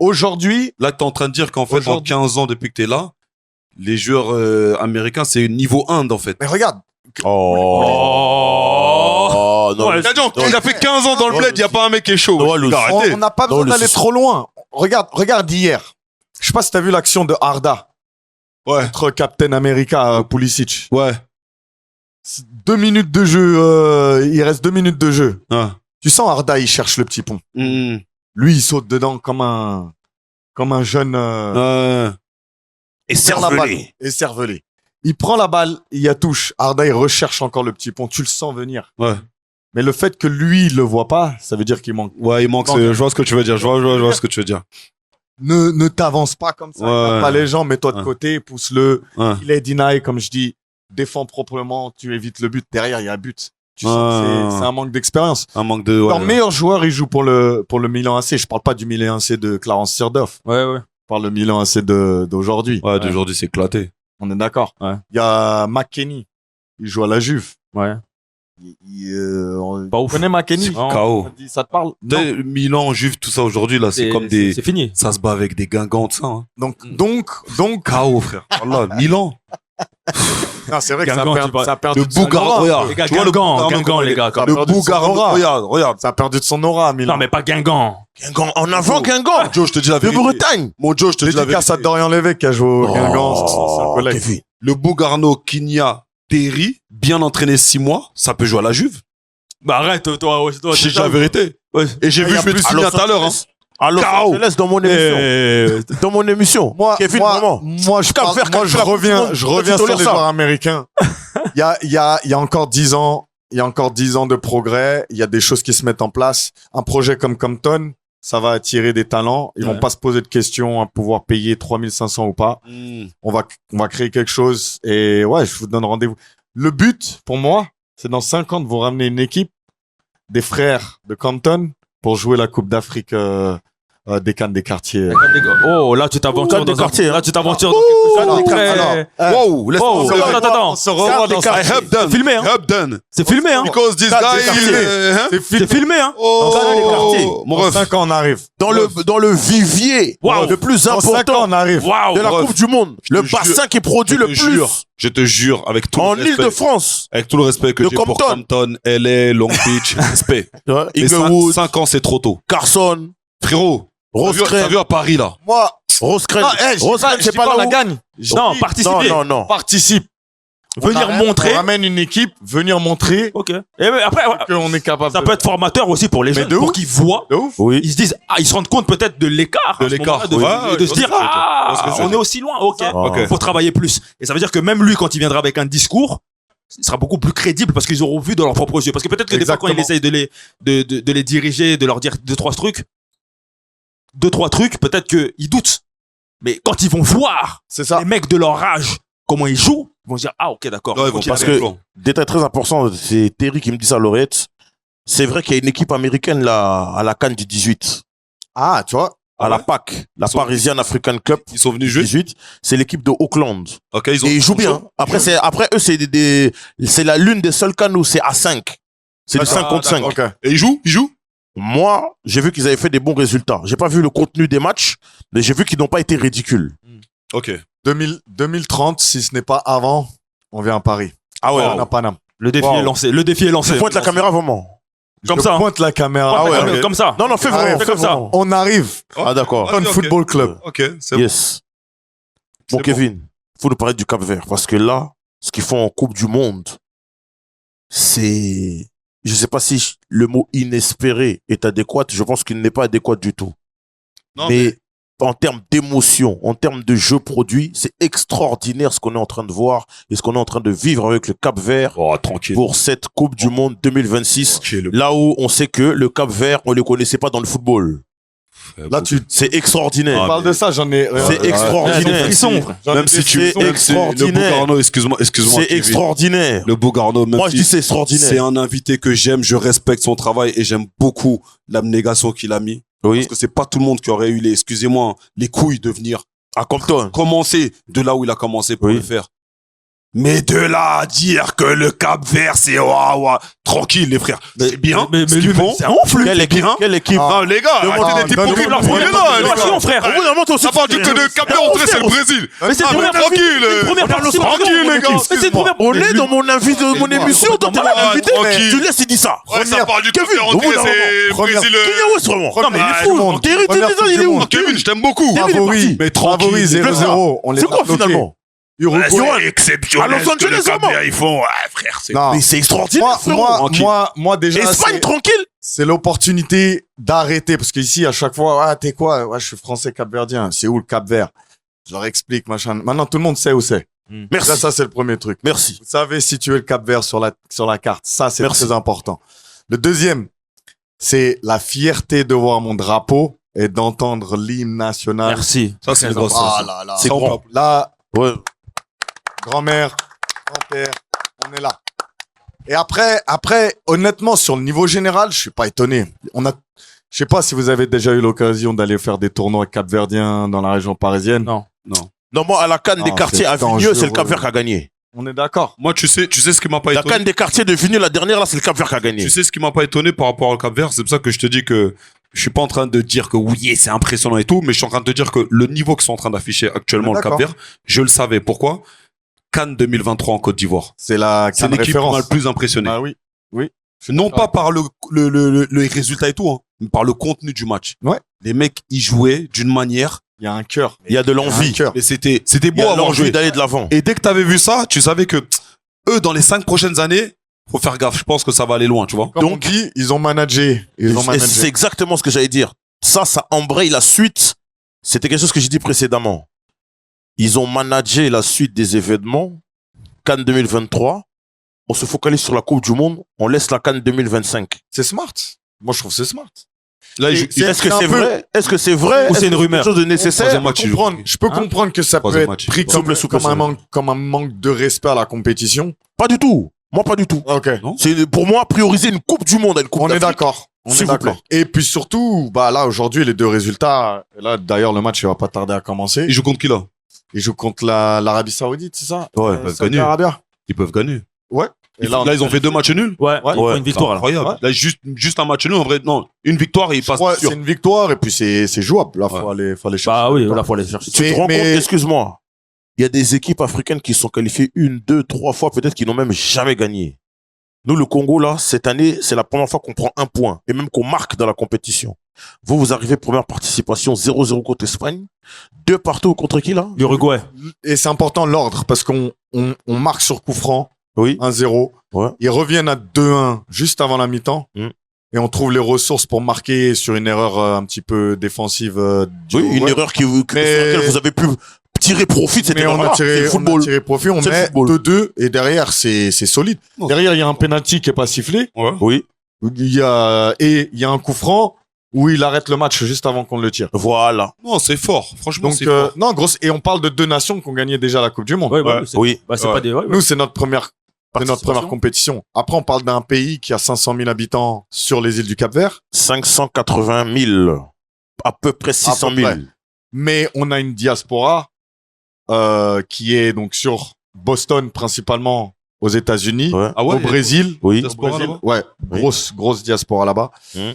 Aujourd'hui, là, t'es en train de dire qu'en fait, en Aujourd'hui- 15 ans, depuis que t'es là, les joueurs américains, c'est niveau 1, en fait. mais regarde, Oh, non. Ouais, Il a fait 15 ans dans le Non, bled, il n'y a pas un mec qui est chaud. Ouais, le- Arrêtez. on n'a pas Non, besoin le d'aller sous- trop loin. Regarde hier. Je sais pas si t'as vu l'action de Arda Ouais. contre Captain America Pulisic. Ouais. 2 minutes de jeu, il reste 2 minutes de jeu. Ouais. Tu sens Arda, il cherche le petit pont. Mm. Lui, il saute dedans comme un comme un jeune Et tire la balle, écervelé. Il prend la balle, il y a touche. Arda, il recherche encore le petit pont. Tu le sens venir. Ouais. Mais le fait que lui, il le voit pas, ça veut dire qu'il manque. Ouais, il manque. Je vois ce que tu veux dire. Je vois ce que tu veux dire. Ne t'avance pas comme ça. Ouais. Pas les gens, mets-toi de côté, pousse-le. Ouais. Il est deny, comme je dis. Défends proprement, tu évites le but. Derrière, il y a un but. Tu sens que c'est un manque d'expérience. Un manque de. Leur meilleur joueur, il joue pour le Milan AC. Je parle pas du Milan AC de Clarence Seedorf. Ouais. Je parle le Milan AC d'aujourd'hui. Ouais, d'aujourd'hui, c'est éclaté. On est d'accord. Ouais. Il y a McKennie. Il joue à la Juve. Ouais. Pas ouf. Tu connais McKennie? KO. Ça te parle? Non. Milan, Juve, tout ça aujourd'hui, là, c'est comme des. C'est fini. Ça se bat avec des guingamps, ça. Hein. Donc. KO, frère. Voilà, Milan. Non, c'est vrai que Guingamp, ça a perdu Le de son Bougar, aura. regarde. Les gars, Tu vois le Guingamp, les gars. Le Bougar, regarde. Ça a perdu de son aura, Milan. Non, mais pas Guingamp. Guingamp, en avant Guingamp. Joe, je te dis la De vérité. Bretagne. Mon Joe, je te dis la Dédicace à vérité. Dorian Lévesque qui a joué au Guingamp. C'est son collègue. Kevin. Le Bougarno, Kinia, Terry, bien entraîné 6 mois, ça peut jouer à la Juve. Bah arrête, toi. Je te dis la vérité. Ouais. Et j'ai vu, je vais te signer tout à l'heure. Hein. À Los KO. Angeles dans mon émission. Dans mon émission. Kevin, vraiment. Moi, je Cap-Vert, reviens sur les tolères ça. joueurs américains. Il y a encore 10 ans, de progrès. Il y a des choses qui se mettent en place. Un projet comme Compton, ça va attirer des talents. Ils vont pas se poser de questions à pouvoir payer 3500 ou pas. On va créer quelque chose. Et ouais, je vous donne rendez-vous. Le but, pour moi, c'est dans 5 ans de vous ramener une équipe des frères de Compton pour jouer la Coupe d'Afrique des Cannes des quartiers. Oh, là, tu t'aventures dans quartiers. Là, tu t'aventures dans quelque chose de très... Wow, laisse Oh, attends. On se revoit dans I have done. C'est filmé, hein. Have done. C'est filmé, hein. Because this guy, C'est filmé, hein. Mon Dans ref. 5 ans, on arrive. Dans le vivier le plus Dans 5 ans, important on arrive. Waouh. de la Bref. Coupe du Monde. Le te bassin jure. qui produit le plus Je te jure, avec tout en le respect. Île-de-France. Avec tout le respect que De j'ai pour Compton. Compton, LA, Long Beach, respect. Mais Inglewood, 5 ans, c'est trop tôt. Carson, Frérot, t'as Rosecrans. vu à Paris, là? Moi, Rosecrans. Rosecrans, c'est pas la là où- gagne. Non, participer. Non. Participe. Venir montrer. On ramène une équipe, venir montrer Ok. Et mais après, qu'on est capable ça peut être formateur aussi pour les Mais jeunes, de pour ouf. qu'ils voient. de ouf. Oui. Ils se disent, ils se rendent compte peut-être de l'écart. De à ce l'écart, moment-là, ouais, de se dire, ouais, on est aussi loin. Ok. Ok. Faut travailler plus. Et ça veut dire que même lui, quand il viendra avec un discours, il sera beaucoup plus crédible parce qu'ils auront vu de leurs propres yeux. Parce que peut-être que des fois, quand il essaye de les diriger, de leur dire deux, trois trucs, peut-être qu'ils doutent. Mais quand ils vont voir C'est ça. les mecs de leur âge, comment ils jouent, ils vont se dire, ah, ok, d'accord. Ouais, ils vont Ok, Parce passer le que, plan. détail très important, c'est Terry qui me dit ça, Laureate. C'est vrai qu'il y a une équipe américaine là, à la Cannes du 18, Ah, tu vois. à la PAC, la Ils sont- Parisian African Cup Ils sont venus jouer. 18. C'est l'équipe de Auckland. Ok, Et ils jouent bien. Après, eux, c'est l'une des seules cannes où c'est à 5. C'est du 5 contre 5. Ok. Et ils jouent? Moi, j'ai vu qu'ils avaient fait des bons résultats. J'ai pas vu le contenu des matchs, mais j'ai vu qu'ils n'ont pas été ridicules. Ok. 2030, si ce n'est pas avant, on vient à Paris. Ah ouais. On a Paname. Le défi Wow. est lancé. Le défi est lancé. Je pointe la caméra vraiment. Comme Je ça. pointe la caméra. Ah ouais, Comme- ok. Comme ça. Non, fais Ah ouais, vraiment. fais Fais comme ça. vraiment. On arrive. Ah d'accord. Con Ok. Football Club. Ok, c'est bon. Yes. Bon, C'est Kevin, faut nous parler du Cap-Vert parce que là, ce qu'ils font en Coupe du Monde, c'est, je sais pas si le mot inespéré est adéquat. Je pense qu'il n'est pas adéquat du tout. Non, mais en termes d'émotion, en termes de jeu produit, c'est extraordinaire ce qu'on est en train de voir et ce qu'on est en train de vivre avec le Cap-Vert Oh, tranquille. pour cette Coupe du Monde 2026. Tranquille. Là où on sait que le Cap-Vert, on ne le connaissait pas dans le football. Là, tu C'est extraordinaire. parles de ça, j'en ai. C'est extraordinaire. Frissons. Même si tu, c'est même si le extraordinaire. Bougarno, excuse-moi, C'est Kevin. extraordinaire. Le Bougarno, même Moi, je si dis c'est extraordinaire. c'est un invité que j'aime, je respecte son travail et j'aime beaucoup l'abnégation qu'il a mis. Oui. Parce que c'est pas tout le monde qui aurait eu excusez-moi, les couilles de venir À Compton. commencer de là où il a commencé pour Oui. le faire. Mais de là à dire que le Cap-Vert, c'est tranquille, les frères. C'est bien. Mais ce lui, qu'ils font. c'est un ouf, lui. Quelle équipe? bien. Quelle équipe? Non, les gars, Demandez arrêtez d'être donne-nous hypocrites. la On est là, les gars. Attention, frère. Au bout d'un moment, toi aussi, Ça parle du que de Cap-Vert, on dirait que c'est le Brésil. Mais c'est Ah, une mais première tranquille. participation. Tranquille, les gars. Mais c'est une première. On est dans mon invité, mon émission, toi t'es Ah, l'invité. tranquille. Tu laisses, il dit ça. Ouais, ça parle du Kevin, Cap-Vert, on au bout dirait d'un que c'est le Première- Brésil. Kenya West, vraiment. Non, mais il est du fou. monde. Terry, Première il est Coupe du où? Monde. Kevin, je t'aime beaucoup. Favori. Mais tranquille. Favori 0-0. On les C'est a quoi bloqués. finalement? Uruguay. exceptionnel. À Los Angeles, vraiment. Ils font, frère, c'est. Non. Mais c'est extraordinaire, frérot. Moi, déjà. Espagne, c'est- tranquille. c'est l'opportunité d'arrêter. Parce qu'ici, à chaque fois, ah, t'es quoi? Ouais, je suis français capverdien. C'est où le Cap-Vert? Je leur explique, machin. Maintenant, tout le monde sait où c'est. Merci. Ça, c'est le premier truc. Merci. Vous savez situer le Cap-Vert sur la carte. Ça, c'est très important. Le deuxième, c'est la fierté de voir mon drapeau et d'entendre l'hymne national. Merci. Ça, c'est une grosse. Ah là là. C'est grand. Là, Ouais. grand-mère, grand-père, on est là. Et après, honnêtement, sur le niveau général, je suis pas étonné. Je sais pas si vous avez déjà eu l'occasion d'aller faire des tournois capverdiens dans la région parisienne. Non. Non, moi, à la CAN des Non, quartiers c'est à Vigneux, dangereux. c'est le Cap-Vert qui a gagné. On est d'accord. Moi, tu sais ce qui m'a pas La étonné. CAN des quartiers de Vigneux, la dernière, là, c'est le Cap-Vert qui a gagné. Tu sais ce qui m'a pas étonné par rapport au Cap-Vert, c'est pour ça que je te dis que je suis pas en train de dire que oui, c'est impressionnant et tout, mais je suis en train de te dire que le niveau qu'ils sont en train d'afficher actuellement le D'accord. Cap-Vert, je le savais. Pourquoi? Cannes 2023 en Côte d'Ivoire. C'est la C'est l'équipe qui m'a le plus impressionné. Ah oui. Non pas par le résultat et tout, hein, mais par le contenu du match. Ouais. Les mecs, ils jouaient d'une manière, Il y a un cœur. Il y a de l'envie. mais c'était Il beau y a à voir l'envie jouer. d'aller de l'avant. Et dès que t'avais vu ça, tu savais que eux, dans les 5 prochaines années, faut faire gaffe. Je pense que ça va aller loin, tu vois. Comme on dit, ils ont managé. Et c'est exactement ce que j'allais dire. Ça embraye la suite. C'était quelque chose que j'ai dit précédemment. Ils ont managé la suite des événements. Cannes 2023. On se focalise sur la Coupe du Monde. On laisse la Cannes 2025. C'est smart. Moi, je trouve que c'est smart. Là, Est-ce que c'est vrai? Est-ce que c'est vrai? Ou c'est Est-ce une que rumeur? quelque chose de nécessaire? Troisième match, Je peux comprendre que ça peut Troisième être match. pris Souple, comme un manque de respect à la compétition. Pas du tout. Moi, pas du tout. Ok. C'est pour moi prioriser une Coupe du Monde à une Coupe On est d'Afrique. d'accord. On S'il est vous d'accord. Et puis surtout, bah là, aujourd'hui, les deux résultats. Là, d'ailleurs, le match, il va pas tarder à commencer. ils jouent contre qui là? Ils jouent contre l'Arabie Saoudite, c'est ça? Ouais, ils peuvent Saudi gagner. Arabia. Ils peuvent gagner. Ouais. Et Là, ils ont fait 2 matchs nuls. Ouais, il faut une victoire, là. Incroyable. Ouais. Là, juste un match nul, en vrai, non. Une victoire et ils passent Ouais, sûr. c'est une victoire et puis c'est jouable. Là, Ouais. faut aller chercher. Bah oui, là, faut aller chercher. Tu te rends compte, excuse-moi, il y a des équipes africaines qui sont qualifiées 1, 2, 3 fois, peut-être qui n'ont même jamais gagné. Nous, le Congo, là, cette année, c'est la première fois qu'on prend 1 point et même qu'on marque dans la compétition. Vous arrivez, première participation, 0-0 contre l'Espagne. 2 partout contre qui, là? L'Uruguay. Et c'est important l'ordre parce qu'on marque sur coup franc. Oui. 1-0. Ouais. Ils reviennent à 2-1 juste avant la mi-temps. Et on trouve les ressources pour marquer sur une erreur un petit peu défensive. Oui, une erreur sur laquelle vous avez pu tirer profit de cette Mais on erreur-là. a tiré, C'est le on football. a tiré profit, on C'est le met football. 2-2 et derrière c'est solide. Non. Derrière il y a un penalty qui est pas sifflé. Ouais. Oui, Il y a un coup franc où il arrête le match juste avant qu'on le tire. voilà. Non, c'est fort. Franchement, Donc c'est fort. non grosse et on parle de 2 nations qui ont gagné déjà la Coupe du Monde. Ouais, bah, Ouais. c'est Oui. bah, c'est Ouais. pas des. Ouais, ouais. Nous c'est notre première Participation. compétition. Après on parle d'un pays qui a 500 000 habitants sur les îles du Cap-Vert, 580 000. À peu près 600 000. près. Mais on a une diaspora qui est donc sur Boston principalement aux États-Unis, Ouais. Ah ouais, au Brésil. Oui. Diaspora, Au Brésil, là-bas ouais, Oui. grosse diaspora là-bas. Mhm.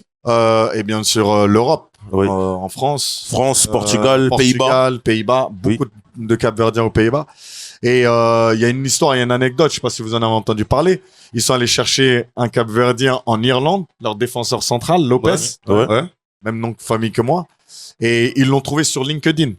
Et bien sûr l'Europe, Oui. en France, France, Portugal, Pays-Bas. Pays-Bas, Oui. beaucoup de Cap-Verdiens aux Pays-Bas. Et il y a une histoire, il y a une anecdote, je sais pas si vous en avez entendu parler. Ils sont allés chercher un Cap-Verdien en Irlande, leur défenseur central, Lopez, Ouais. Ouais. même nom de famille que moi. Et ils l'ont trouvé sur LinkedIn.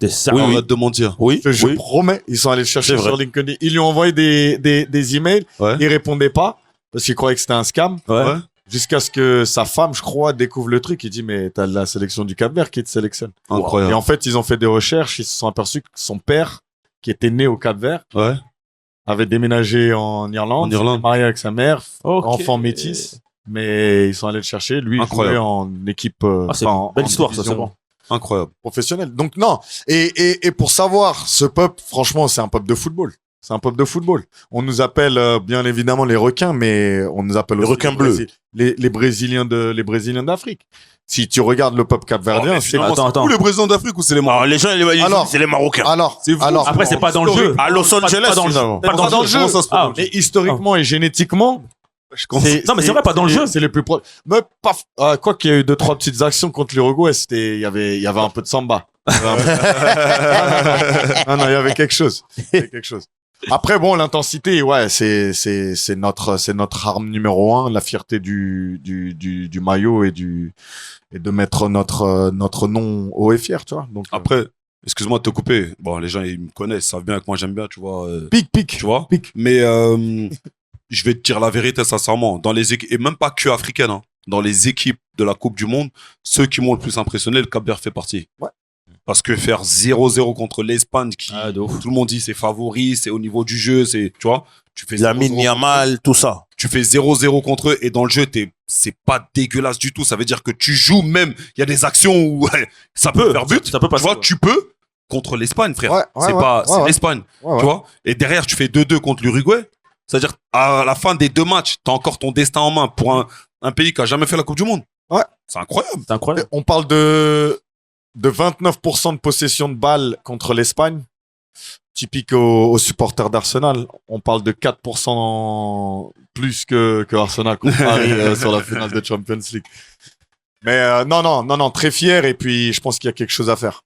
T'es ça. Oui, oui. arrête de mentir. Oui, Je oui. promets, ils sont allés le chercher C'est vrai. sur LinkedIn. Ils lui ont envoyé des emails, Ouais. il répondait pas parce qu'il croyait que c'était un scam. Ouais. Jusqu'à ce que sa femme, je crois, découvre le truc. Il dit, mais t'as la sélection du Cap-Vert qui te sélectionne. Et Incroyable. en fait, ils ont fait des recherches. Ils se sont aperçus que son père, qui était né au Cap-Vert, Ouais. avait déménagé en Irlande. En Irlande. s'était marié avec sa mère, Ok. enfant métis. Mais ils sont allés le chercher. Lui, il Incroyable. jouait en équipe Ah, c'est en belle histoire, ça, division c'est bon. Incroyable. professionnelle. Donc non. Et pour savoir, ce peuple, franchement, c'est un peuple de football. C'est un peuple de football. On nous appelle bien évidemment les requins, mais on nous appelle Les aussi requins bleus. les Brésiliens d'Afrique. Si tu regardes le peuple capverdien, mais c'est finalement, Attends, c'est attends. où les présidents d'Afrique ou c'est les Alors, Marocains? les gens, Alors- c'est les Marocains. alors, C'est vous. alors Après, c'est pas dans le jeu. À Los Angeles, Pas dans le jeu. finalement. Pas dans le jeu. Comment ça se fait Ah, dans le jeu mais historiquement et génétiquement, Non, mais c'est vrai, pas dans le jeu. C'est les plus proches. Mais quoi qu'il y a eu 2-3 petites actions contre l'Uruguay, il y avait un peu de samba. Non, il y avait quelque chose. Il y avait quelque chose. Après, bon, l'intensité, ouais, c'est notre arme numéro 1, la fierté du maillot et de mettre notre nom haut et fier, tu vois. Donc, Après, excuse-moi de te couper. Bon, les gens, ils me connaissent, ils savent bien que moi, j'aime bien, tu vois. pique. Tu vois. Pique. Mais je vais te dire la vérité, sincèrement. Dans les équipes, et même pas que africaines, hein. dans les équipes de la Coupe du Monde, ceux qui m'ont le plus impressionné, le Cap-Vert fait partie. Ouais. Parce que faire 0-0 contre l'Espagne, qui tout le monde dit c'est favori, c'est au niveau du jeu, c'est, tu vois, tu fais Lamine Yamal, tout ça. Tu fais 0-0 contre eux et dans le jeu, c'est pas dégueulasse du tout. Ça veut dire que tu joues même, il y a des actions où ça peut faire but. Ça peut passer. Tu vois, tu peux contre l'Espagne, frère. Ouais, c'est l'Espagne. Ouais. Tu vois. Et derrière, tu fais 2-2 contre l'Uruguay. C'est-à-dire, à la fin des 2 matchs, t'as encore ton destin en main pour un pays qui a jamais fait la Coupe du Monde. Ouais. C'est incroyable. C'est incroyable. On parle de 29% de possession de balles contre l'Espagne, typique aux supporters d'Arsenal. On parle de 4% plus que Arsenal contre Paris sur la finale de Champions League. Mais non, très fier. Et puis, je pense qu'il y a quelque chose à faire.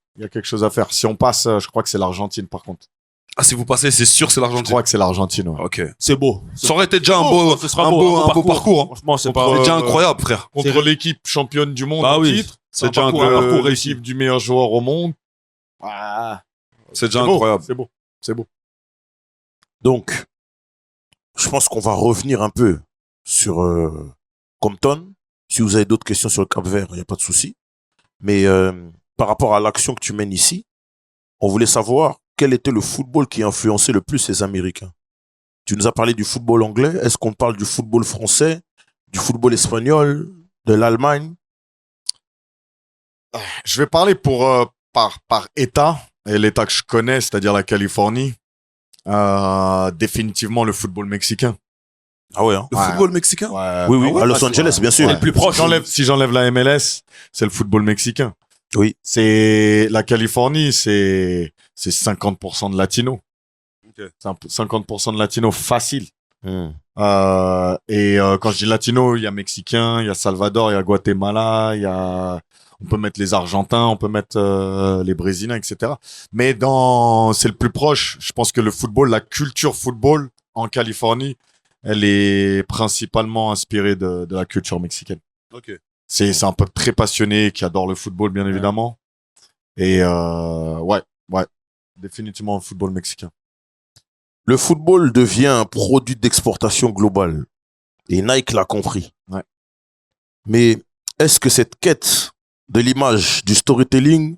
Si on passe, je crois que c'est l'Argentine, par contre. Ah, si vous passez, c'est sûr, c'est Je l'Argentine. crois que c'est l'Argentine, ouais. Ok. C'est beau. Ça aurait été déjà un beau parcours. Hein. Franchement, c'est Contre- pas. C'est déjà incroyable, frère. Contre l'équipe championne du monde Bah en oui. titre. C'est déjà un parcours réussi. L'équipe du meilleur joueur au monde. Ah, C'est déjà beau, incroyable. C'est beau. Donc, je pense qu'on va revenir un peu sur Compton. Si vous avez d'autres questions sur le Cap-Vert, il n'y a pas de souci. Mais par rapport à l'action que tu mènes ici, on voulait savoir quel était le football qui influençait le plus les Américains. Tu nous as parlé du football anglais. Est-ce qu'on parle du football français, du football espagnol, de l'Allemagne? Je vais parler par État, et l'État que je connais, c'est-à-dire la Californie. Définitivement le football mexicain. Ah ouais, hein? Le Ouais. football mexicain. Ouais. Oui, Ah ouais, à Los Angeles, bien sûr. C'est le plus proche. Si j'enlève la MLS, c'est le football mexicain. Oui. C'est la Californie, c'est 50% de latino. Ok. C'est 50% de latino facile. Hmm. Quand je dis latino, il y a mexicain, il y a Salvador, il y a Guatemala, on peut mettre les Argentins, on peut mettre les Brésiliens, etc. Mais c'est le plus proche. Je pense que le football, la culture football en Californie, elle est principalement inspirée de la culture mexicaine. Ok. C'est un peuple très passionné qui adore le football, bien évidemment. Et ouais, définitivement le football mexicain. Le football devient un produit d'exportation globale. Et Nike l'a compris. Ouais. Mais est-ce que cette quête de l'image, du storytelling,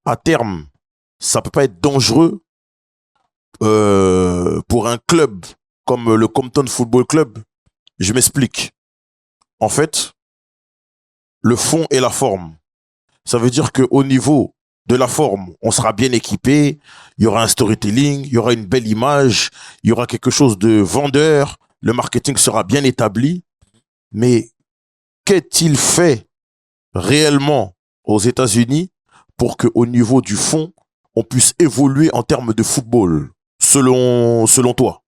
à terme, ça peut pas être dangereux pour un club comme le Compton Football Club? Je m'explique. En fait, le fond et la forme. Ça veut dire qu'au niveau de la forme, on sera bien équipé, il y aura un storytelling, il y aura une belle image, il y aura quelque chose de vendeur, le marketing sera bien établi. Mais qu'est-il fait réellement aux États-Unis pour qu'au niveau du fond, on puisse évoluer en termes de football, selon toi?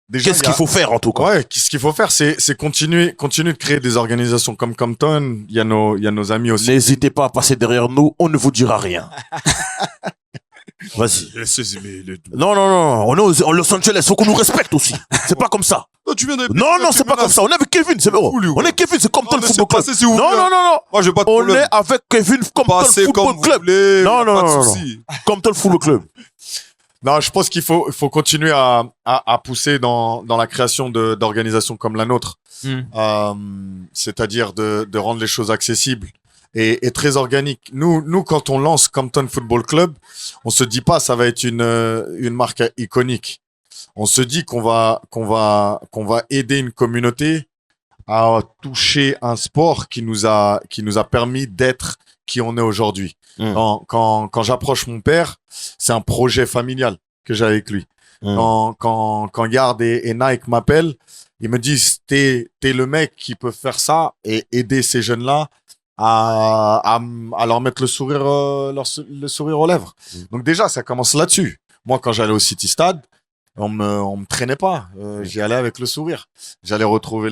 Déjà, Qu'est-ce qu'il faut faire en tout cas? Ouais, ce qu'il faut faire, c'est continuer de créer des organisations comme Compton. Il y a nos amis aussi. N'hésitez pas à passer derrière nous, on ne vous dira rien. Vas-y. Non, on est en Los Angeles, faut qu'on nous respecte aussi. C'est pas comme ça. Tu viens de... Non, c'est pas comme ça. On est avec Kevin, c'est bon. On est Kevin, c'est Compton Football Club. Non. Moi, j'ai pas de On problème. est avec Kevin, Compton Passez comme Football vous Club. voulez, Non, pas de non. souci. Compton Football Club. Non, je pense qu'il faut continuer à pousser dans la création d'organisations comme la nôtre. C'est-à-dire de rendre les choses accessibles et très organiques. Nous, quand on lance Compton Football Club, on se dit pas ça va être une marque iconique. On se dit qu'on va aider une communauté à toucher un sport qui nous a permis d'être qui on est aujourd'hui. Quand j'approche mon père, c'est un projet familial que j'ai avec lui. Quand Yard et Nike m'appellent, ils me disent t'es le mec qui peut faire ça et aider ces jeunes-là à leur mettre le sourire aux lèvres. Donc déjà, ça commence là-dessus. Moi, quand j'allais au City Stade, on me traînait pas. J'y allais avec le sourire. J'allais retrouver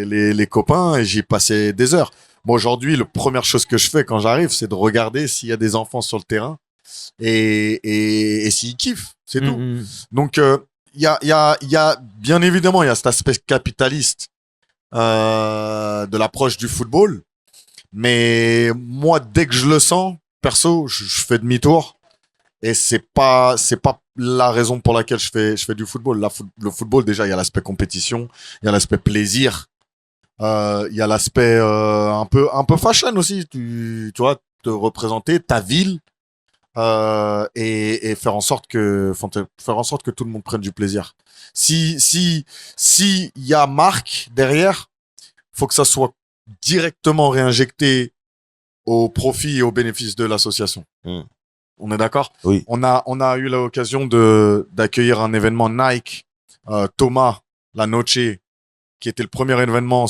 les copains et j'y passais des heures. Moi, aujourd'hui, la première chose que je fais quand j'arrive, c'est de regarder s'il y a des enfants sur le terrain et s'ils kiffent. C'est tout. Donc, il y a bien évidemment, il y a cet aspect capitaliste de l'approche du football. Mais moi, dès que je le sens, perso, je fais demi-tour. Et c'est pas la raison pour laquelle je fais du football. Le football, déjà, il y a l'aspect compétition, il y a l'aspect plaisir. Il y a l'aspect un peu fashion aussi. Tu vois, te représenter ta ville et faire en sorte que tout le monde prenne du plaisir. Si il y a marque derrière, faut que ça soit directement réinjecté au profit et au bénéfice de l'association. On est d'accord? Oui. On a eu l'occasion d'accueillir un événement Nike, Thomas La Noche, qui était le premier événement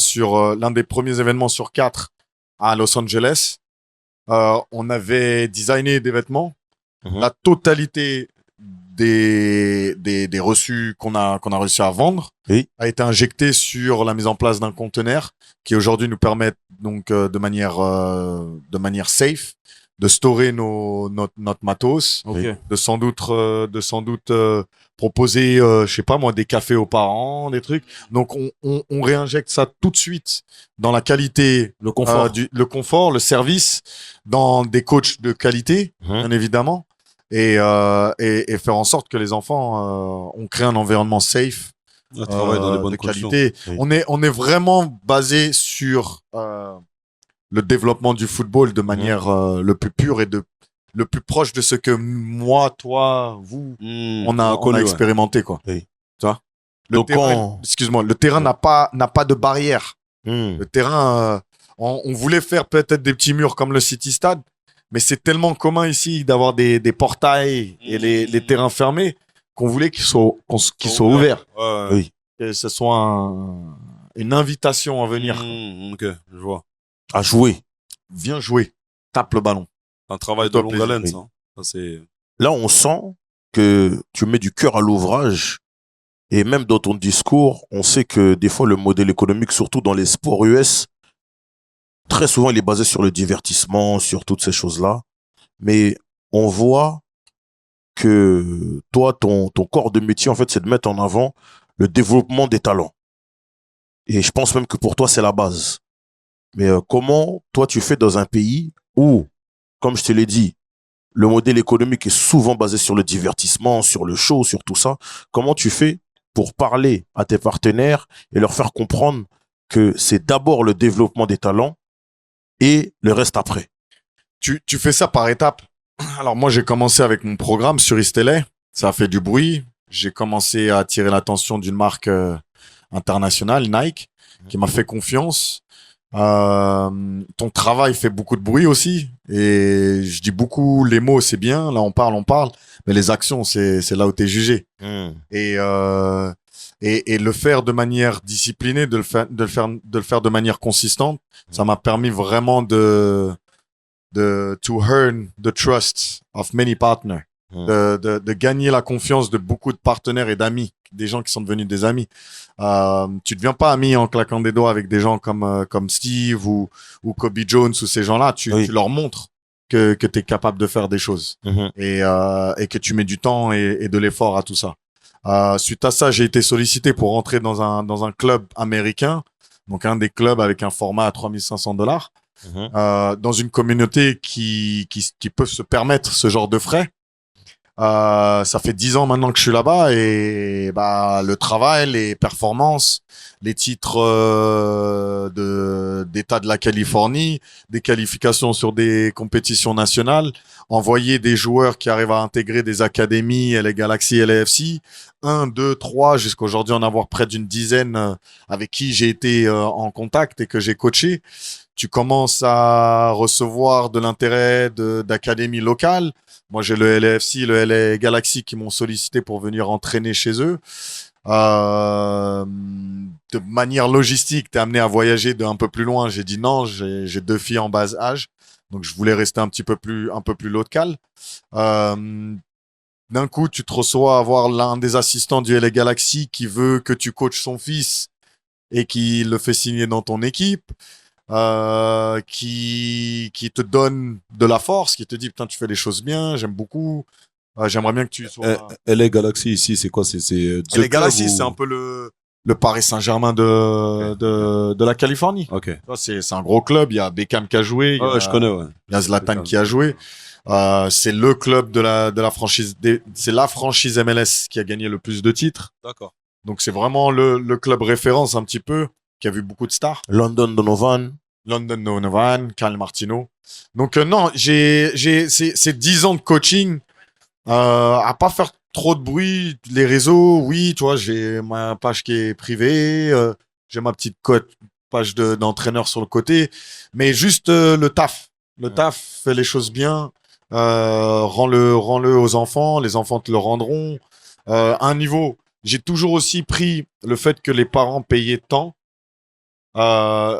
l'un des premiers événements sur 4 à Los Angeles. On avait designé des vêtements. La totalité des reçus qu'on a réussi à vendre a été injectée sur la mise en place d'un conteneur qui aujourd'hui nous permet donc de manière safe de storer notre matos, de sans doute proposer je sais pas moi des cafés aux parents, des trucs. Donc on réinjecte ça tout de suite dans la qualité, le confort, le confort, le service, dans des coachs de qualité bien évidemment. Et faire en sorte que les enfants on crée un environnement safe, dans les bonnes de conditions. qualité. Oui. On est vraiment basé sur le développement du football de manière le plus pure et le plus proche de ce que moi, toi, vous, on a expérimenté quoi. Oui. Tu vois, le terrain n'a pas de barrière. Le terrain, on voulait faire peut-être des petits murs comme le City Stade. Mais c'est tellement commun ici d'avoir des portails et les terrains fermés qu'on voulait qu'ils soient ouverts. Oui. Que ce soit une invitation à venir. Ok, je vois. À jouer. Viens jouer. Tape le ballon. Un travail de Toi, longue plaisir. haleine, Oui. ça. Ça, c'est... Là, on sent que tu mets du cœur à l'ouvrage. Et même dans ton discours, on sait que des fois, le modèle économique, surtout dans les sports US, très souvent, il est basé sur le divertissement, sur toutes ces choses-là. Mais on voit que toi, ton corps de métier, en fait, c'est de mettre en avant le développement des talents. Et je pense même que pour toi, c'est la base. Mais comment, toi, tu fais dans un pays où, comme je te l'ai dit, le modèle économique est souvent basé sur le divertissement, sur le show, sur tout ça. Comment tu fais pour parler à tes partenaires et leur faire comprendre que c'est d'abord le développement des talents et le reste après? Tu fais ça par étapes. Alors moi, j'ai commencé avec mon programme sur Istele. Ça a fait du bruit. J'ai commencé à attirer l'attention d'une marque internationale, Nike, qui m'a fait confiance. Ton travail fait beaucoup de bruit aussi. Et je dis beaucoup, les mots, c'est bien. Là, on parle. Mais les actions, c'est là où t'es jugé. Et le faire de manière disciplinée, de le faire de manière consistante, ça m'a permis vraiment to earn the trust of many partners, de gagner la confiance de beaucoup de partenaires et d'amis, des gens qui sont devenus des amis. Tu deviens pas ami en claquant des doigts avec des gens comme Steve ou Kobe Jones ou ces gens-là. Tu leur montres que tu es capable de faire des choses et que tu mets du temps et de l'effort à tout ça. Suite à ça, j'ai été sollicité pour rentrer dans un club américain, donc un des clubs avec un format à $3,500, dans une communauté qui peut se permettre ce genre de frais. Ça fait 10 ans maintenant que je suis là-bas et le travail, les performances, les titres d'État de la Californie, des qualifications sur des compétitions nationales, envoyer des joueurs qui arrivent à intégrer des académies, LA Galaxy, LAFC, 1, 2, 3, jusqu'à aujourd'hui en avoir près d'une dizaine avec qui j'ai été en contact et que j'ai coaché. Tu commences à recevoir de l'intérêt d'académies locales. Moi, j'ai le LAFC, le LA Galaxy qui m'ont sollicité pour venir entraîner chez eux. De manière logistique, t'es amené à voyager d'un peu plus loin. J'ai dit non, j'ai 2 filles en bas âge. Donc, je voulais rester un peu plus local. D'un coup, tu te reçois à voir l'un des assistants du LA Galaxy qui veut que tu coaches son fils et qui le fait signer dans ton équipe. Qui te donne de la force, qui te dit putain tu fais les choses bien, j'aime beaucoup, j'aimerais bien que tu sois. LA Galaxy ici, c'est quoi? C'est LA Galaxy, c'est un peu le Paris Saint-Germain de la Californie. Ok. C'est un gros club. Il y a Beckham qui a joué. Je connais. Ouais. Il y a Zlatan qui a joué. C'est le club de la franchise. C'est la franchise MLS qui a gagné le plus de titres. D'accord. Donc c'est vraiment le club référence un petit peu, qui a vu beaucoup de stars. London Donovan. London Donovan, Karl Martino. Donc non, c'est 10 ans de coaching à pas faire trop de bruit. Les réseaux, oui, tu vois, j'ai ma page qui est privée, j'ai ma petite page d'entraîneur sur le côté, mais juste le taf. Le taf, fait les choses bien, rends-le aux enfants, les enfants te le rendront. À un niveau, j'ai toujours aussi pris le fait que les parents payaient tant.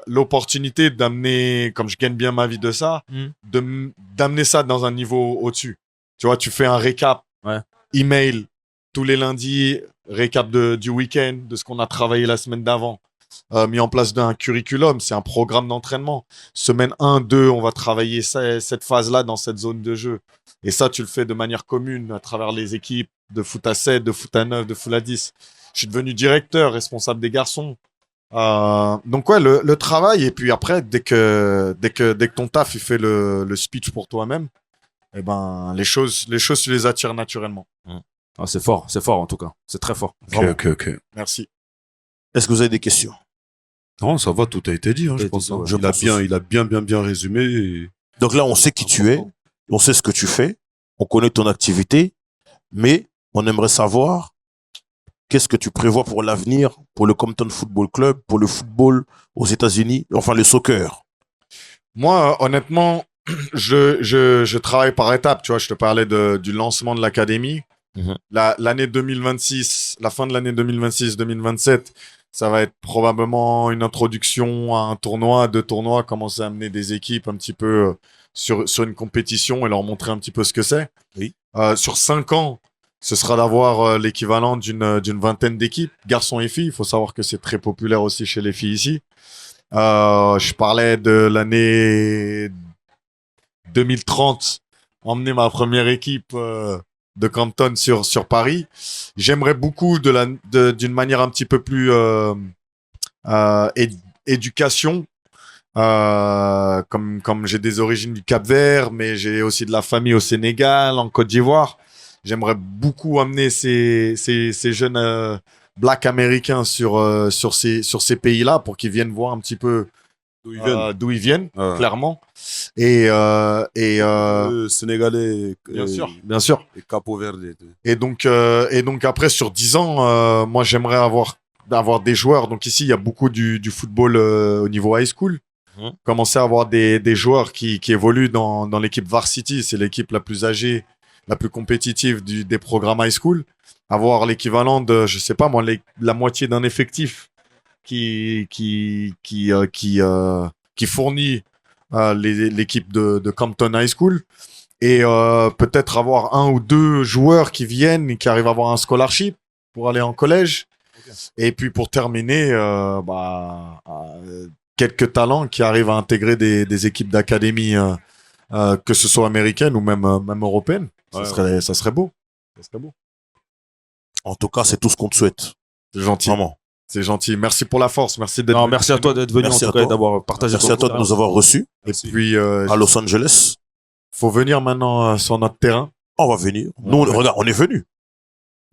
L'opportunité d'amener, comme je gagne bien ma vie de ça, d'amener ça dans un niveau au-dessus. Tu vois, tu fais un récap, email tous les lundis, récap du week-end, de ce qu'on a travaillé la semaine d'avant, mis en place d'un curriculum, c'est un programme d'entraînement. Semaine 1, 2, on va travailler cette phase-là dans cette zone de jeu. Et ça, tu le fais de manière commune à travers les équipes de foot à 7, de foot à 9, de foot à 10. Je suis devenu directeur, responsable des garçons. Donc ouais, le travail, et puis après, dès que ton taf il fait le speech pour toi-même, eh ben les choses tu les attires naturellement. Ah, c'est fort en tout cas, c'est très fort. Ok. Merci. Est-ce que vous avez des questions? Non, ça va, tout a été dit, hein, je pense. Il a bien résumé. Donc là, on sait qui tu es, on sait ce que tu fais, on connaît ton activité, mais on aimerait savoir qu'est-ce que tu prévois pour l'avenir, pour le Compton Football Club, pour le football aux États-Unis, enfin le soccer? Moi, honnêtement, je travaille par étapes. Tu vois, je te parlais du lancement de l'académie. L'année 2026, la fin de l'année 2026-2027, ça va être probablement une introduction à un tournoi, 2 tournois, commencer à amener des équipes un petit peu sur une compétition et leur montrer un petit peu ce que c'est. Oui. Sur 5 ans, ce sera d'avoir l'équivalent d'une vingtaine d'équipes, garçons et filles. Il faut savoir que c'est très populaire aussi chez les filles ici. Je parlais de l'année 2030, emmener ma première équipe de Compton sur Paris. J'aimerais beaucoup d'une manière un petit peu plus éducation. Comme j'ai des origines du Cap-Vert, mais j'ai aussi de la famille au Sénégal, en Côte d'Ivoire. J'aimerais beaucoup amener ces jeunes blacks américains sur ces pays-là pour qu'ils viennent voir un petit peu d'où ils viennent, clairement. Et Sénégalais, bien sûr. Et Capo Verde. Et donc après, sur 10 ans, moi, j'aimerais avoir des joueurs. Donc ici, il y a beaucoup du football au niveau high school. Commencer à avoir des joueurs qui évoluent dans l'équipe Varsity. C'est l'équipe la plus âgée, la plus compétitive des programmes high school. Avoir l'équivalent de, je sais pas moi, la moitié d'un effectif qui fournit l'équipe de Compton High School, et peut-être avoir 1 ou 2 joueurs qui viennent et qui arrivent à avoir un scholarship pour aller en collège. Et puis pour terminer, quelques talents qui arrivent à intégrer des équipes d'académie, que ce soit américaines ou même européennes. Ça serait beau. Ça serait beau. En tout cas, c'est tout ce qu'on te souhaite. C'est gentil. Vraiment. C'est gentil. Merci pour la force. Merci d'être venu. Merci à toi d'être venu, en tout cas, et d'avoir partagé. Merci à toi de nous avoir reçus. Et puis, à Los Angeles. Faut venir maintenant sur notre terrain. On va venir. Nous, regarde, on est venus.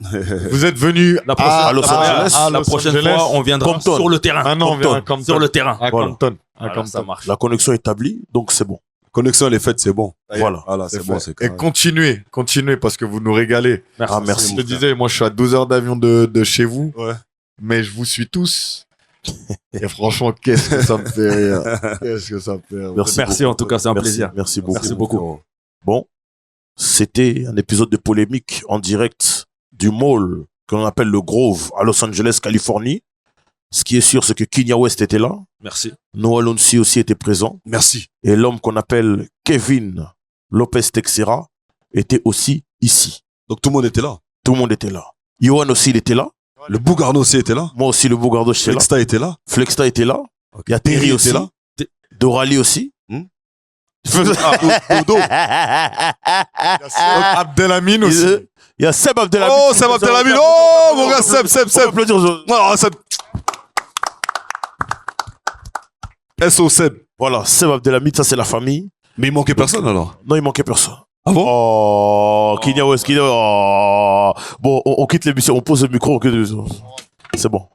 Vous êtes venus à Los Angeles. La prochaine fois, on viendra Compton. sur le terrain. Maintenant, on vient à Compton. Sur le terrain. À Compton. Voilà, ça marche. La connexion est établie, donc c'est bon. Connexion, elle est faite, c'est bon. Voilà. C'est bon, c'est Et continuez parce que vous nous régalez. Merci. Je te disais, moi, je suis à 12 heures d'avion de chez vous. Ouais. Mais je vous suis tous. Et franchement, qu'est-ce que ça me fait rire. Qu'est-ce que ça me fait rire. Merci en tout cas, c'est un plaisir. Merci beaucoup. Merci beaucoup. Bon, c'était un épisode de polémique en direct du mall que l'on appelle le Grove à Los Angeles, Californie. Ce qui est sûr, c'est que Kanye West était là. Merci. Noah Lonsi aussi était présent. Merci. Et l'homme qu'on appelle Kevin Lopez Texera était aussi ici. Donc tout le monde était là. Tout le monde était là. Johan aussi, il était là. Le Bougarno aussi était là. Moi aussi, le Bougardo, j'étais là. Flexta était là. Flexta était là. Okay. Il y a Terry était aussi. là. Dorali aussi. Dodo. Abdelhamine aussi. Il y a Seb Abdelhamid. Oh, Seb Abdelhamid. Oh, mon gars, Seb. Oh, Seb. SO Seb. Voilà, Seb Abdelhamid, ça c'est la famille. Mais il manquait personne alors. Non, il manquait personne. Ah bon? Oh, Kanye West, oh. Bon, on quitte l'émission, on pose le micro. C'est bon.